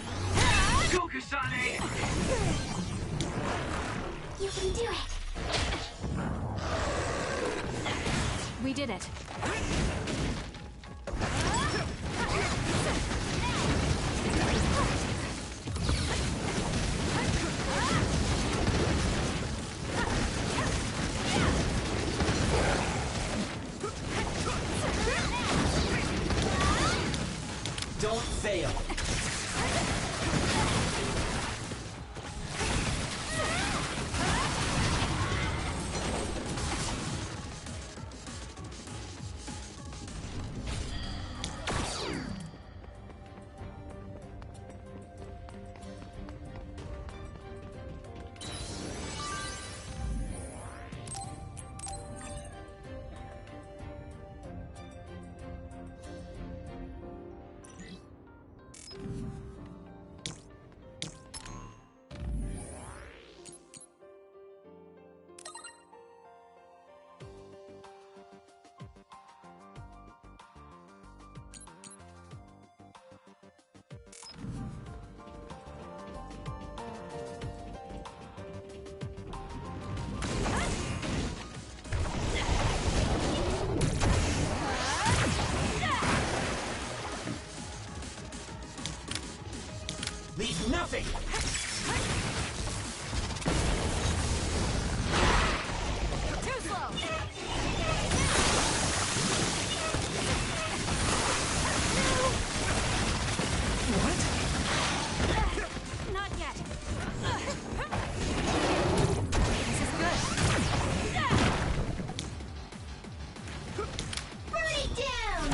Go, Kasane! You can do it. We did it. Don't fail. Leave nothing! Too slow. Not yet. This is good. Burn it down.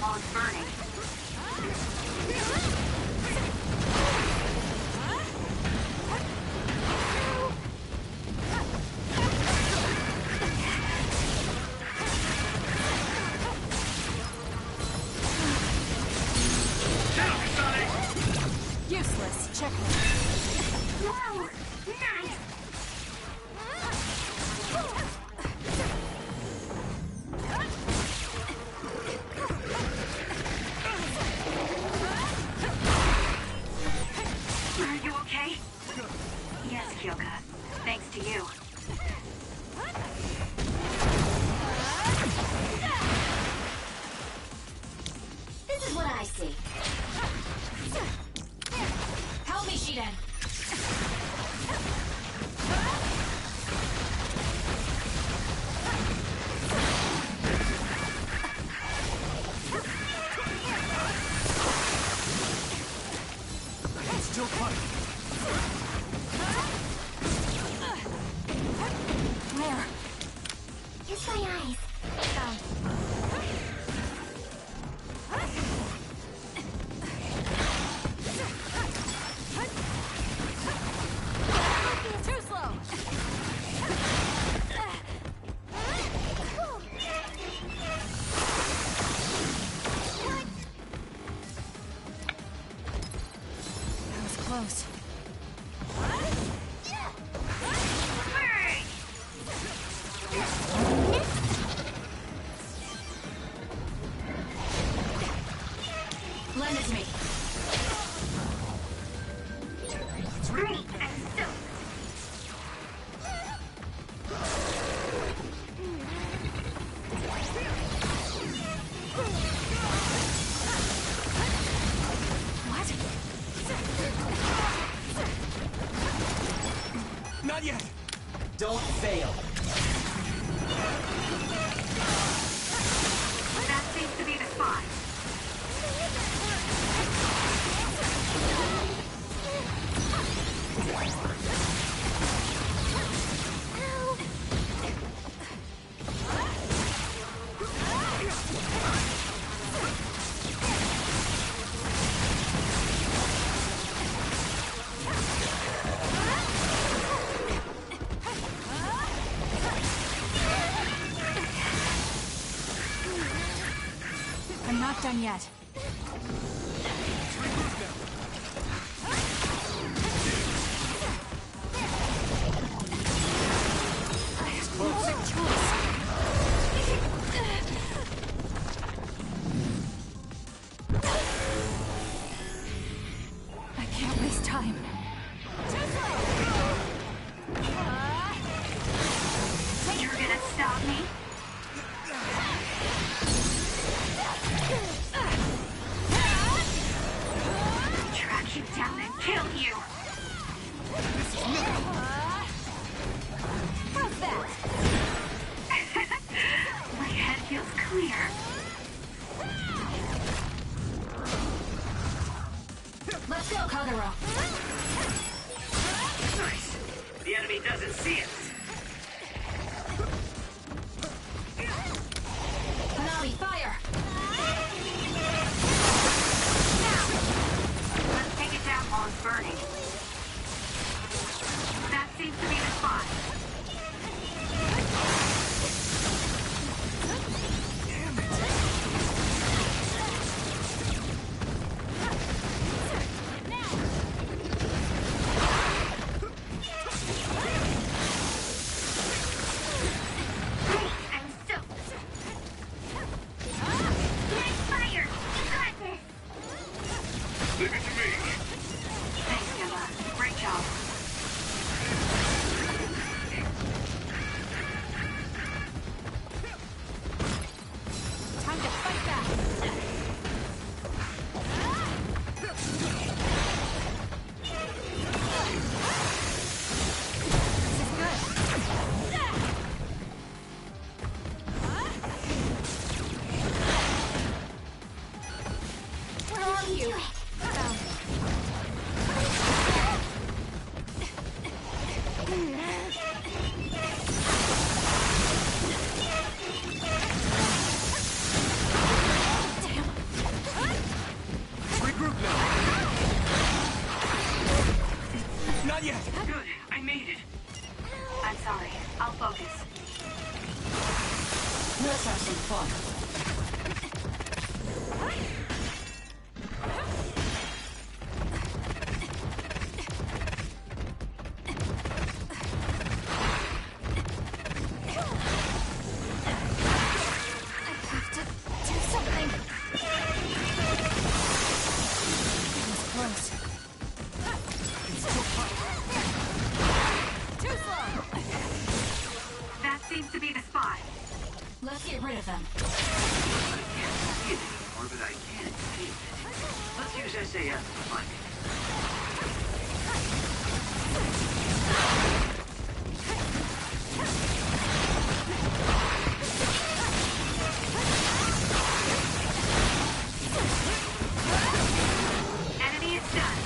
while it's burning. Useless. Checkmate. Whoa! Nice! Are you okay? Yes, Kyoka. Thanks to you. This is what I see. Help me, Shiden. It's still fighting. Where? It's my eyes. Too slow. That was close. Lend it to me. Ready and still. Not yet. Don't fail. That seems to be the spot. I'm not done yet. I can't waste time. You're gonna stop me? Track you down and kill you! How's that? My head feels clear. Let's go, Kagero. Nice. The enemy doesn't see us. Hanami, fire! Let's take it down while it's burning. That seems to be the spot. I'm so... Nice fire! You got this! Leave it to me. Thanks, Gemma. Great job. Time to fight back. Where are you? Let's have some fun. Let's get rid of them. I can't see it anymore, but I can see it. Let's use SAS to find it. Enemy is done.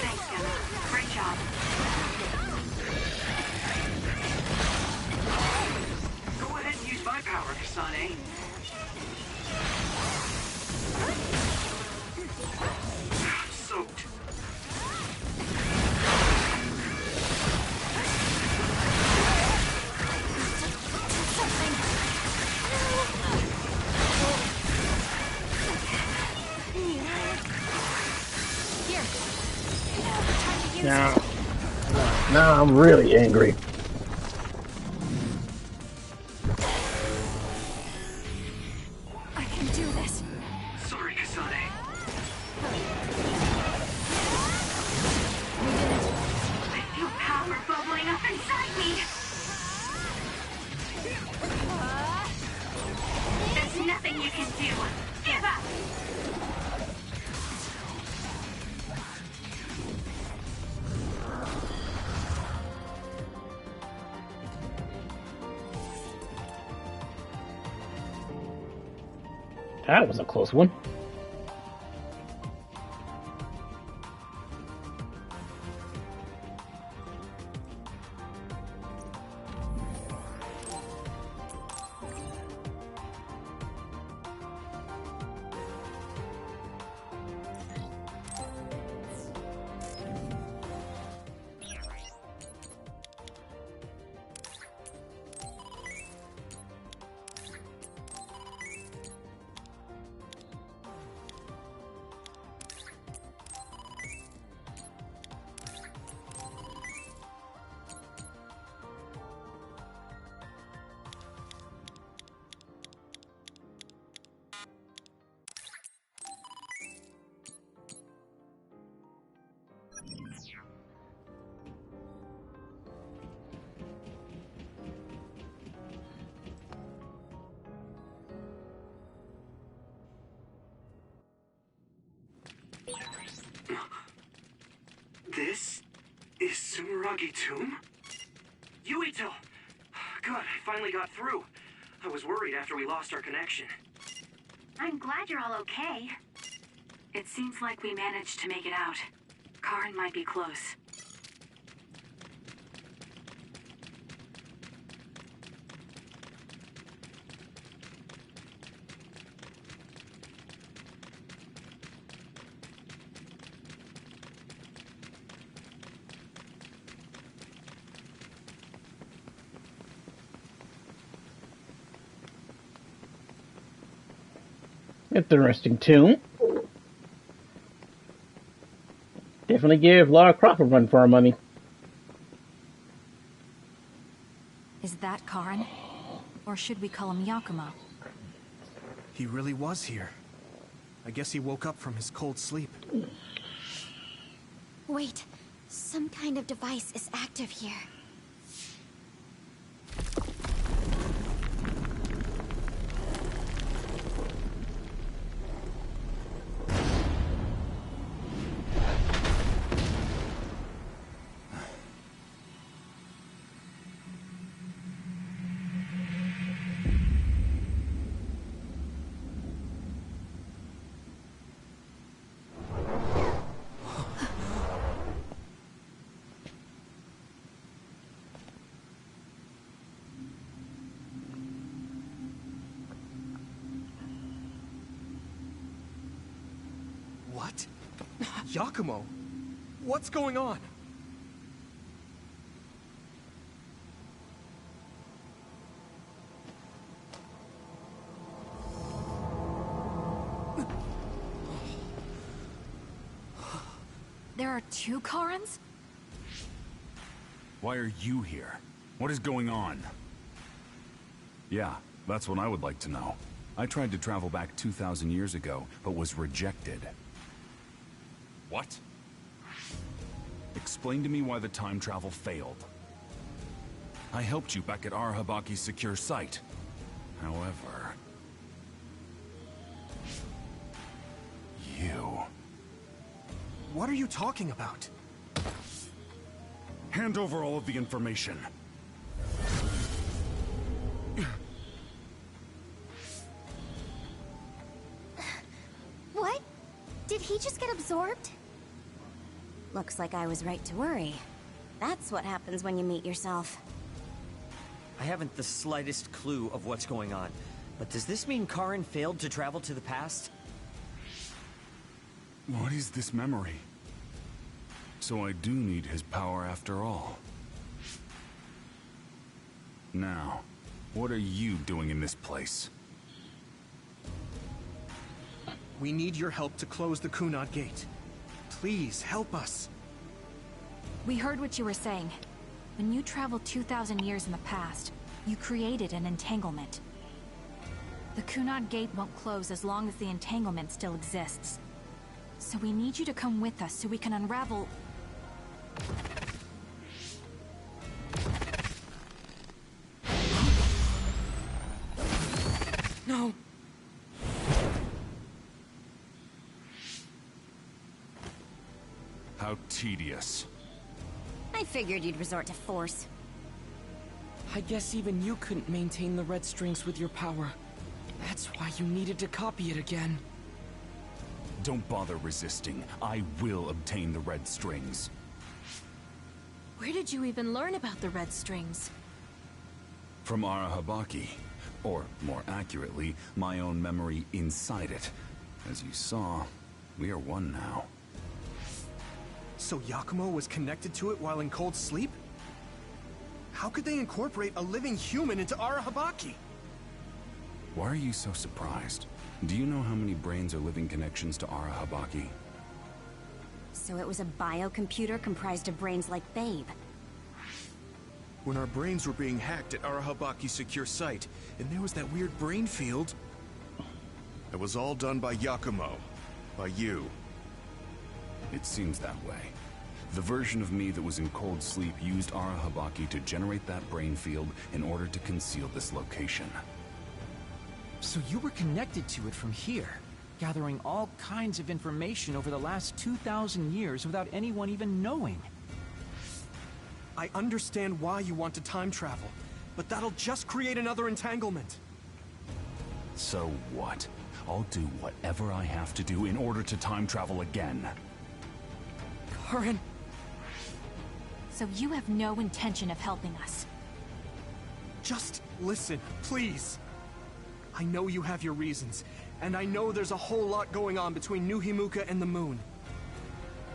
Thanks, Gemma. Great job. Go ahead and use my power, Kasane. I'm soaked. Now I'm really angry. I can do this. Sorry, Kasane. I feel power bubbling up inside me. There's nothing you can do. Give up. That was a close one. This is Sumeragi Tomb? Yuito! Good, I finally got through. I was worried after we lost our connection. I'm glad you're all okay. It seems like we managed to make it out. Karn might be close. Interesting tune. Definitely give Lara Croft a run for our money. Is that Karn? Or should we call him Yakuma? He really was here. I guess he woke up from his cold sleep. Wait, some kind of device is active here. What? Yakumo, what's going on? There are two Karens? Why are you here? What is going on? Yeah, that's what I would like to know. I tried to travel back 2,000 years ago, but was rejected. What? Explain to me why the time travel failed. I helped you back at Arahabaki's secure site. However... you... What are you talking about? Hand over all of the information. What? Did he just get absorbed? Looks like I was right to worry. That's what happens when you meet yourself. I haven't the slightest clue of what's going on. But does this mean Karen failed to travel to the past? What is this memory? So I do need his power after all. Now, what are you doing in this place? We need your help to close the Kunad Gate. Please, help us. We heard what you were saying. When you traveled 2,000 years in the past, you created an entanglement. The Kunad Gate won't close as long as the entanglement still exists. So we need you to come with us so we can unravel... No! How tedious. I figured you'd resort to force. I guess even you couldn't maintain the red strings with your power. That's why you needed to copy it again. Don't bother resisting. I will obtain the red strings. Where did you even learn about the red strings? From Arahabaki. Or, more accurately, my own memory inside it. As you saw, we are one now. So Yakumo was connected to it while in cold sleep? How could they incorporate a living human into Arahabaki? Why are you so surprised? Do you know how many brains are living connections to Arahabaki? So it was a biocomputer comprised of brains like Babe. When our brains were being hacked at Arahabaki's secure site, and there was that weird brain field... It was all done by Yakumo. By you. It seems that way. The version of me that was in cold sleep used Arahabaki to generate that brain field in order to conceal this location. So you were connected to it from here, gathering all kinds of information over the last 2,000 years without anyone even knowing. I understand why you want to time travel, but that'll just create another entanglement. So what? I'll do whatever I have to do in order to time travel again. Karen... So you have no intention of helping us? Just listen, please. I know you have your reasons, and I know there's a whole lot going on between New Himuka and the moon.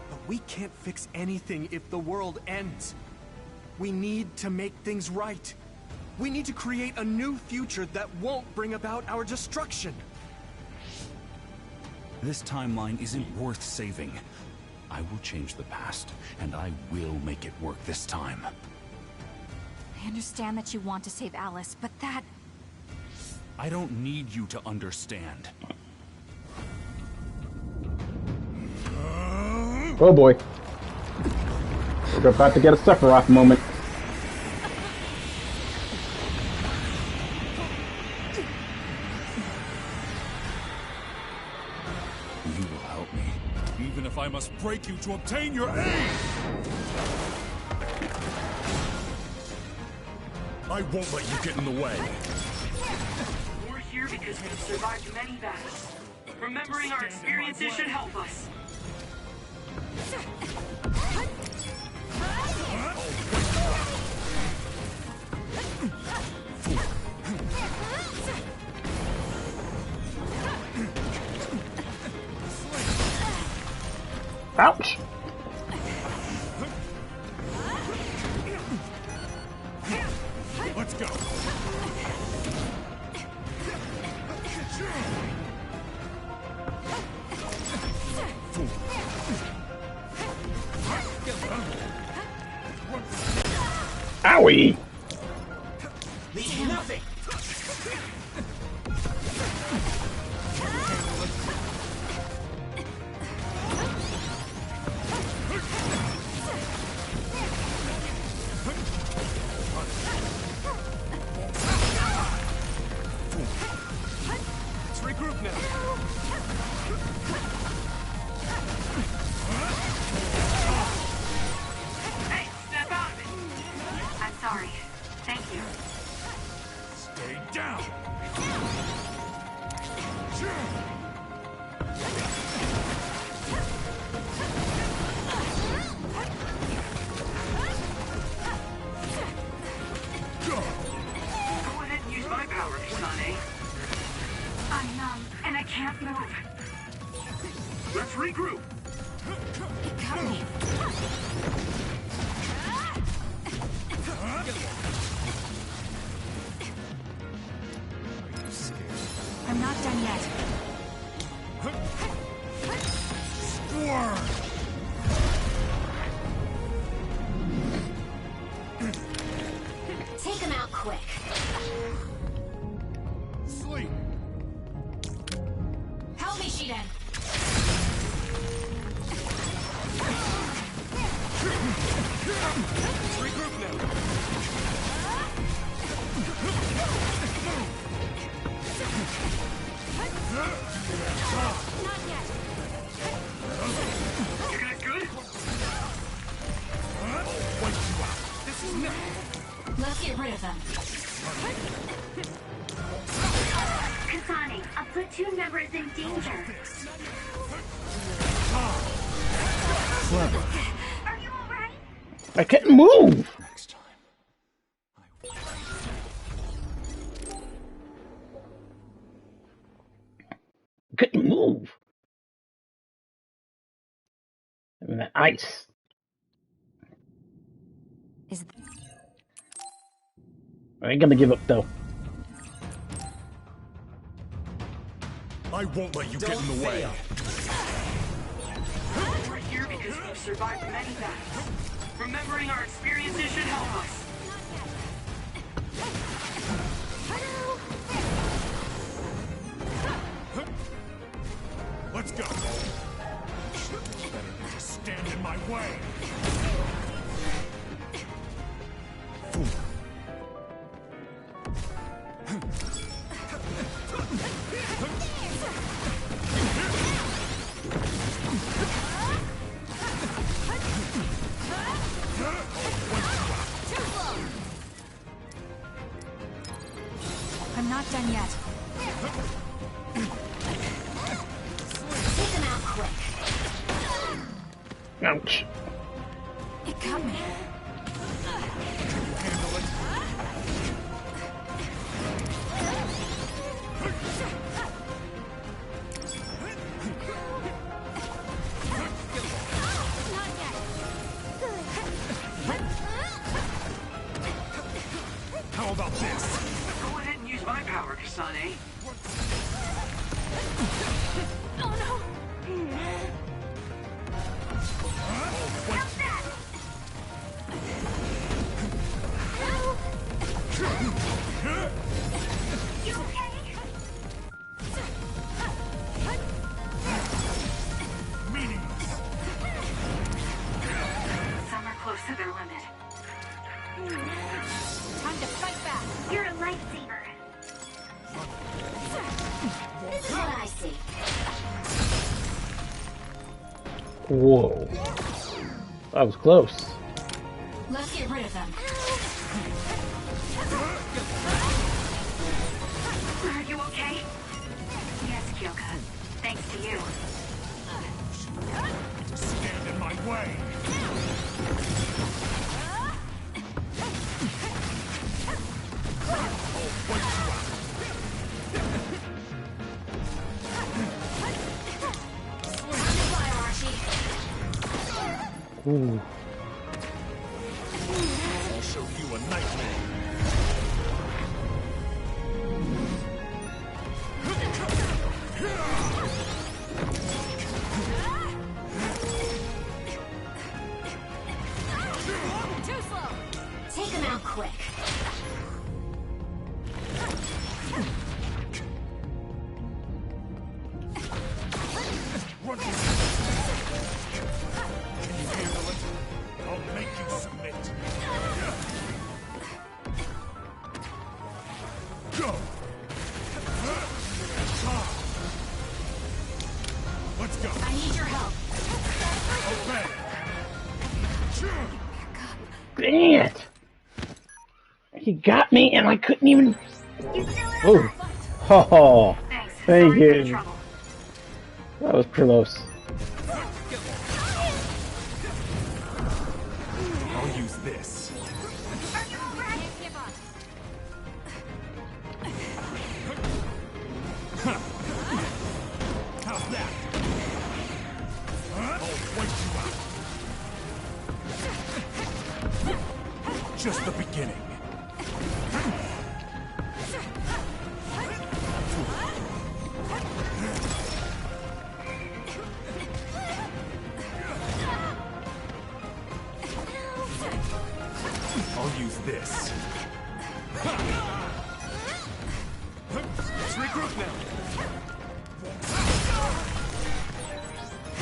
But we can't fix anything if the world ends. We need to make things right. We need to create a new future that won't bring about our destruction. This timeline isn't worth saving. I will change the past, and I will make it work this time. I understand that you want to save Alice, but that... I don't need you to understand. Oh boy. We're about to get a Sephiroth moment. You will help me, even if I must break you to obtain your aid! I won't let you get in the way. We're here because we've survived many battles. Remembering our experiences should help us. Ouch! Let's go. Owie! Leave nothing. Let's regroup now. Hey, step out of it. I'm sorry. Thank you. Stay down. Go ahead and use my power, Kasane. I'm numb, and I can't move. Let's regroup. Got me. I'm not done yet. Take him out quick. Sleep. Help me, Shiden. Let's regroup now. Not yet. You guys good? This is not. Let's get rid of them. Kasane, a platoon member is in danger. Clever. Are you alright? I can't move! Next time. I couldn't move. I'm in the ice. I ain't gonna give up though. I won't let you get in the way. We're here because we've survived many battles. Remembering our experiences should help us. Let's go. Better than just stand in my way. I'm not done yet. Take him out quick. Ouch. It got me. Handle it. How about this? Go ahead and use my power, Kasane. Oh no! You okay? Meaningless. Some are close to their limit. Time to fight back! You're a lifesaver. This is what I see. Whoa. That was close. Let's get rid of them. Are you okay? Yes, Kyoka. Thanks to you. Just stand in my way. Ooh. I'll show you a nightmare. Too slow. Take him out quick. Run. Can you handle it? I'll make you submit. Go. Let's go. I need your help. Obey. Dang it! He got me and I couldn't even... Oh! Oh! Thank you! That was close. I'll use this. How's that? I'll wipe you out. Just the beginning. I'll use this. Let's regroup now.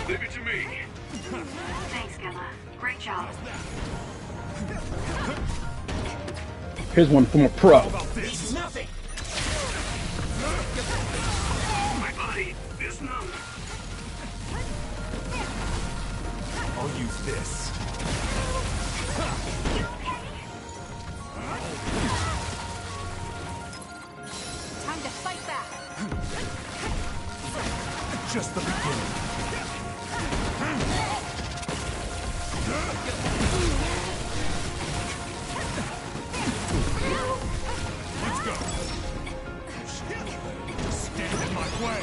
Leave it to me. Thanks, Gemma. Great job. Here's one from a pro. It's nothing. My body is numb. I'll use this. Time to fight back. Just the beginning. Let's go. Stand in my way.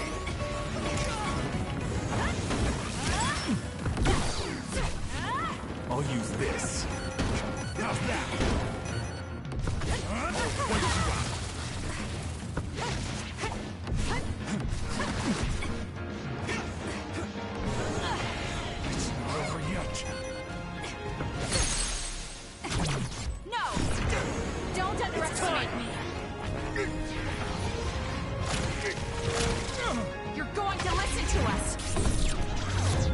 I'll use this. How's that? Wait you out. It's not over yet. No! Don't underestimate me! You're going to listen to us!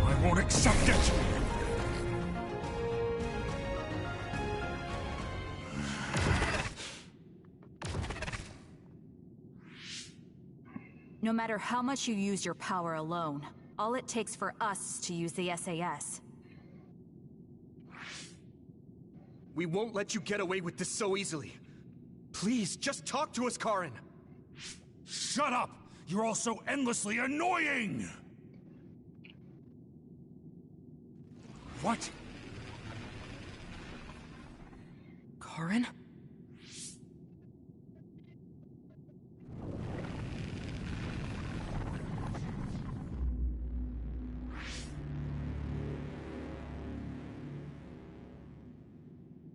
I won't accept it! No matter how much you use your power alone, all it takes for us is to use the SAS. We won't let you get away with this so easily. Please, just talk to us, Karin. Shut up! You're all so endlessly annoying! What? Karin?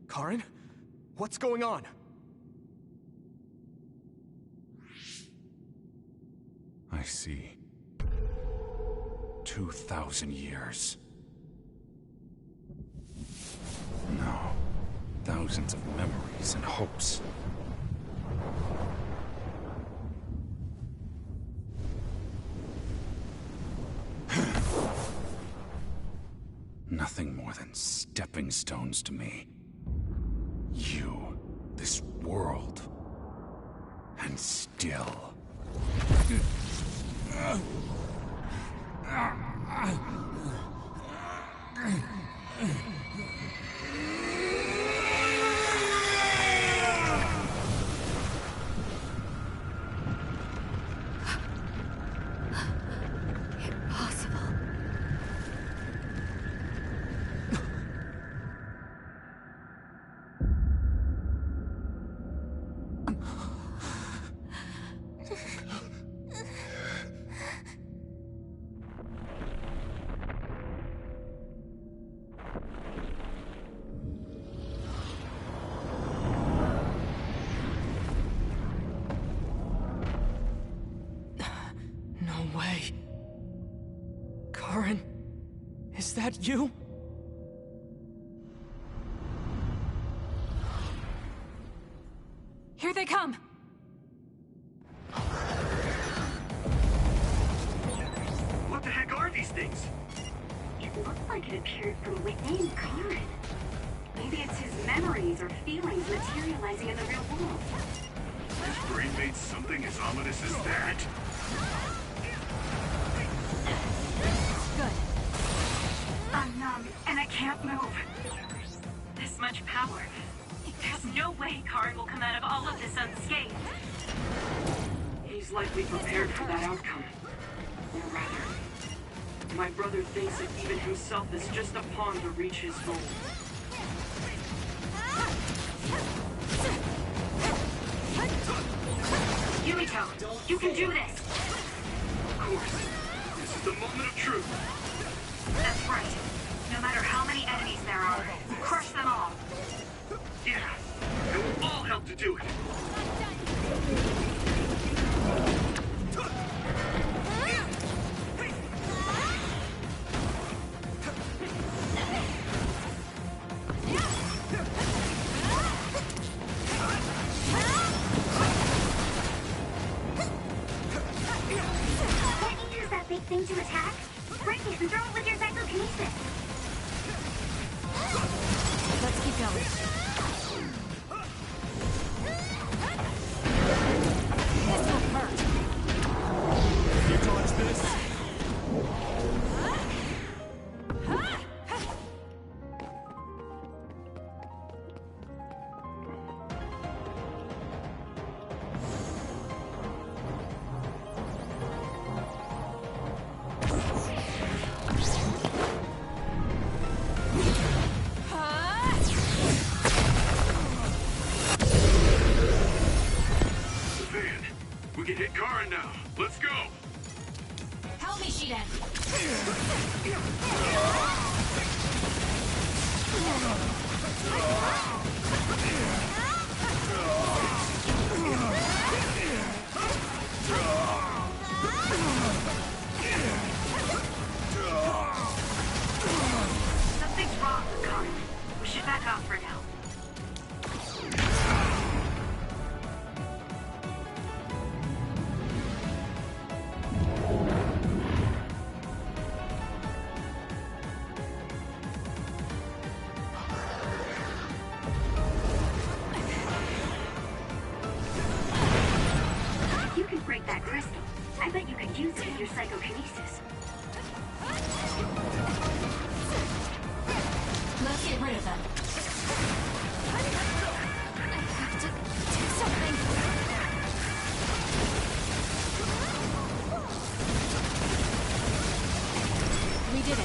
Karin? What's going on? I see. 2,000 years. No. Thousands of memories and hopes. Nothing more than stepping stones to me. You, this world, and still. Impossible. that you? Here they come! What the heck are these things? It looked like it appeared from within Karn. Maybe it's his memories or feelings materializing in the real world. His brain made something as ominous as that? Good. I'm numb, and I can't move. This much power. There's no way Karn will come out of all of this unscathed. He's likely prepared for that outcome. Or rather, my brother thinks that even himself is just a pawn to reach his goal. Yumito, you can do this! Of course. This is the moment of truth. That's right. No matter how many enemies there are, crush them all. Yeah, and we'll all help to do it. Can't you use that big thing to attack? Break it and throw it with your psychokinesis. Let's keep going. This will hurt. You touch this? We can hit Karin now. Let's go. Help me, Shiden. Something's wrong with Karn. We should back off for now. You can break that crystal. I bet you could use it in your psychokinesis. Let's get rid of them. I have to do something. We did it.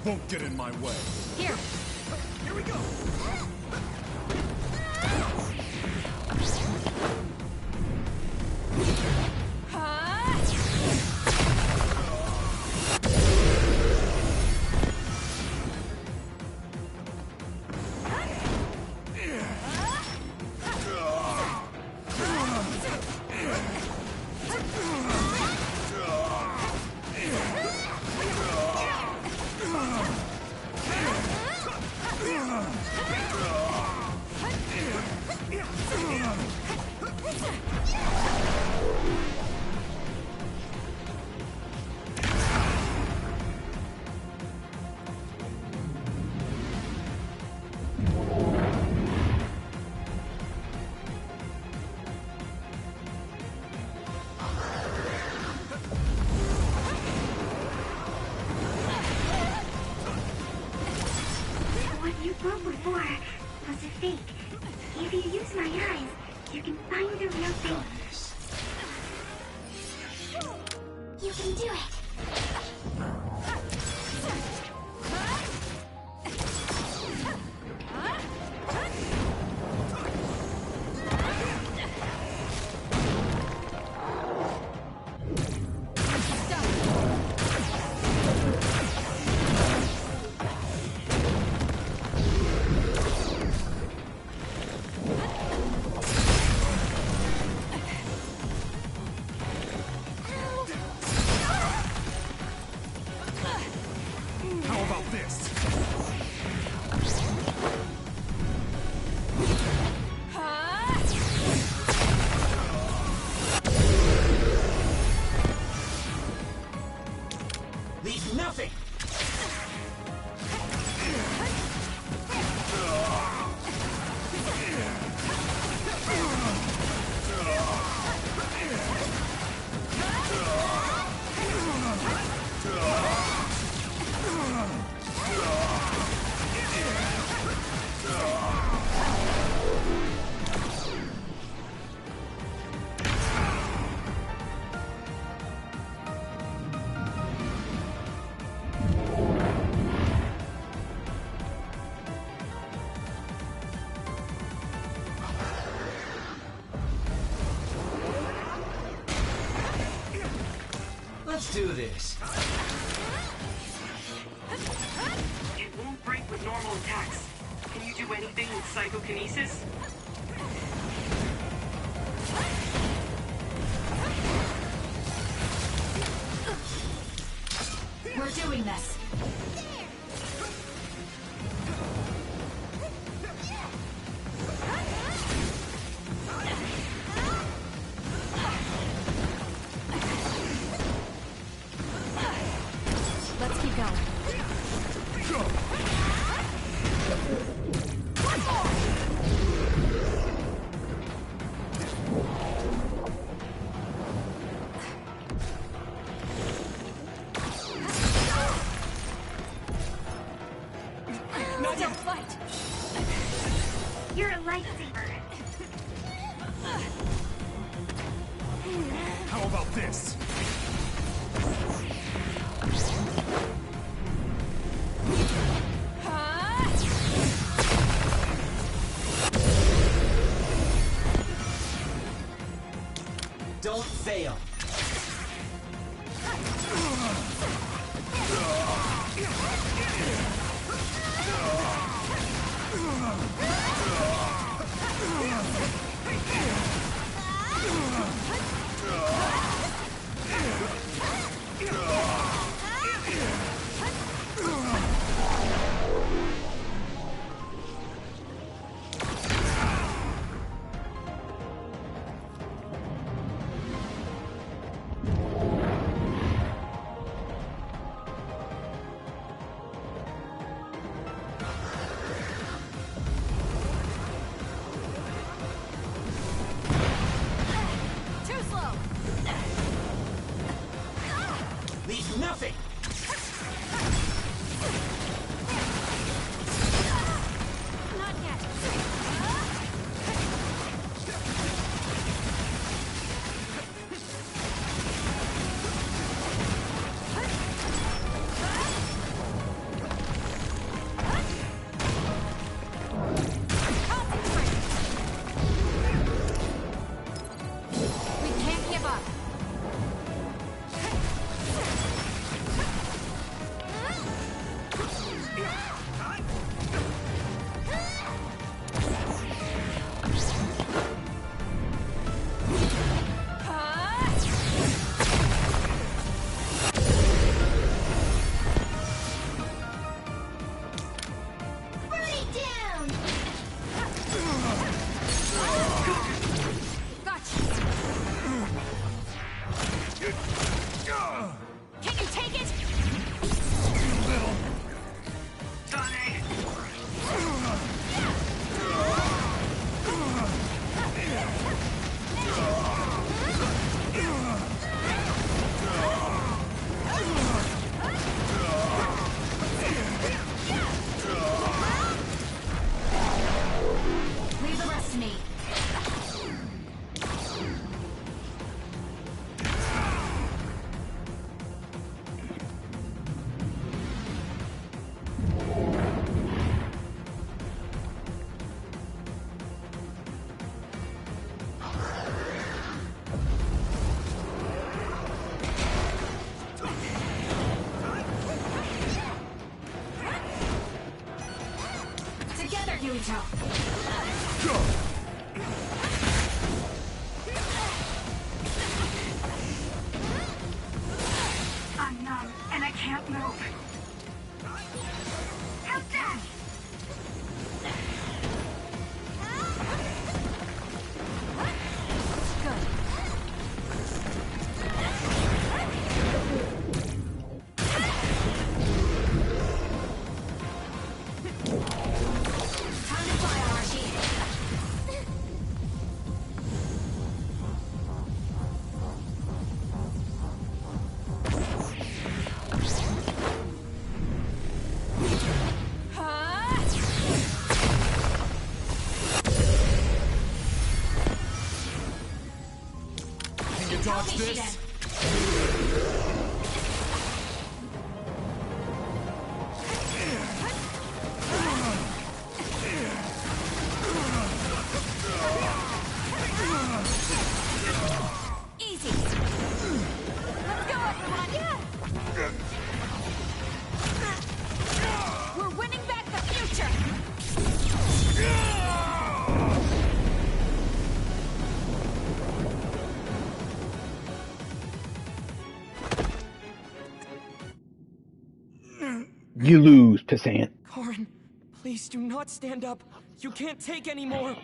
Won't get in my way. Here. Here we go. What you broke before was a fake. If you use my eyes, you can find the real thing. You can do it. this? Leave nothing! Let's do this. It won't break with normal attacks. Can you do anything with psychokinesis? We're doing this. Let's keep going. Don't fight. You're a lifesaver. How about this? Don't fail. Too slow. Leave nothing! Not yet. We can't give up. Burn it down! Gotcha. Can you take it? Leave the rest to me. Together, Yuito. I'm numb, and I can't move. How's that? Dodge this? Easy. Let's go, everyone. We're winning back the future. You lose, Kasane. Karin, please do not stand up. You can't take any more.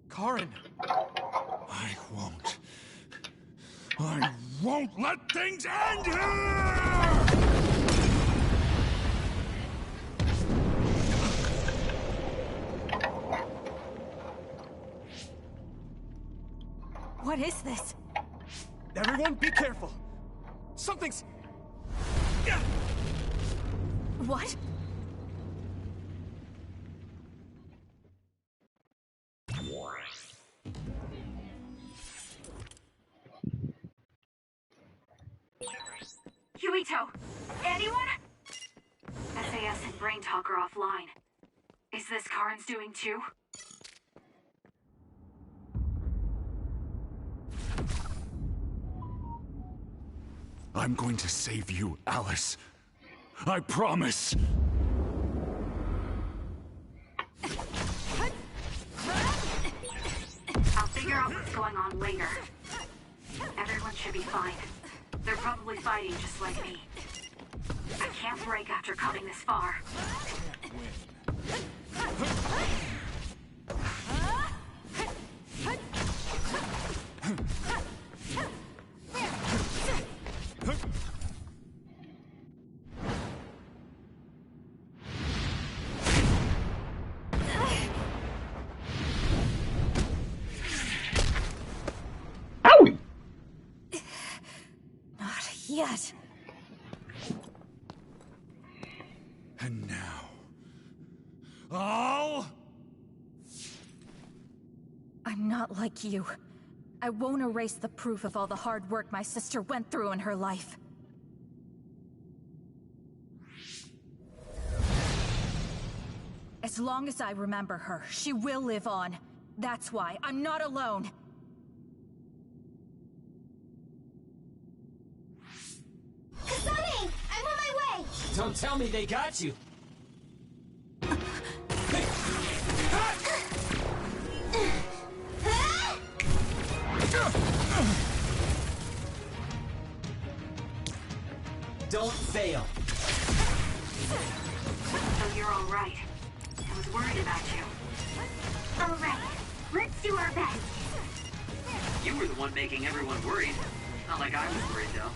Karin! I won't let things end here! What is this? Everyone, be careful. Something's... What? Yuito, anyone? SAS and Brain Talk are offline. Is this Karin's doing too? I'm going to save you, Alice. I promise. I'll figure out what's going on later. Everyone should be fine. They're probably fighting just like me. I can't break after coming this far. Not yet. And now... All... I'm not like you. I won't erase the proof of all the hard work my sister went through in her life. As long as I remember her, she will live on. That's why I'm not alone. Kasane! I'm on my way! Don't tell me they got you. Don't fail. So you're all right. I was worried about you. All right, let's do our best. You were the one making everyone worried. Not like I was worried, though.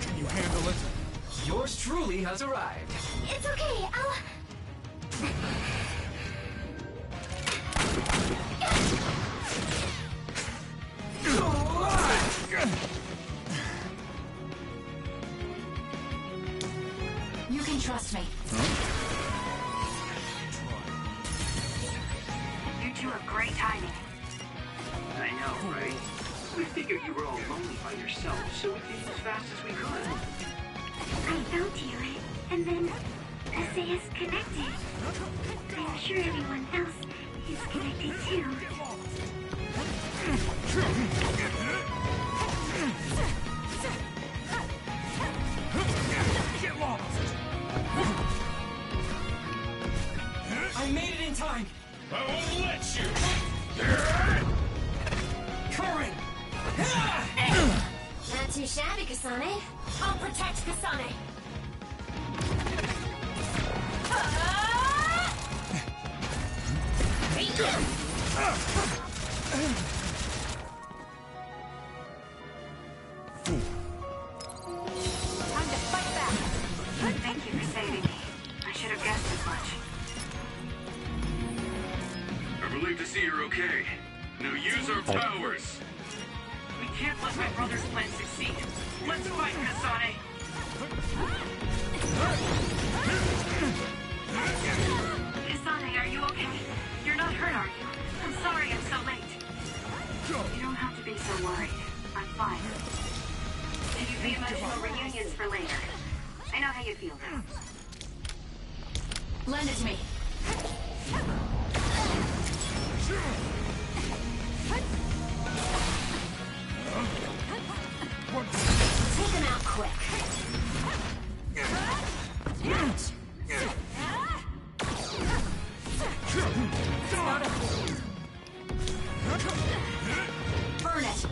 Can you handle it? Yours truly has arrived. It's okay, I'll... You can trust me. You two have great timing. I know, right? We figured you were all lonely by yourself, so we came as fast as we could. I found you, and then SAS connected. I'm sure everyone else is connected too. I made it in time! fine. I won't let you. Current. Not too shabby, Kasane. I'll protect Kasane. Time to fight back. Thank you for saving me. I should have guessed as much. I'm relieved to see you're okay. Now use our powers. We can't let my brother's plan succeed. Let's fight, Kasane! Kasane, are you okay? You're not hurt, are you? I'm sorry I'm so late. You don't have to be so worried. I'm fine. Save the emotional reunions for later. I know how you feel now. Lend it to me. Take him out quick. Burn it.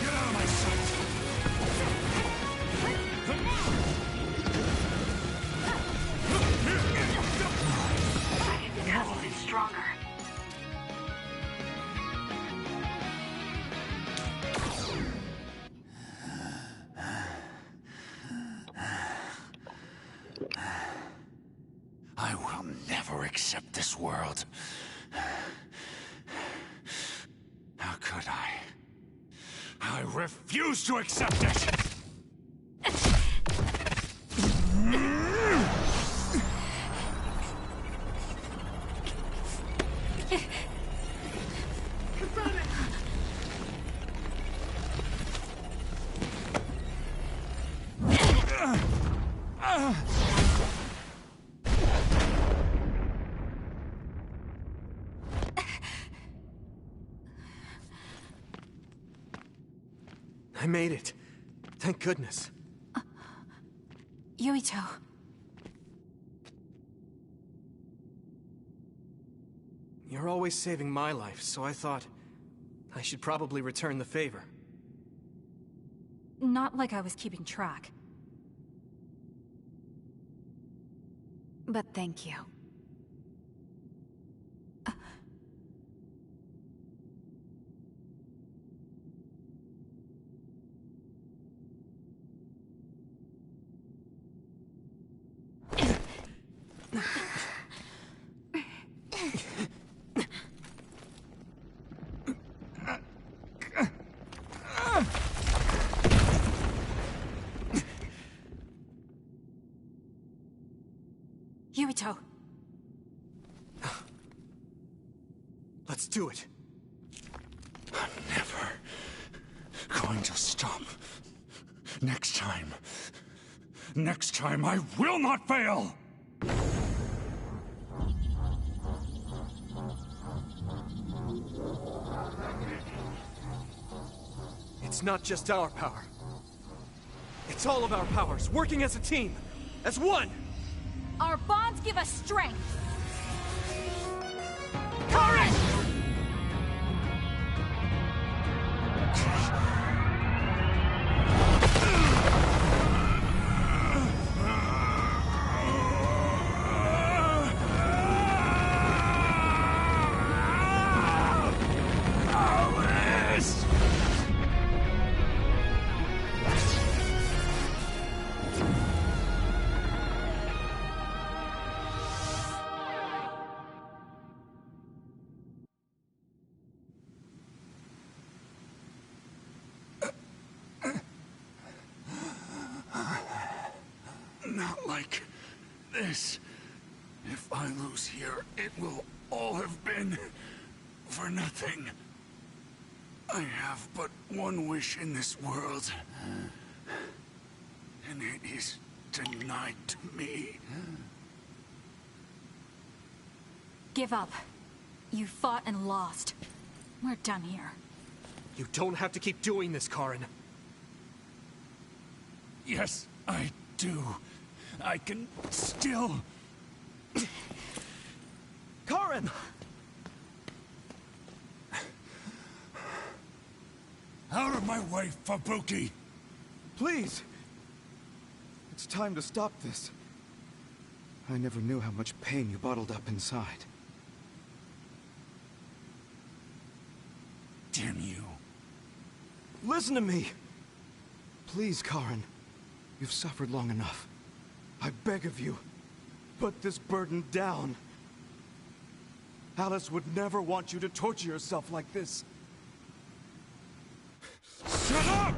Get out of my sight! I can become even stronger. I will never accept this world. How could I? I refuse to accept it! I made it. Thank goodness. Yuito. You're always saving my life, so I thought I should probably return the favor. Not like I was keeping track. But thank you. Yuito. Let's do it. I'm never going to stop. Next time I will not fail! It's not just our power. It's all of our powers, working as a team, as one! Our bonds give us strength! Courage! Not like this. If I lose here, it will all have been for nothing. I have but one wish in this world, and it is denied to me. Give up. You fought and lost. We're done here. You don't have to keep doing this, Karin. Yes, I do. I can still Karin! Out of my way, Fubuki! Please! It's time to stop this. I never knew how much pain you bottled up inside. Damn you. Listen to me! Please, Karin. You've suffered long enough. I beg of you, put this burden down. Alice would never want you to torture yourself like this. Shut up!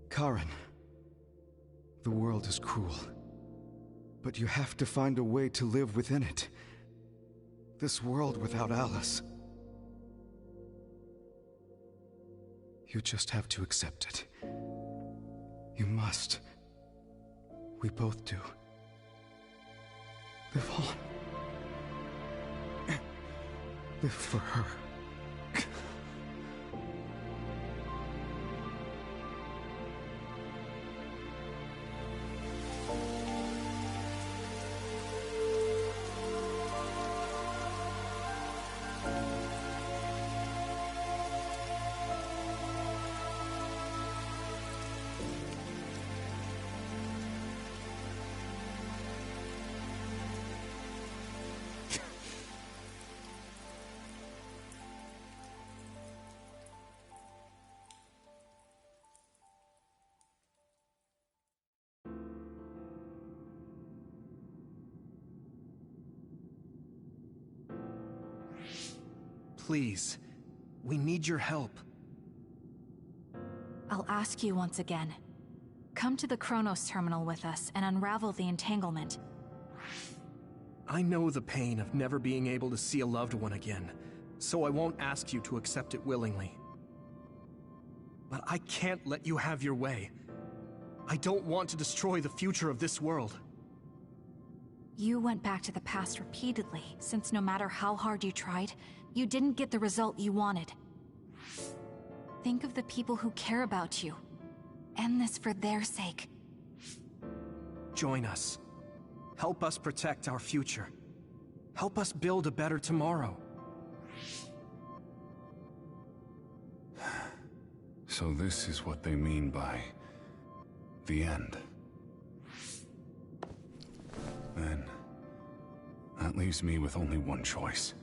Karin, the world is cruel, but you have to find a way to live within it. This world without Alice. You just have to accept it. You must. We both do. Live on. Live for her. Please, we need your help. I'll ask you once again. Come to the Chronos terminal with us and unravel the entanglement. I know the pain of never being able to see a loved one again, so I won't ask you to accept it willingly. But I can't let you have your way. I don't want to destroy the future of this world. You went back to the past repeatedly, since no matter how hard you tried, you didn't get the result you wanted. Think of the people who care about you. End this for their sake. Join us. Help us protect our future. Help us build a better tomorrow. So this is what they mean by the end. Then, that leaves me with only one choice.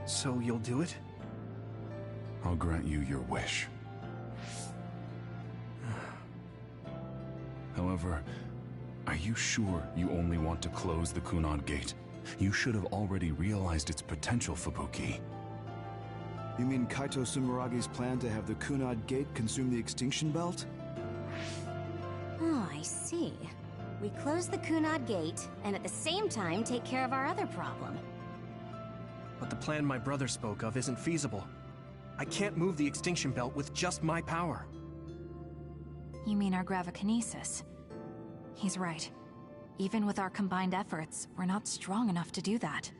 So you'll do it? I'll grant you your wish. However, are you sure you only want to close the Kunad Gate? You should have already realized its potential, Fubuki. You mean Kaito Sumeragi's plan to have the Kunad Gate consume the Extinction Belt? Oh, I see. We close the Kunad Gate, and at the same time take care of our other problem. But the plan my brother spoke of isn't feasible. I can't move the Extinction Belt with just my power. You mean our gravikinesis? He's right. Even with our combined efforts, we're not strong enough to do that.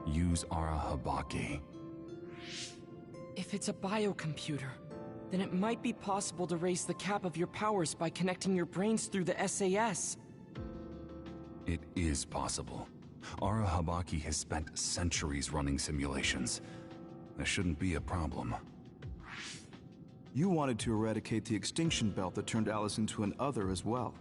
Use Arahabaki. If it's a biocomputer, then it might be possible to raise the cap of your powers by connecting your brains through the SAS. It is possible. Arahabaki has spent centuries running simulations. There shouldn't be a problem. You wanted to eradicate the Extinction Belt that turned Alice into an other as well.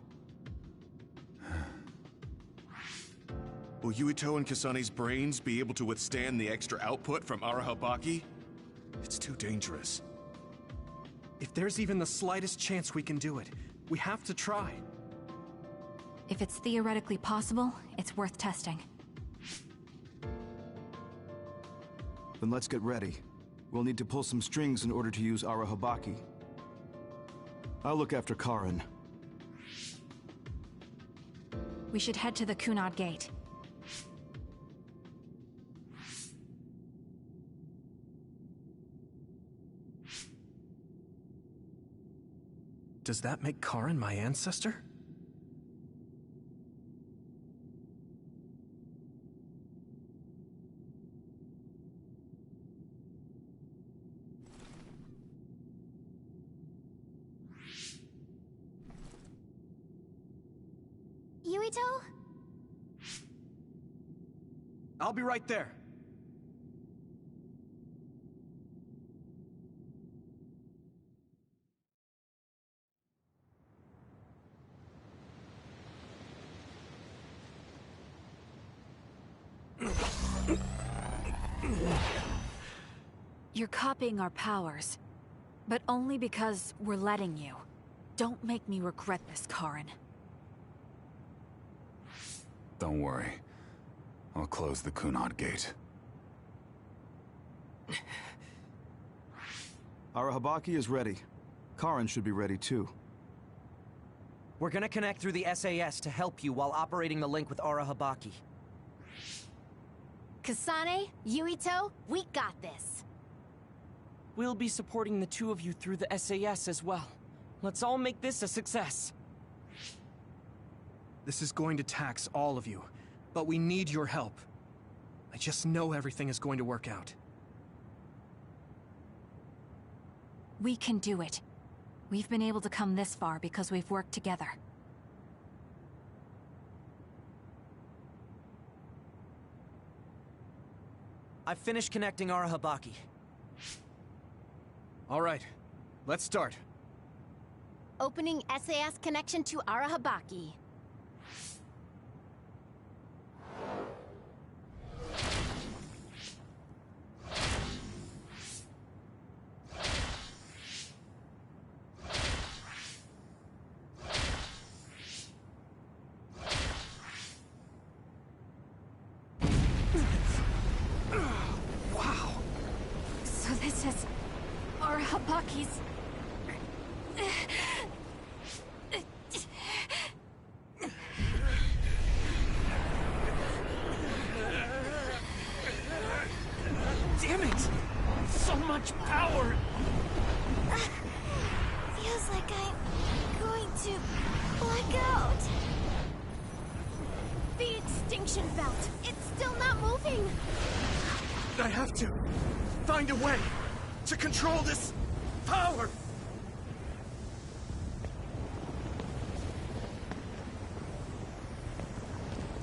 Will Yuito and Kasane's brains be able to withstand the extra output from Arahabaki? It's too dangerous. If there's even the slightest chance we can do it, we have to try. If it's theoretically possible, it's worth testing. Then let's get ready. We'll need to pull some strings in order to use Arahabaki. I'll look after Karin. We should head to the Kunad Gate. Does that make Karin my ancestor? Yuito? I'll be right there. You're copying our powers, but only because we're letting you. Don't make me regret this, Karin. Don't worry. I'll close the Kunad Gate. Arahabaki is ready. Karin should be ready too. We're gonna connect through the SAS to help you while operating the link with Arahabaki. Kasane, Yuito, we got this. We'll be supporting the two of you through the SAS as well. Let's all make this a success. This is going to tax all of you, but we need your help. I just know everything is going to work out. We can do it. We've been able to come this far because we've worked together. I've finished connecting Arahabaki. All right, let's start. Opening SAS connection to Arahabaki. So this is Arahabaki's... Damn it! So much power! Feels like I'm going to black out. The extinction belt. It's still not moving. I have to find a way to control this power.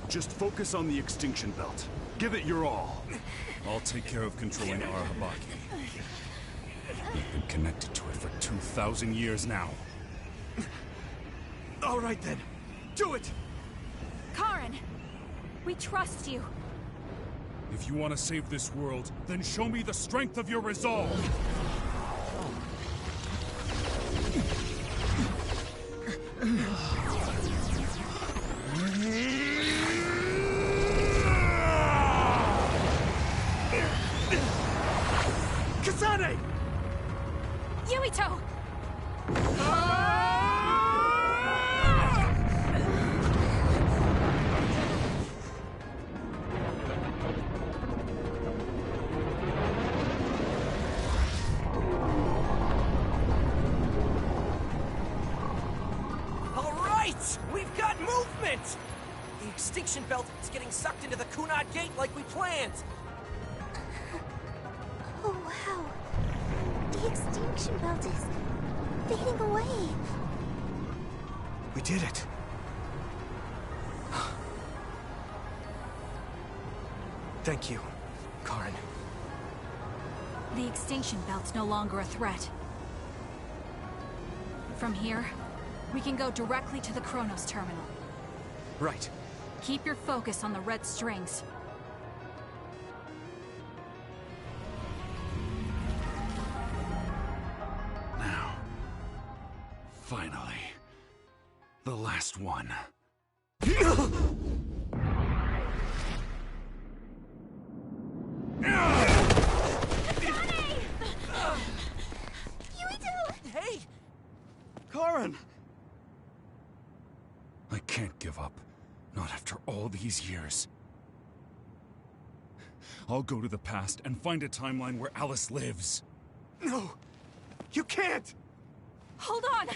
Just focus on the extinction belt. Give it your all. I'll take care of controlling Arahabaki. We've been connected to it for 2,000 years now. All right then, do it! Karin! We trust you. If you want to save this world, then show me the strength of your resolve. Kasane! Yuito! All right! We've got movement! The extinction belt is getting sucked into the Kunad Gate like we planned. Oh, wow. The extinction belt is fading away. We did it. Thank you, Karin. The extinction belt's no longer a threat. From here, we can go directly to the Kronos terminal. Right. Keep your focus on the red strings. Now. Finally. The last one. Hey! Karin! I can't give up. Not after all these years. I'll go to the past and find a timeline where Alice lives. No! You can't! Hold on!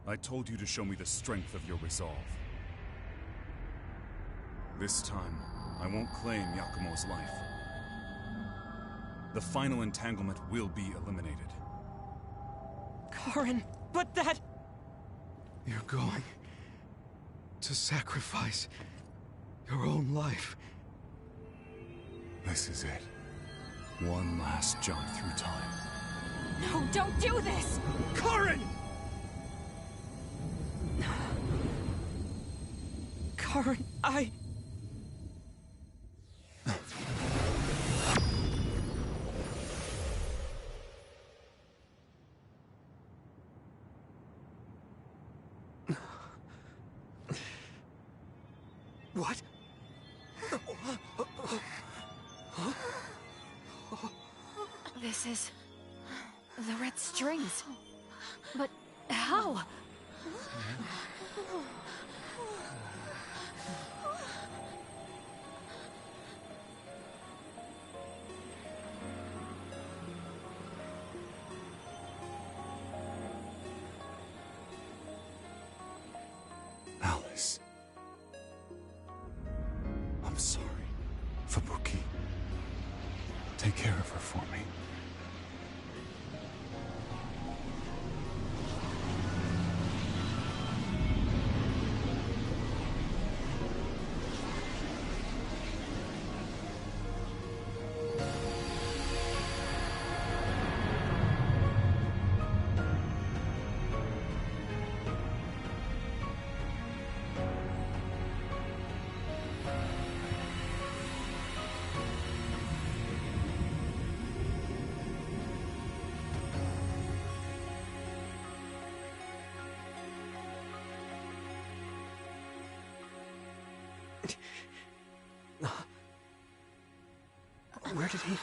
I told you to show me the strength of your resolve. This time, I won't claim Yakumo's life. The final entanglement will be eliminated. Karen, but that... You're going to sacrifice your own life. This is it. One last jump through time. No, don't do this! Karen! Karen, I... What? This is... the red strings. But how? Alice. I'm sorry, Fubuki. Take care of her for me. Where did he...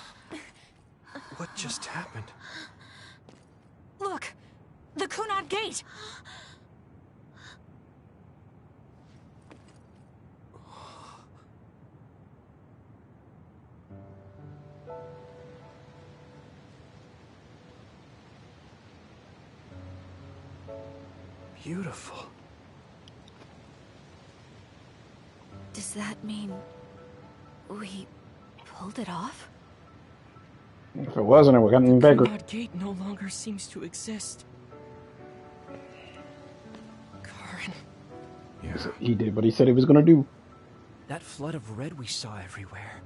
What just happened? Look! The Kunad Gate! Beautiful. Does that mean... we... pulled it off? If it wasn't, it would have gotten bigger. That gate no longer seems to exist. Karen. Yes, he did what he said he was gonna do. That flood of red we saw everywhere.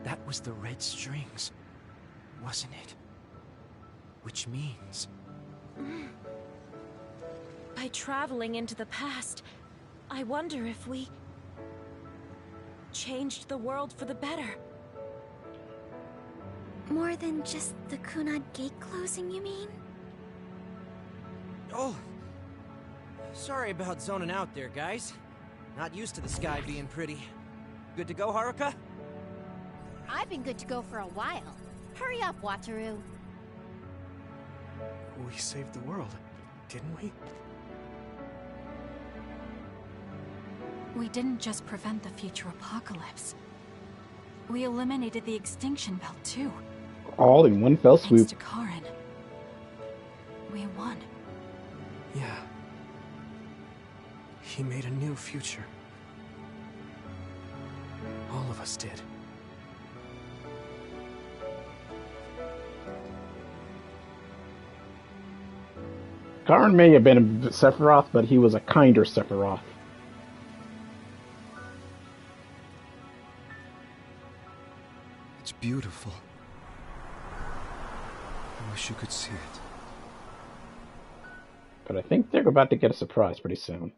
That was the red strings, wasn't it? Which means... By traveling into the past, I wonder if we... changed the world for the better. More than just the Kunad Gate closing, you mean? Oh. Sorry about zoning out there, guys. Not used to the sky being pretty. Good to go, Haruka? I've been good to go for a while. Hurry up, Wataru. We saved the world, didn't we? We didn't just prevent the future apocalypse. We eliminated the extinction belt, too. All in one fell swoop. Thanks to Karen. We won. Yeah. He made a new future. All of us did. Karen may have been a Sephiroth, but he was a kinder Sephiroth. It's beautiful. I wish you could see it. But I think they're about to get a surprise pretty soon.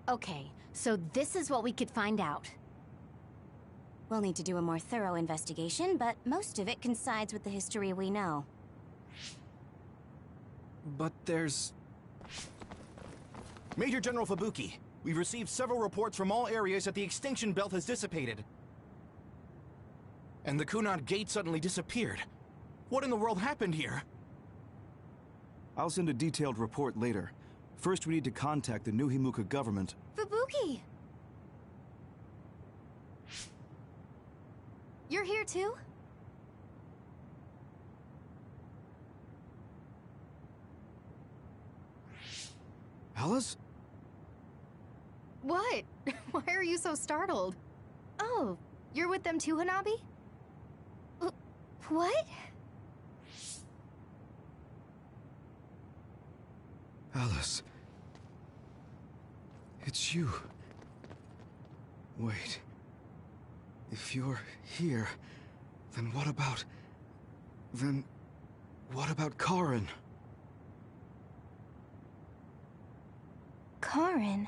Okay, so this is what we could find out. We'll need to do a more thorough investigation, but most of it coincides with the history we know. But there's... Major General Fubuki, we've received several reports from all areas that the extinction belt has dissipated. And the Kunad Gate suddenly disappeared. What in the world happened here? I'll send a detailed report later. First, we need to contact the New Himuka government. Fubuki! You're here too? Alice? What? Why are you so startled? Oh, you're with them too, Hanabi? What? Alice. It's you. Wait. If you're here, then what about... Then... what about Karin? Karin?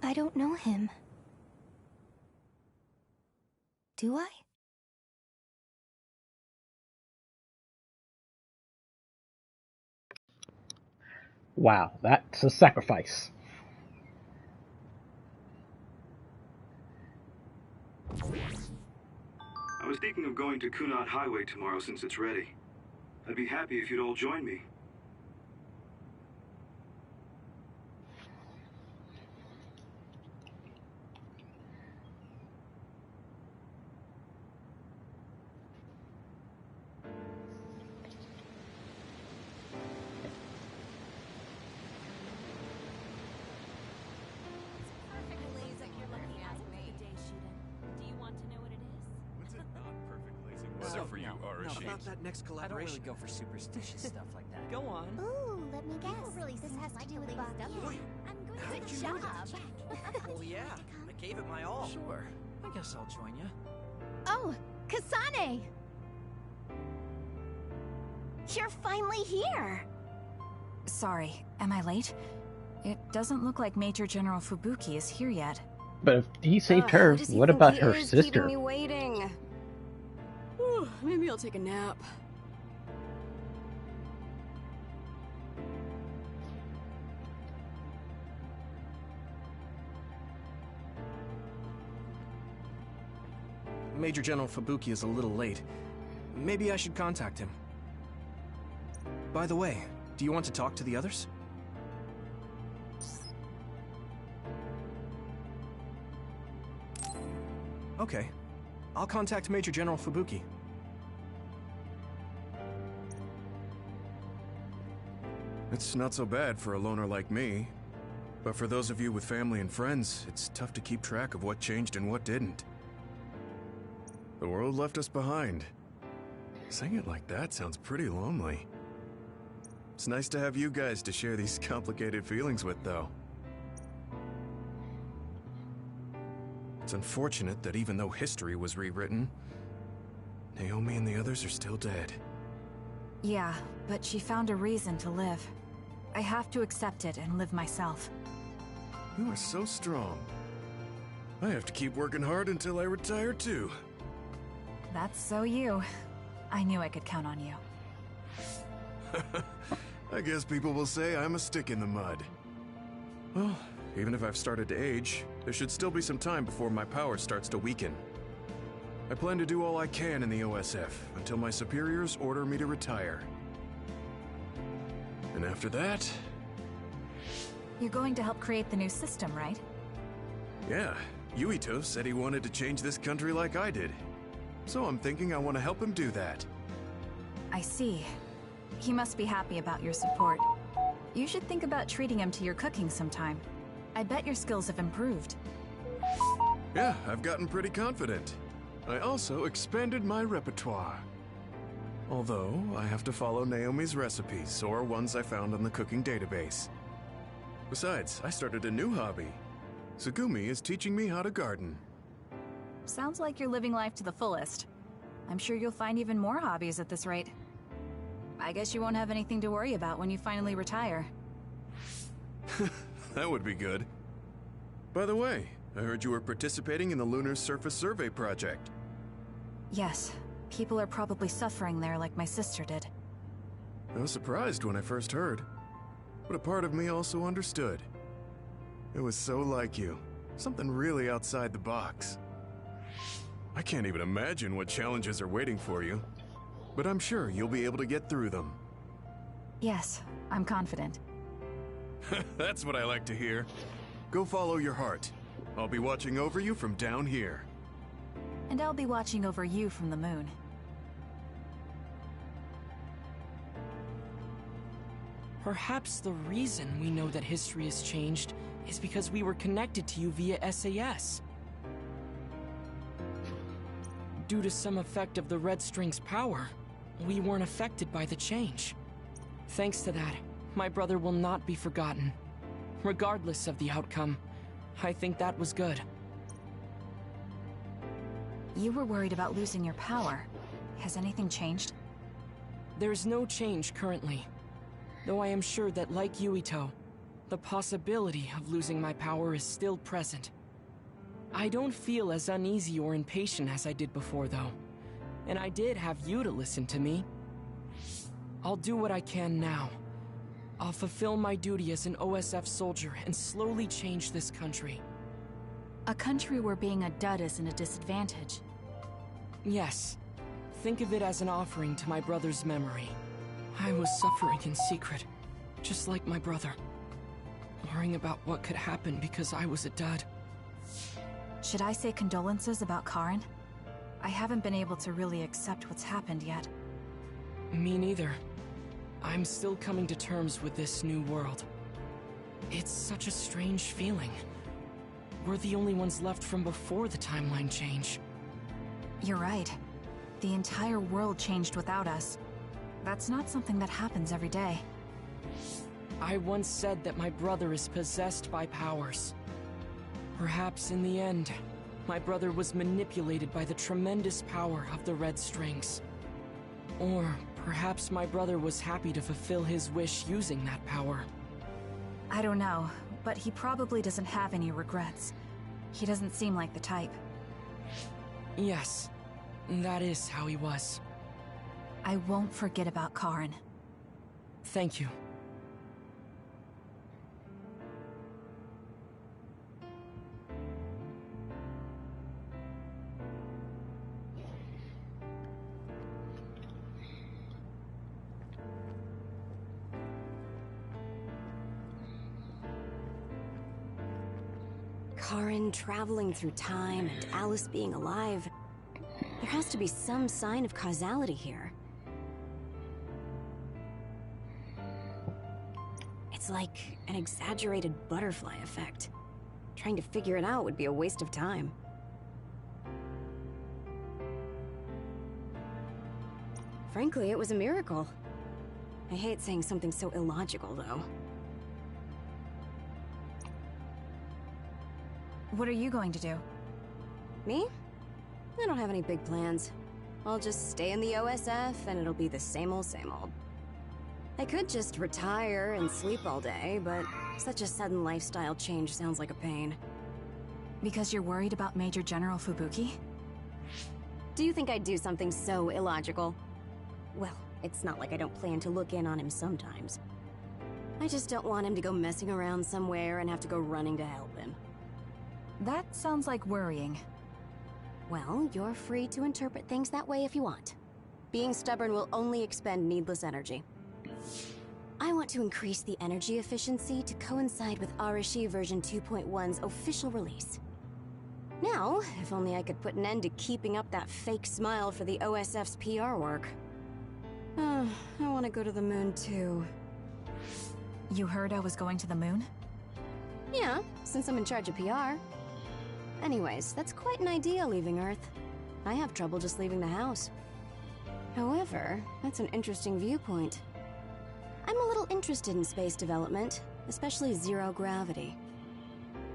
I don't know him. Do I? Wow, that's a sacrifice. I was thinking of going to Kunad Highway tomorrow since it's ready. I'd be happy if you'd all join me. About that next collaboration. I don't really go for superstitious stuff like that. Go on. Ooh, let me guess. This has to do with Bob. I'm going to job. Well, yeah. I gave it my all. Sure. I guess I'll join you. Oh, Kasane! You're finally here! Sorry, am I late? It doesn't look like Major General Fubuki is here yet. But if he saved her, what about her sister? Keeping me waiting. Maybe I'll take a nap. Major General Fubuki is a little late. Maybe I should contact him. By the way, do you want to talk to the others? Okay. I'll contact Major General Fubuki. It's not so bad for a loner like me. But for those of you with family and friends, it's tough to keep track of what changed and what didn't. The world left us behind. Saying it like that sounds pretty lonely. It's nice to have you guys to share these complicated feelings with, though. It's unfortunate that even though history was rewritten, Naomi and the others are still dead. Yeah, but she found a reason to live. I have to accept it and live myself. You are so strong. I have to keep working hard until I retire too. That's so you. I knew I could count on you. I guess people will say I'm a stick in the mud. Well, even if I've started to age, there should still be some time before my power starts to weaken. I plan to do all I can in the OSF until my superiors order me to retire. And after that... You're going to help create the new system, right? Yeah, Yuito said he wanted to change this country like I did. So I'm thinking I want to help him do that. I see. He must be happy about your support. You should think about treating him to your cooking sometime. I bet your skills have improved. Yeah, I've gotten pretty confident. I also expanded my repertoire. Although, I have to follow Naomi's recipes, or ones I found on the cooking database. Besides, I started a new hobby. Tsugumi is teaching me how to garden. Sounds like you're living life to the fullest. I'm sure you'll find even more hobbies at this rate. I guess you won't have anything to worry about when you finally retire. That would be good. By the way, I heard you were participating in the Lunar Surface Survey project. Yes, people are probably suffering there like my sister did. I was surprised when I first heard, but a part of me also understood. It was so like you, something really outside the box. I can't even imagine what challenges are waiting for you, but I'm sure you'll be able to get through them. Yes, I'm confident. That's what I like to hear. Go follow your heart. I'll be watching over you from down here. And I'll be watching over you from the moon. Perhaps the reason we know that history has changed is because we were connected to you via SAS. Due to some effect of the Red String's power, we weren't affected by the change. Thanks to that, my brother will not be forgotten. Regardless of the outcome, I think that was good. You were worried about losing your power. Has anything changed? There's no change currently, though I am sure that, like Yuito, the possibility of losing my power is still present. I don't feel as uneasy or impatient as I did before, though, and I did have you to listen to me. I'll do what I can now. I'll fulfill my duty as an OSF soldier and slowly change this country. A country where being a dud isn't a disadvantage. Yes. Think of it as an offering to my brother's memory. I was suffering in secret, just like my brother. Worrying about what could happen because I was a dud. Should I say condolences about Karen? I haven't been able to really accept what's happened yet. Me neither. I'm still coming to terms with this new world. It's such a strange feeling. We're the only ones left from before the timeline change. You're right. The entire world changed without us. That's not something that happens every day. I once said that my brother is possessed by powers. Perhaps in the end, my brother was manipulated by the tremendous power of the Red Strings. Or perhaps my brother was happy to fulfill his wish using that power. I don't know, but he probably doesn't have any regrets. He doesn't seem like the type. Yes, that is how he was. I won't forget about Karen. Thank you. Karen traveling through time and Alice being alive. There has to be some sign of causality here. It's like an exaggerated butterfly effect. Trying to figure it out would be a waste of time. Frankly, it was a miracle. I hate saying something so illogical, though. What are you going to do? Me? I don't have any big plans. I'll just stay in the OSF and it'll be the same old, same old. I could just retire and sleep all day, but such a sudden lifestyle change sounds like a pain. Because you're worried about Major General Fubuki? Do you think I'd do something so illogical? Well, it's not like I don't plan to look in on him sometimes. I just don't want him to go messing around somewhere and have to go running to help him. That sounds like worrying. Well, you're free to interpret things that way if you want. Being stubborn will only expend needless energy. I want to increase the energy efficiency to coincide with Arashi version 2.1's official release. Now, if only I could put an end to keeping up that fake smile for the OSF's PR work. I want to go to the moon too. You heard I was going to the moon? Yeah, since I'm in charge of PR. Anyways, that's quite an idea, leaving Earth. I have trouble just leaving the house. However, that's an interesting viewpoint. I'm a little interested in space development, especially zero gravity.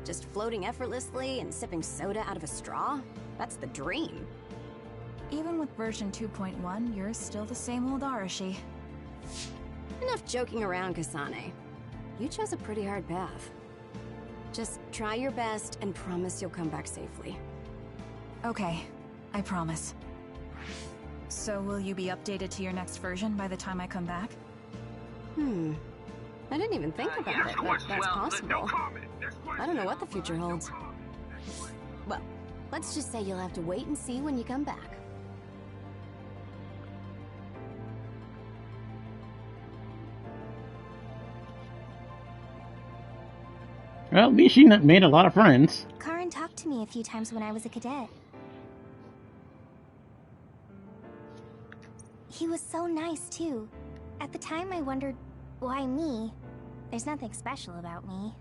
Just floating effortlessly and sipping soda out of a straw? That's the dream. Even with version 2.1, you're still the same old Arashi. Enough joking around, Kasane. You chose a pretty hard path. Just try your best and promise you'll come back safely. Okay, I promise. So will you be updated to your next version by the time I come back? I didn't even think about it, but that's possible. I don't know what the future holds. Well, let's just say you'll have to wait and see when you come back. Well, at least she made a lot of friends. Karin talked to me a few times when I was a cadet. He was so nice, too. At the time, I wondered, why me? There's nothing special about me.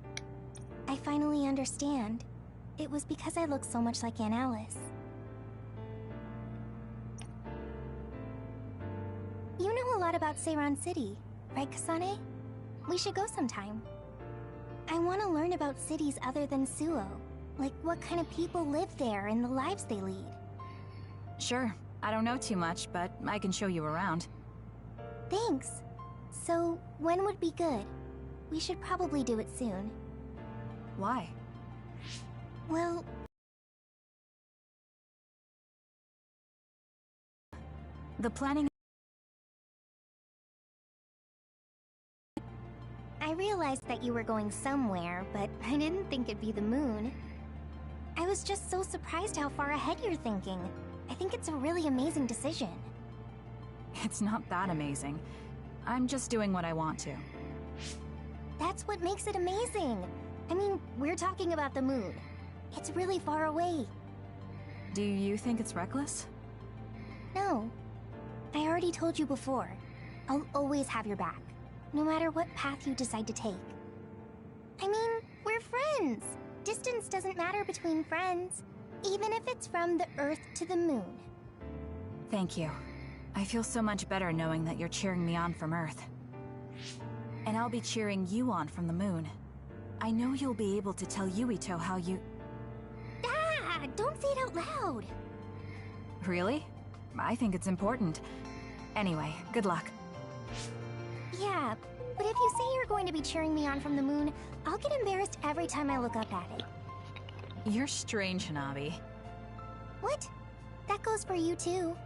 I finally understand. It was because I look so much like Aunt Alice. You know a lot about Seiran City, right, Kasane? We should go sometime. I want to learn about cities other than Suo. Like what kind of people live there and the lives they lead. Sure. I don't know too much, but I can show you around. Thanks. So, when would be good? We should probably do it soon. Why? Well... The planning... I realized that you were going somewhere, but I didn't think it'd be the moon. I was just so surprised how far ahead you're thinking. I think it's a really amazing decision. It's not that amazing. I'm just doing what I want to. That's what makes it amazing. I mean, we're talking about the moon. It's really far away. Do you think it's reckless? No. I already told you before. I'll always have your back, no matter what path you decide to take. I mean, we're friends. Distance doesn't matter between friends, even if it's from the Earth to the moon. Thank you. I feel so much better knowing that you're cheering me on from Earth. And I'll be cheering you on from the moon. I know you'll be able to tell Yuito how you... Ah! Don't say it out loud! Really? I think it's important. Anyway, good luck. Yeah, but if you say you're going to be cheering me on from the moon, I'll get embarrassed every time I look up at it. You're strange, Hanabi. What? That goes for you too.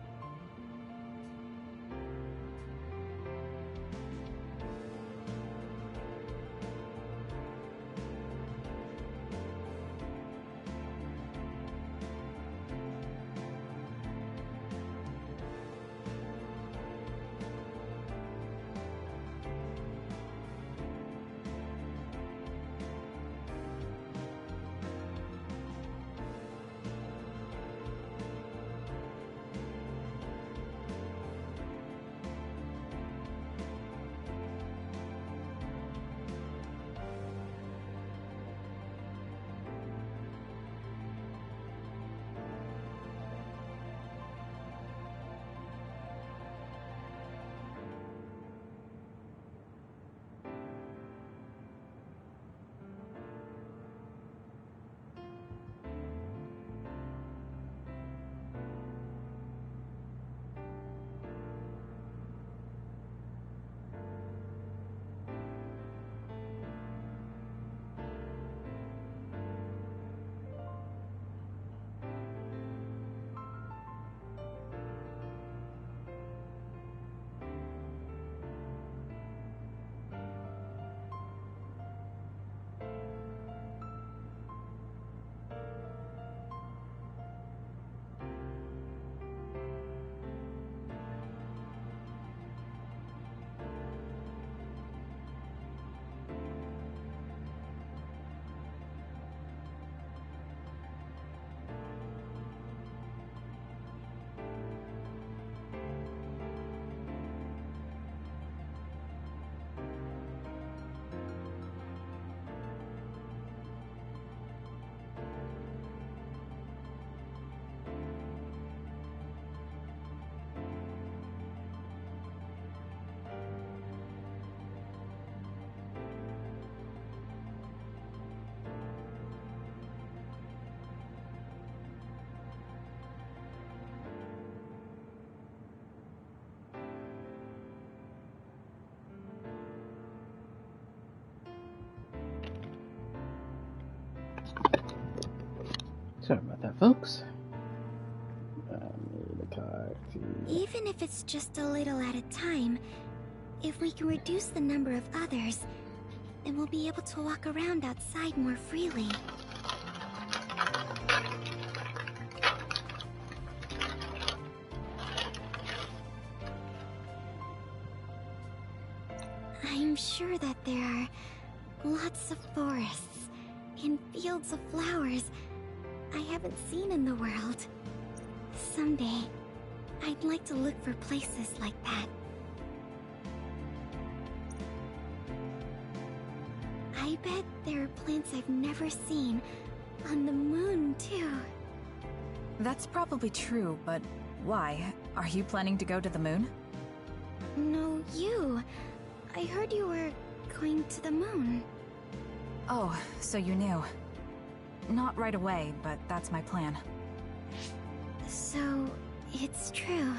Sorry about that, folks. I need a card. Even if it's just a little at a time, if we can reduce the number of others, then we'll be able to walk around outside more freely. I'm sure that there are lots of forests and fields of flowers I haven't seen in the world. Someday, I'd like to look for places like that. I bet there are plants I've never seen on the moon, too. That's probably true, but why? Are you planning to go to the moon? No, you. I heard you were going to the moon. Oh, so you knew. Not right away, but that's my plan. So, it's true.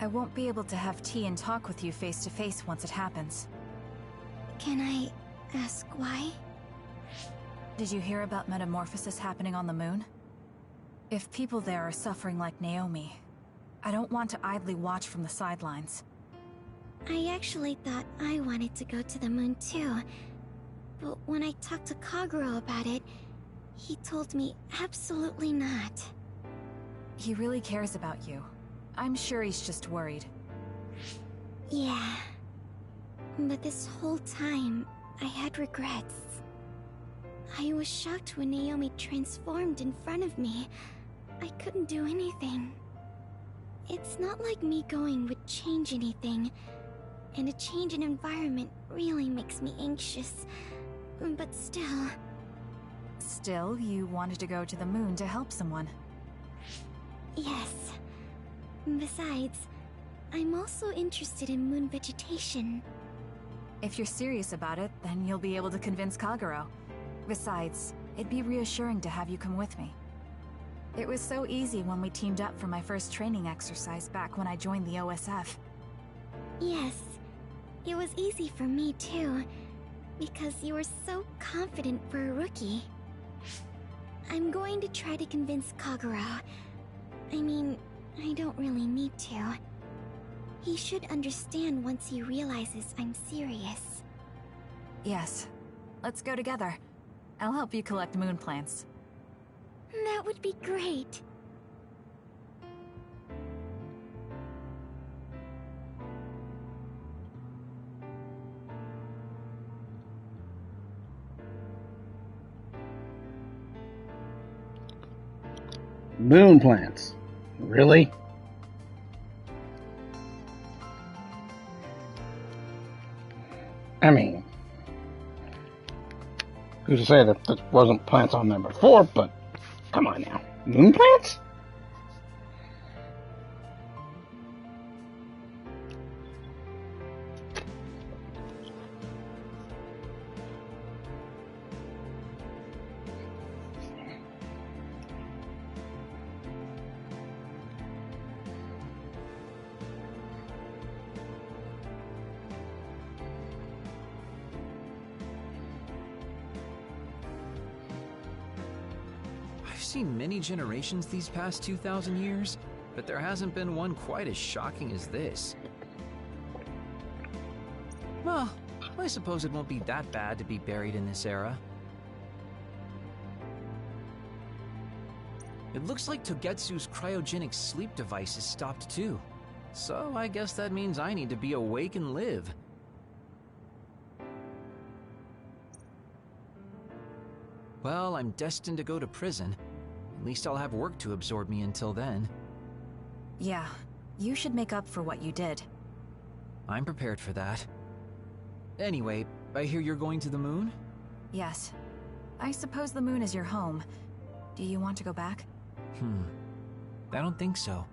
I won't be able to have tea and talk with you face to face once it happens. Can I ask why? Did you hear about metamorphosis happening on the moon? If people there are suffering like Naomi, I don't want to idly watch from the sidelines. I actually thought I wanted to go to the moon too. But when I talked to Kaguro about it, he told me absolutely not. He really cares about you. I'm sure he's just worried. Yeah. But this whole time, I had regrets. I was shocked when Naomi transformed in front of me. I couldn't do anything. It's not like me going would change anything. And a change in environment really makes me anxious. But still... Still, you wanted to go to the moon to help someone. Yes. Besides, I'm also interested in moon vegetation. If you're serious about it, then you'll be able to convince Kaguro. Besides, it'd be reassuring to have you come with me. It was so easy when we teamed up for my first training exercise back when I joined the OSF. Yes, it was easy for me too, because you were so confident for a rookie. I'm going to try to convince Kaguro. I mean, I don't really need to. He should understand once he realizes I'm serious. Yes. Let's go together. I'll help you collect moon plants. That would be great. Moon plants. Really? I mean, who's to say that there wasn't plants on there before, but come on now. Moon plants? I've seen many generations these past 2,000 years, but there hasn't been one quite as shocking as this. Well, I suppose it won't be that bad to be buried in this era. It looks like Togetsu's cryogenic sleep device is stopped too. So I guess that means I need to be awake and live. Well, I'm destined to go to prison. At least I'll have work to absorb me until then. Yeah, you should make up for what you did. I'm prepared for that. Anyway, I hear you're going to the moon? Yes. I suppose the moon is your home. Do you want to go back? I don't think so.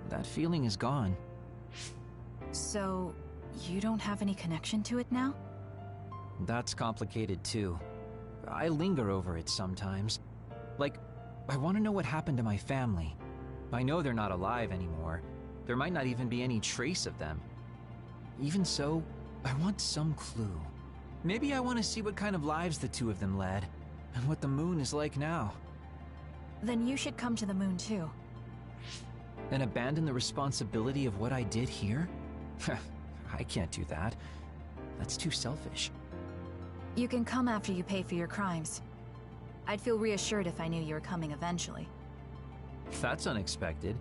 That feeling is gone. So, you don't have any connection to it now? That's complicated too. I linger over it sometimes. Like, I want to know what happened to my family. I know they're not alive anymore. There might not even be any trace of them. Even so, I want some clue. Maybe I want to see what kind of lives the two of them led, and what the moon is like now. Then you should come to the moon too. And abandon the responsibility of what I did here? I can't do that. That's too selfish. You can come after you pay for your crimes. I'd feel reassured if I knew you were coming eventually. That's unexpected.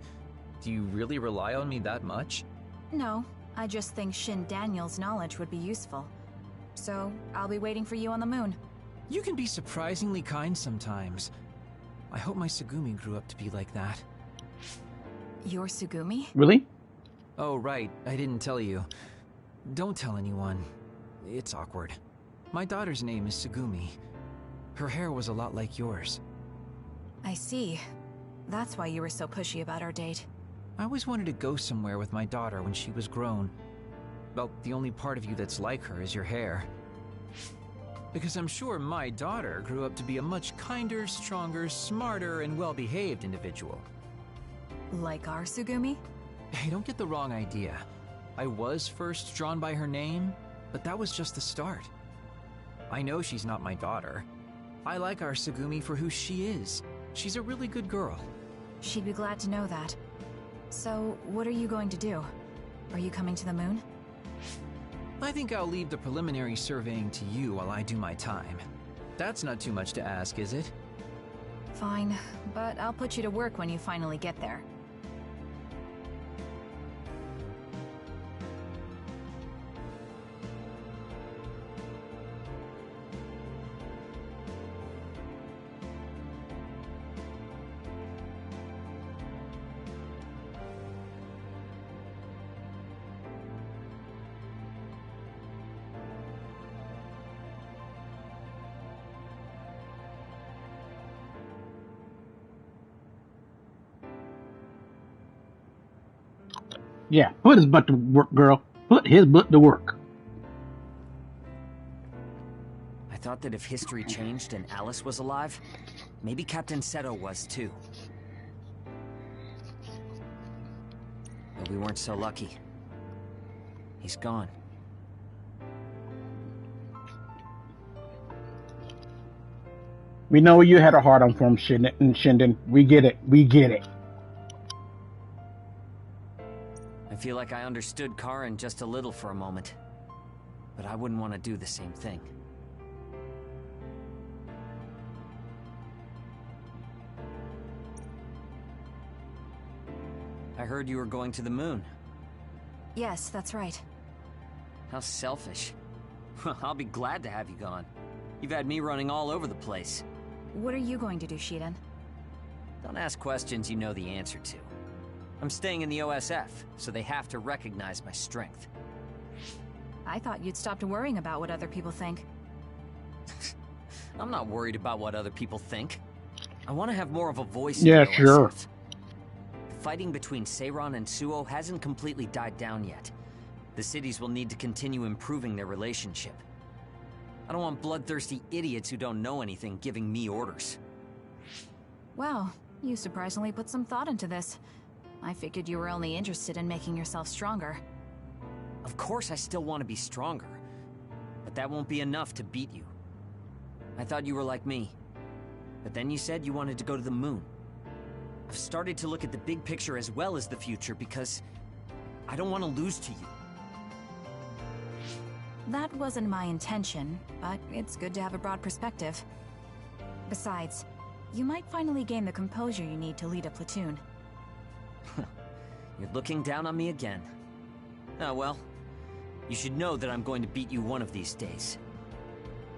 Do you really rely on me that much? No, I just think Shin Daniel's knowledge would be useful. So, I'll be waiting for you on the moon. You can be surprisingly kind sometimes. I hope my Tsugumi grew up to be like that. Your Tsugumi? Really? Oh, right. I didn't tell you. Don't tell anyone. It's awkward. My daughter's name is Tsugumi. Her hair was a lot like yours. I see. That's why you were so pushy about our date. I always wanted to go somewhere with my daughter when she was grown. Well, the only part of you that's like her is your hair. Because I'm sure my daughter grew up to be a much kinder, stronger, smarter, and well-behaved individual. Like our Tsugumi? Hey, don't get the wrong idea. I was first drawn by her name, but that was just the start. I know she's not my daughter. I like our Tsugumi for who she is. She's a really good girl. She'd be glad to know that. So, what are you going to do? Are you coming to the moon? I think I'll leave the preliminary surveying to you while I do my time. That's not too much to ask, is it? Fine, but I'll put you to work when you finally get there. Yeah, put his butt to work, girl. Put his butt to work. I thought that if history changed and Alice was alive, maybe Captain Seto was too. But we weren't so lucky. He's gone. We know you had a heart on for him, Shinden. We get it. We get it. I feel like I understood Karin just a little for a moment. But I wouldn't want to do the same thing. I heard you were going to the moon. Yes, that's right. How selfish. I'll be glad to have you gone. You've had me running all over the place. What are you going to do, Shiden? Don't ask questions you know the answer to. I'm staying in the OSF, so they have to recognize my strength. I thought you'd stopped worrying about what other people think. I'm not worried about what other people think. I want to have more of a voice yeah, in the OSF. Sure. The fighting between Seiran and Suo hasn't completely died down yet. The cities will need to continue improving their relationship. I don't want bloodthirsty idiots who don't know anything giving me orders. Well, you surprisingly put some thought into this. I figured you were only interested in making yourself stronger. Of course I still want to be stronger, but that won't be enough to beat you. I thought you were like me, but then you said you wanted to go to the moon. I've started to look at the big picture as well as the future because I don't want to lose to you. That wasn't my intention, but it's good to have a broad perspective. Besides, you might finally gain the composure you need to lead a platoon. You're looking down on me again. Oh well, you should know that I'm going to beat you one of these days.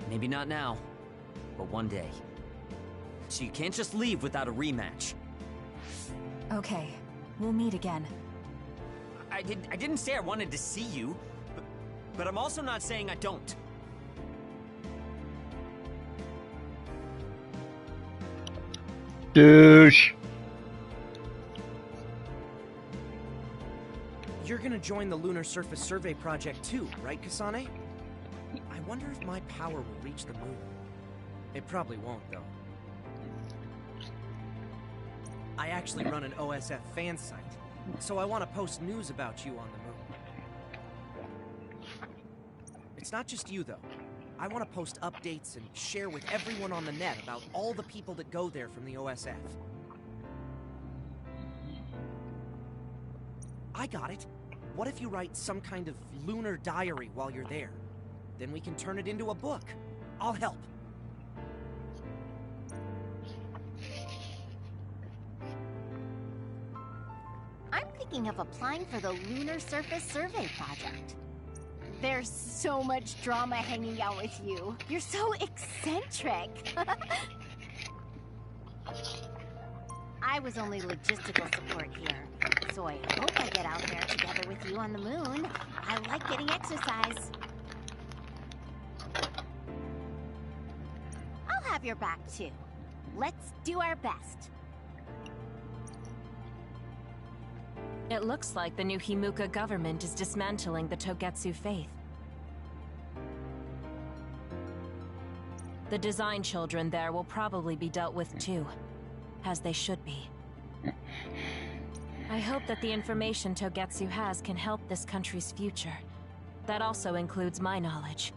Maybe not now, but one day. So you can't just leave without a rematch. Okay, we'll meet again. I didn't say I wanted to see you, but I'm also not saying I don't. Douche. You're gonna join the Lunar Surface Survey Project too, right, Kasane? I wonder if my power will reach the moon. It probably won't, though. I actually run an OSF fan site, so I want to post news about you on the moon. It's not just you, though. I want to post updates and share with everyone on the net about all the people that go there from the OSF. I got it. What if you write some kind of lunar diary while you're there? Then we can turn it into a book. I'll help. I'm thinking of applying for the Lunar Surface Survey Project. There's so much drama hanging out with you. You're so eccentric. I was only logistical support here, so I hope I get out there together with you on the moon. I like getting exercise. I'll have your back too. Let's do our best. It looks like the new Himuka government is dismantling the Togetsu faith. The design children there will probably be dealt with too, as they should be. I hope that the information Togetsu has can help this country's future. That also includes my knowledge.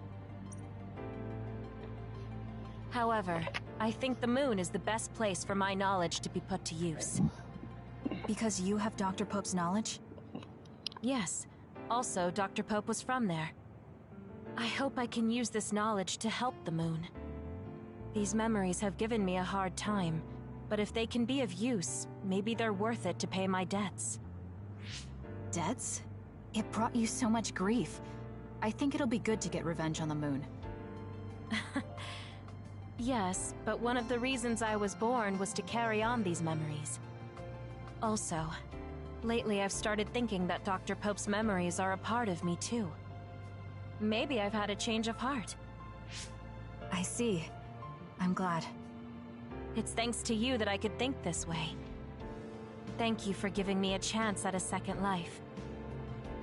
However, I think the moon is the best place for my knowledge to be put to use. Because you have Dr. Pope's knowledge? Yes. Also, Dr. Pope was from there. I hope I can use this knowledge to help the moon. These memories have given me a hard time, but if they can be of use, maybe they're worth it to pay my debts. Debts? It brought you so much grief. I think it'll be good to get revenge on the moon. Yes, but one of the reasons I was born was to carry on these memories. Also, lately I've started thinking that Dr. Pope's memories are a part of me too. Maybe I've had a change of heart. I see. I'm glad. It's thanks to you that I could think this way. Thank you for giving me a chance at a second life.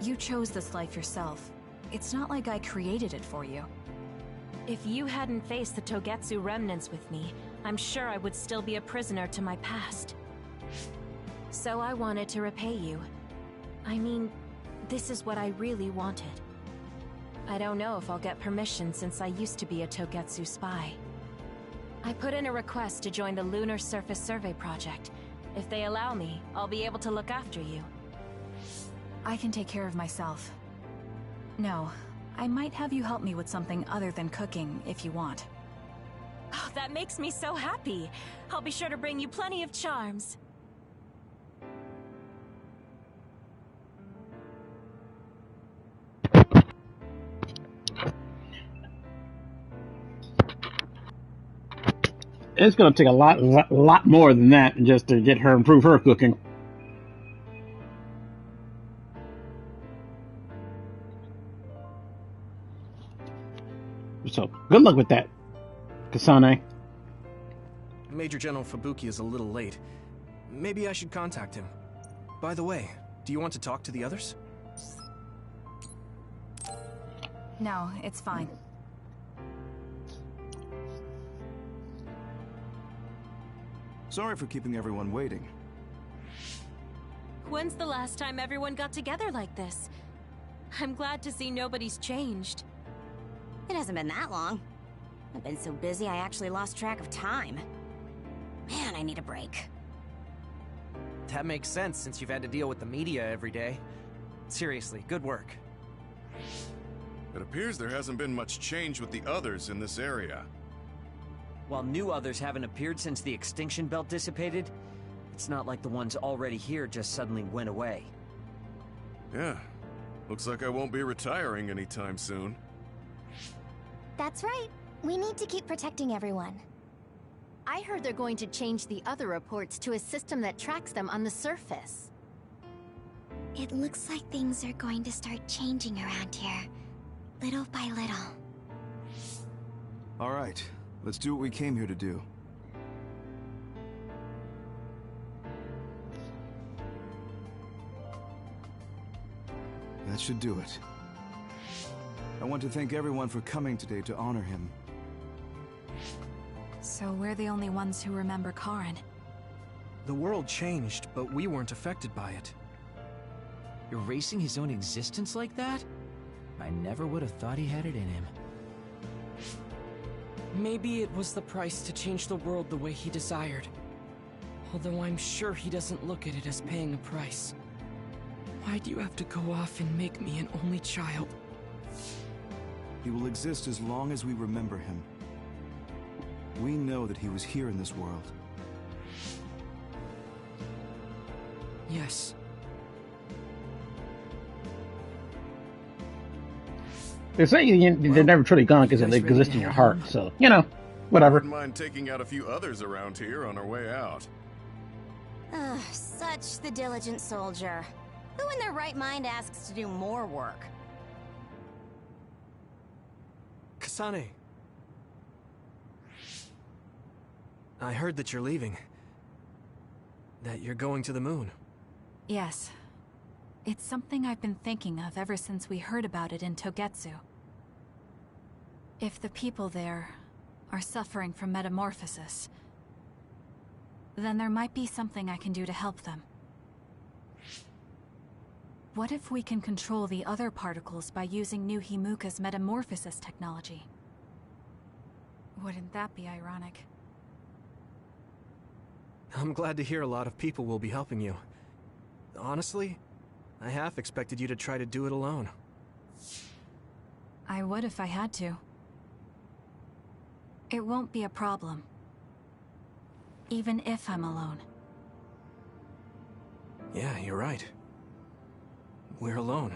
You chose this life yourself. It's not like I created it for you. If you hadn't faced the Togetsu remnants with me, I'm sure I would still be a prisoner to my past. So I wanted to repay you. I mean, this is what I really wanted. I don't know if I'll get permission since I used to be a Togetsu spy. I put in a request to join the Lunar Surface Survey Project. If they allow me, I'll be able to look after you. I can take care of myself. No, I might have you help me with something other than cooking if you want. Oh, that makes me so happy. I'll be sure to bring you plenty of charms. It's going to take a lot more than that just to get her improve her cooking. So good luck with that, Kasane. Major General Fubuki is a little late. Maybe I should contact him. By the way, do you want to talk to the others? No, it's fine. Sorry for keeping everyone waiting. When's the last time everyone got together like this? I'm glad to see nobody's changed. It hasn't been that long. I've been so busy I actually lost track of time. Man, I need a break. That makes sense since you've had to deal with the media every day. Seriously, good work. It appears there hasn't been much change with the others in this area. While new others haven't appeared since the extinction belt dissipated, it's not like the ones already here just suddenly went away. Yeah, looks like I won't be retiring anytime soon. That's right. We need to keep protecting everyone. I heard they're going to change the other reports to a system that tracks them on the surface. It looks like things are going to start changing around here, little by little. All right, let's do what we came here to do. That should do it. I want to thank everyone for coming today to honor him. So we're the only ones who remember Karen. The world changed, but we weren't affected by it. Erasing his own existence like that? I never would have thought he had it in him. Maybe it was the price to change the world the way he desired. Although I'm sure he doesn't look at it as paying a price. Why do you have to go off and make me an only child? He will exist as long as we remember him. We know that he was here in this world. Yes. They say they're never truly gone because they exist in your heart, so, you know, whatever. Wouldn't mind taking out a few others around here on our way out. Such the diligent soldier. Who in their right mind asks to do more work? Kasane. I heard that you're leaving. That you're going to the moon. Yes. It's something I've been thinking of ever since we heard about it in Togetsu. If the people there are suffering from metamorphosis, then there might be something I can do to help them. What if we can control the other particles by using New Himuka's metamorphosis technology? Wouldn't that be ironic? I'm glad to hear a lot of people will be helping you. Honestly, I half expected you to try to do it alone. I would if I had to. It won't be a problem. Even if I'm alone. Yeah, you're right. We're alone.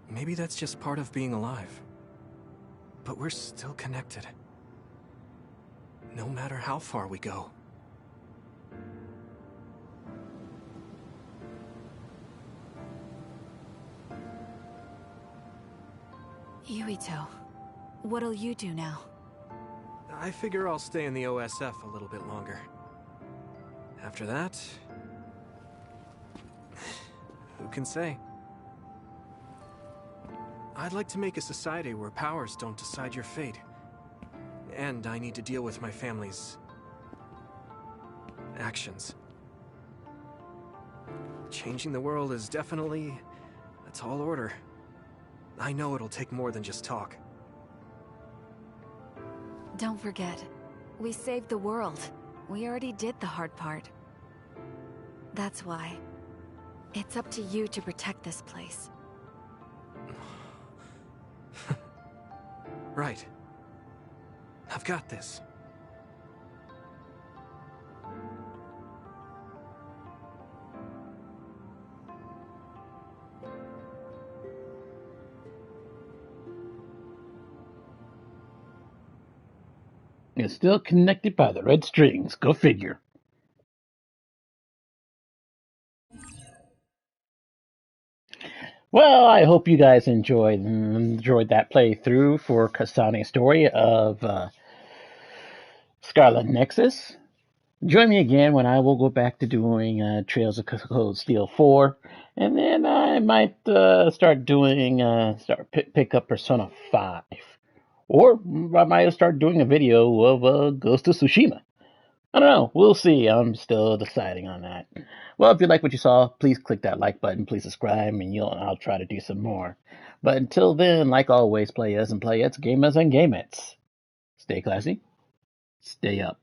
Maybe that's just part of being alive. But we're still connected. No matter how far we go. Yuito, what'll you do now? I figure I'll stay in the OSF a little bit longer. After that... who can say? I'd like to make a society where powers don't decide your fate. And I need to deal with my family's... actions. Changing the world is definitely a tall order. I know it'll take more than just talk. Don't forget, we saved the world. We already did the hard part. That's why. It's up to you to protect this place. Right. I've got this. It's still connected by the red strings. Go figure. Well, I hope you guys enjoyed that playthrough for Kasane's story of Scarlet Nexus. Join me again when I will go back to doing Trails of Cold Steel 4, and then I might pick up Persona 5. Or I might start doing a video of Ghost of Tsushima. I don't know. We'll see. I'm still deciding on that. Well, if you like what you saw, please click that like button. Please subscribe, and I'll try to do some more. But until then, like always, players and playettes, gamers and gamettes, stay classy, stay up.